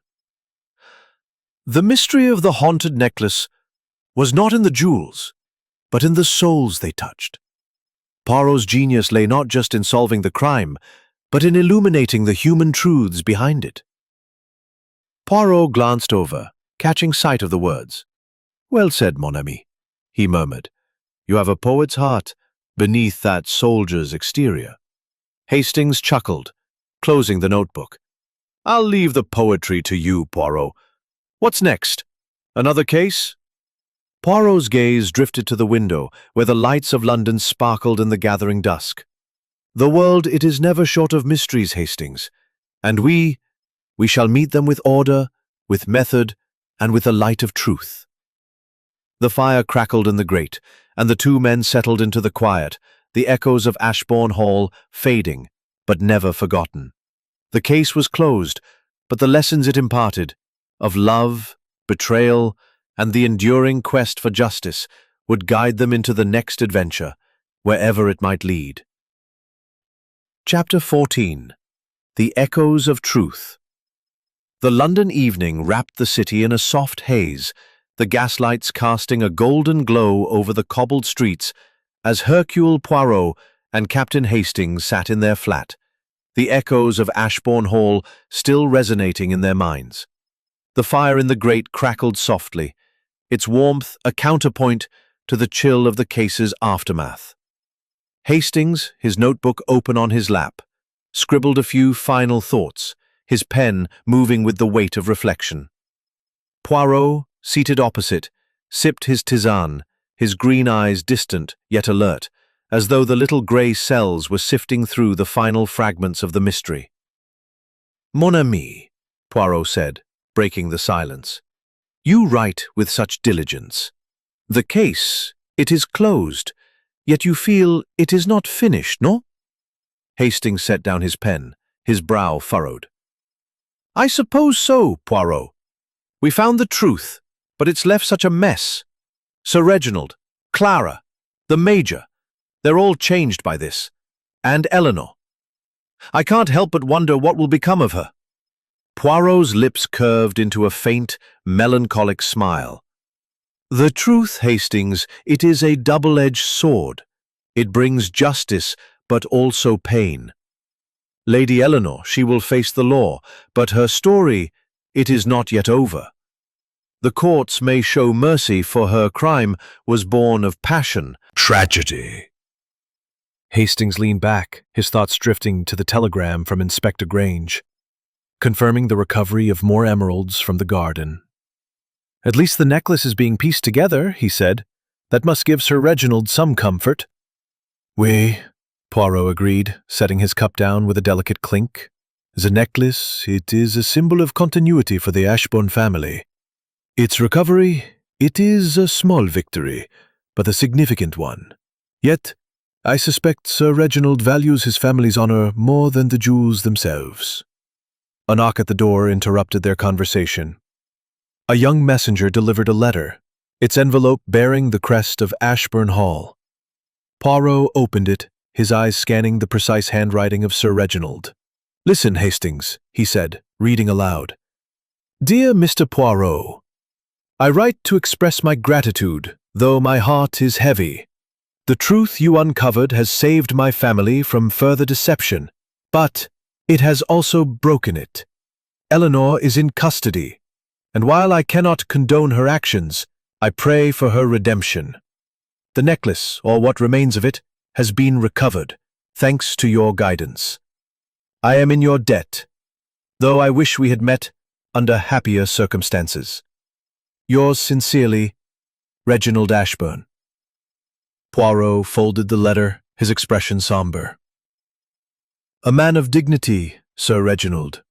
The mystery of the haunted necklace was not in the jewels, but in the souls they touched. Poirot's genius lay not just in solving the crime, but in illuminating the human truths behind it. Poirot glanced over, catching sight of the words. Well said, mon ami, he murmured. You have a poet's heart beneath that soldier's exterior. Hastings chuckled, closing the notebook. I'll leave the poetry to you, Poirot. What's next? Another case? Poirot's gaze drifted to the window, where the lights of London sparkled in the gathering dusk. The world, it is never short of mysteries, Hastings, and we shall meet them with order, with method, and with the light of truth. The fire crackled in the grate, and the 2 men settled into the quiet, the echoes of Ashbourne Hall fading, but never forgotten. The case was closed, but the lessons it imparted, of love, betrayal, and the enduring quest for justice, would guide them into the next adventure, wherever it might lead. Chapter 14. The Echoes of Truth. The London evening wrapped the city in a soft haze, the gaslights casting a golden glow over the cobbled streets as Hercule Poirot and Captain Hastings sat in their flat, the echoes of Ashbourne Hall still resonating in their minds. The fire in the grate crackled softly, its warmth a counterpoint to the chill of the case's aftermath. Hastings, his notebook open on his lap, scribbled a few final thoughts, his pen moving with the weight of reflection. Poirot, seated opposite, sipped his tisane, his green eyes distant yet alert, as though the little grey cells were sifting through the final fragments of the mystery. Mon ami, Poirot said, breaking the silence, you write with such diligence. The case, it is closed, yet you feel it is not finished, no? Hastings set down his pen, his brow furrowed. I suppose so, Poirot. We found the truth, but it's left such a mess. Sir Reginald, Clara, the Major, they're all changed by this. And Eleanor. I can't help but wonder what will become of her. Poirot's lips curved into a faint, melancholic smile. The truth, Hastings, it is a double-edged sword. It brings justice, but also pain. Lady Eleanor, she will face the law, but her story, it is not yet over. The courts may show mercy, for her crime was born of passion. Tragedy. Hastings leaned back, his thoughts drifting to the telegram from Inspector Grange, confirming the recovery of more emeralds from the garden. At least the necklace is being pieced together, he said. That must give Sir Reginald some comfort. Oui, Poirot agreed, setting his cup down with a delicate clink. The necklace, it is a symbol of continuity for the Ashbourne family. Its recovery, It is a small victory, but a significant one. Yet, I suspect Sir Reginald values his family's honor more than the jewels themselves. A knock at the door interrupted their conversation. A young messenger delivered a letter, its envelope bearing the crest of Ashburn Hall. Poirot opened it, his eyes scanning the precise handwriting of Sir Reginald. "Listen, Hastings," he said, reading aloud. "Dear Mr. Poirot, I write to express my gratitude, though my heart is heavy. The truth you uncovered has saved my family from further deception, but it has also broken it. Eleanor is in custody, and while I cannot condone her actions, I pray for her redemption. The necklace, or what remains of it, has been recovered, thanks to your guidance. I am in your debt, though I wish we had met under happier circumstances. Yours sincerely, Reginald Ashburn." Poirot folded the letter, his expression somber. "A man of dignity, Sir Reginald.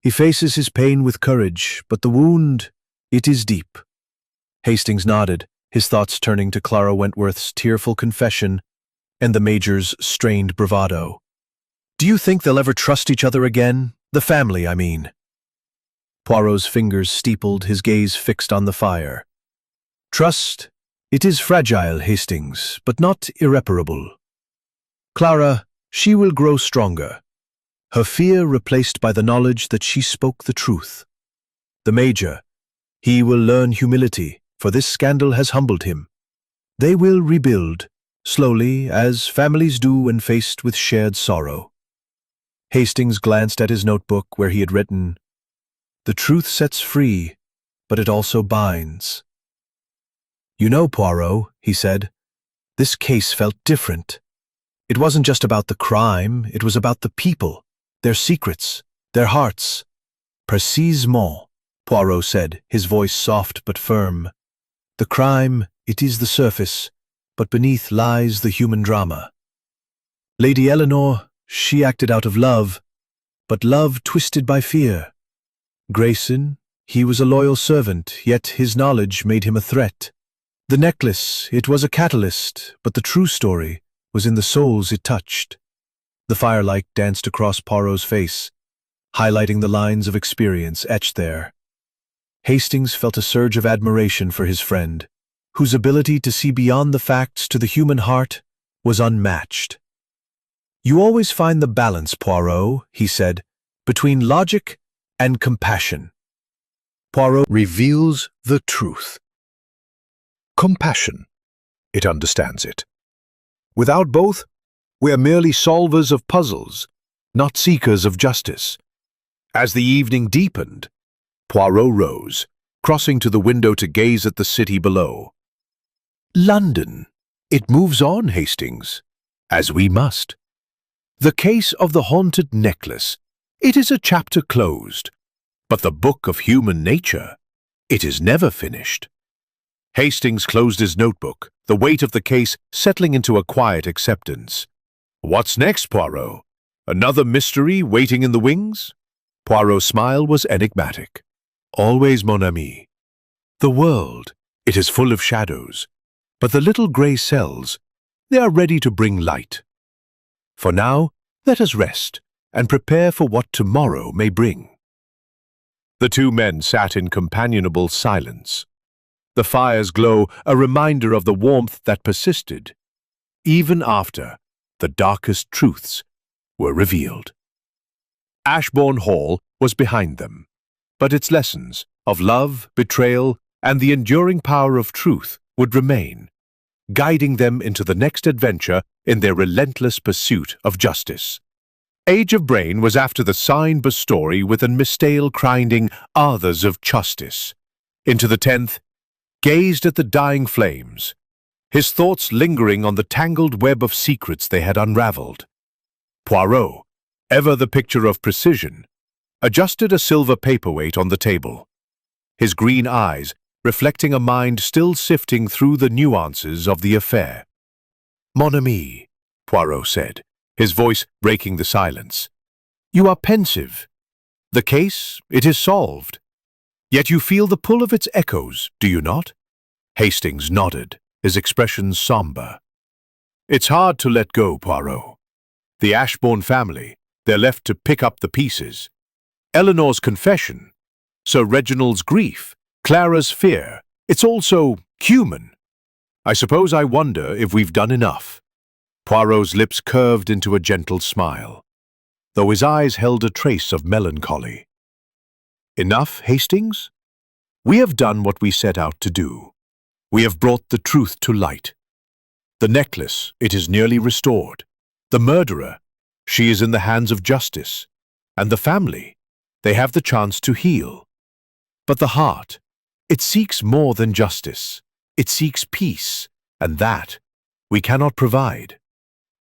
He faces his pain with courage, but the wound, it is deep." Hastings nodded, his thoughts turning to Clara Wentworth's tearful confession and the Major's strained bravado. "Do you think they'll ever trust each other again? The family, I mean." Poirot's fingers steepled, his gaze fixed on the fire. "Trust, it is fragile, Hastings, but not irreparable. Clara, she will grow stronger, her fear replaced by the knowledge that she spoke the truth. The Major, he will learn humility, for this scandal has humbled him. They will rebuild, slowly, as families do when faced with shared sorrow." Hastings glanced at his notebook where he had written, "The truth sets free, but it also binds." "You know, Poirot," he said, "this case felt different. It wasn't just about the crime, it was about the people, their secrets, their hearts." "Précisément," Poirot said, his voice soft but firm. "The crime, it is the surface, but beneath lies the human drama. Lady Eleanor, she acted out of love, but love twisted by fear. Grayson, he was a loyal servant, yet his knowledge made him a threat. The necklace, it was a catalyst, but the true story was in the souls it touched." The firelight danced across Poirot's face, highlighting the lines of experience etched there. Hastings felt a surge of admiration for his friend, whose ability to see beyond the facts to the human heart was unmatched. "You always find the balance, Poirot," he said, "between logic and compassion." Poirot Reveals the truth. Compassion. It understands it. Without both, we are merely solvers of puzzles, not seekers of justice. As the evening deepened, Poirot rose, crossing to the window to gaze at the city below. London. It moves on, Hastings, as we must. The case of the haunted necklace. It is a chapter closed, but the book of human nature, it is never finished. Hastings closed his notebook, the weight of the case settling into a quiet acceptance. "What's next, Poirot? Another mystery waiting in the wings?" Poirot's smile was enigmatic. "Always, mon ami. The world, it is full of shadows, but the little grey cells, they are ready to bring light. For now, let us rest and prepare for what tomorrow may bring." The two men sat in companionable silence. The fire's glow a reminder of the warmth that persisted, even after the darkest truths were revealed. Ashbourne Hall was behind them, but its lessons of love, betrayal, and the enduring power of truth would remain, guiding them into the next adventure in their relentless pursuit of justice. Age of Brain was after the sign story with an mistale grinding others of justice. Into the 10th, gazed at the dying flames, his thoughts lingering on the tangled web of secrets they had unraveled. Poirot, ever the picture of precision, adjusted a silver paperweight on the table, his green eyes reflecting a mind still sifting through the nuances of the affair. "Mon ami," Poirot said, his voice breaking the silence, "you are pensive. The case, it is solved. Yet you feel the pull of its echoes, do you not? Hastings nodded, his expression somber. It's hard to let go, Poirot. The Ashbourne family, they're left to pick up the pieces. Eleanor's confession, Sir Reginald's grief, Clara's fear, it's also human. I suppose I wonder if we've done enough. Poirot's lips curved into a gentle smile, though his eyes held a trace of melancholy. Enough, Hastings? We have done what we set out to do. We have brought the truth to light. The necklace, it is nearly restored. The murderer, she is in the hands of justice. And the family, they have the chance to heal. But the heart, it seeks more than justice. It seeks peace, and that we cannot provide.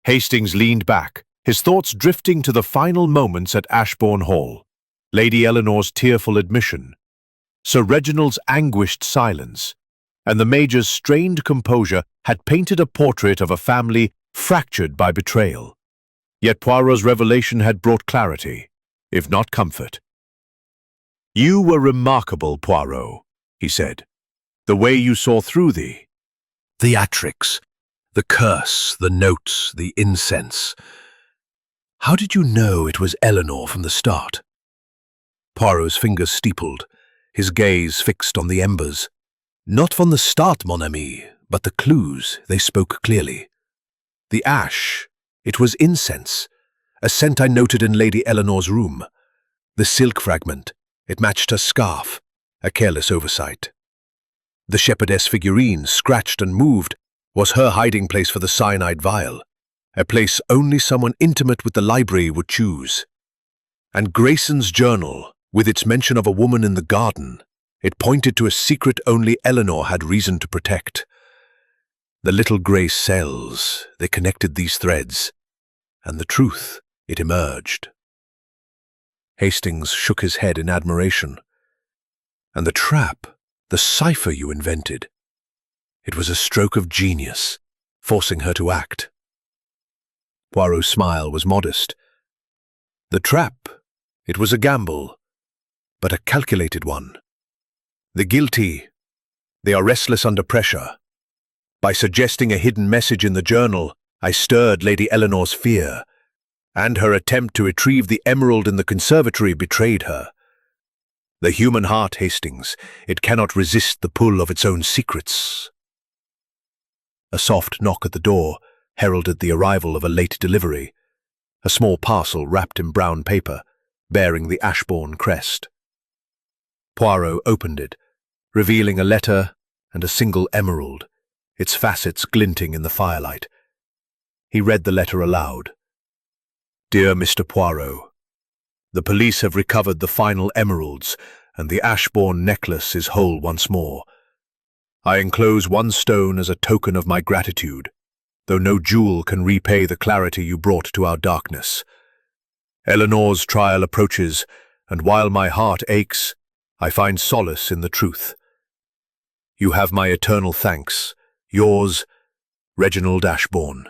Hastings leaned back, his thoughts drifting to the final moments at Ashbourne Hall. Lady Eleanor's tearful admission, Sir Reginald's anguished silence, and the Major's strained composure had painted a portrait of a family fractured by betrayal. Yet Poirot's revelation had brought clarity, if not comfort. "You were remarkable, Poirot," he said. "The way you saw through the theatrics, the curse, the notes, the incense. How did you know it was Eleanor from the start?" Poirot's fingers steepled, his gaze fixed on the embers. "Not from the start, mon ami, but the clues, they spoke clearly. The ash, it was incense, a scent I noted in Lady Eleanor's room. The silk fragment, it matched her scarf, a careless oversight. The shepherdess figurine, scratched and moved, was her hiding place for the cyanide vial, a place only someone intimate with the library would choose. And Grayson's journal, with its mention of a woman in the garden, it pointed to a secret only Eleanor had reason to protect. The little grey cells, they connected these threads, and the truth, it emerged." Hastings shook his head in admiration. "And the trap, the cipher you invented, it was a stroke of genius, forcing her to act." Poirot's smile was modest. "The trap, it was a gamble, but a calculated one. The guilty, they are restless under pressure. By suggesting a hidden message in the journal, I stirred Lady Eleanor's fear, and her attempt to retrieve the emerald in the conservatory betrayed her. The human heart, Hastings, it cannot resist the pull of its own secrets." A soft knock at the door heralded the arrival of a late delivery, a small parcel wrapped in brown paper, bearing the Ashbourne crest. Poirot opened it, revealing a letter and a single emerald, its facets glinting in the firelight. He read the letter aloud. "Dear Mr. Poirot, the police have recovered the final emeralds, and the Ashbourne necklace is whole once more. I enclose one stone as a token of my gratitude, though no jewel can repay the clarity you brought to our darkness. Eleanor's trial approaches, and while my heart aches, I find solace in the truth. You have my eternal thanks. Yours, Reginald Ashbourne."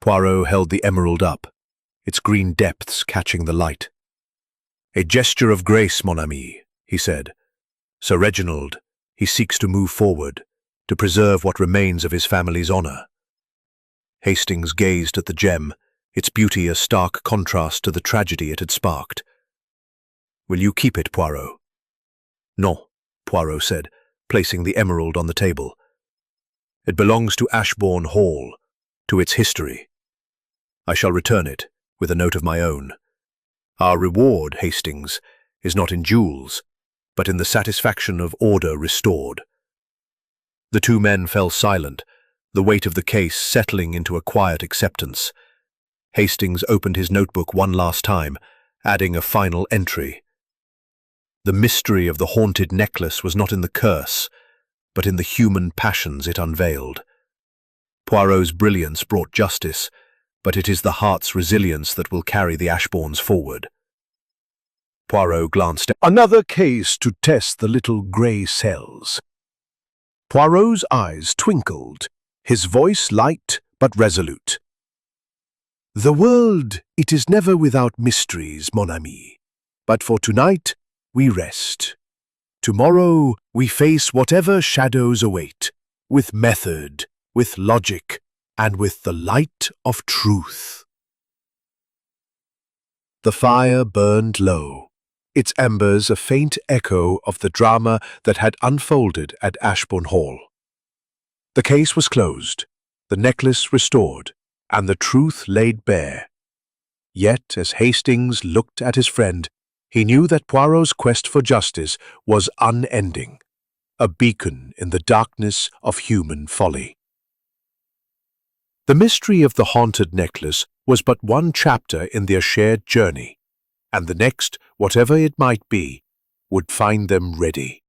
Poirot held the emerald up, its green depths catching the light. "A gesture of grace, mon ami," he said. "Sir Reginald, he seeks to move forward, to preserve what remains of his family's honour." Hastings gazed at the gem, its beauty a stark contrast to the tragedy it had sparked. "Will you keep it, Poirot?" "No," Poirot said, placing the emerald on the table. "It belongs to Ashbourne Hall, to its history. I shall return it, with a note of my own. Our reward, Hastings, is not in jewels, but in the satisfaction of order restored." The two men fell silent, the weight of the case settling into a quiet acceptance. Hastings opened his notebook one last time, adding a final entry. The mystery of the haunted necklace was not in the curse, but in the human passions it unveiled. Poirot's brilliance brought justice, but it is the heart's resilience that will carry the Ashbournes forward. Poirot glanced at another case to test the little grey cells. Poirot's eyes twinkled, his voice light but resolute. "The world, it is never without mysteries, mon ami. But for tonight, we rest. Tomorrow we face whatever shadows await, with method, with logic, and with the light of truth. The fire burned low, its embers a faint echo of the drama that had unfolded at Ashbourne Hall. The case was closed, the necklace restored, and the truth laid bare. Yet, as Hastings looked at his friend, he knew that Poirot's quest for justice was unending, a beacon in the darkness of human folly. The mystery of the haunted necklace was but one chapter in their shared journey, and the next, whatever it might be, would find them ready.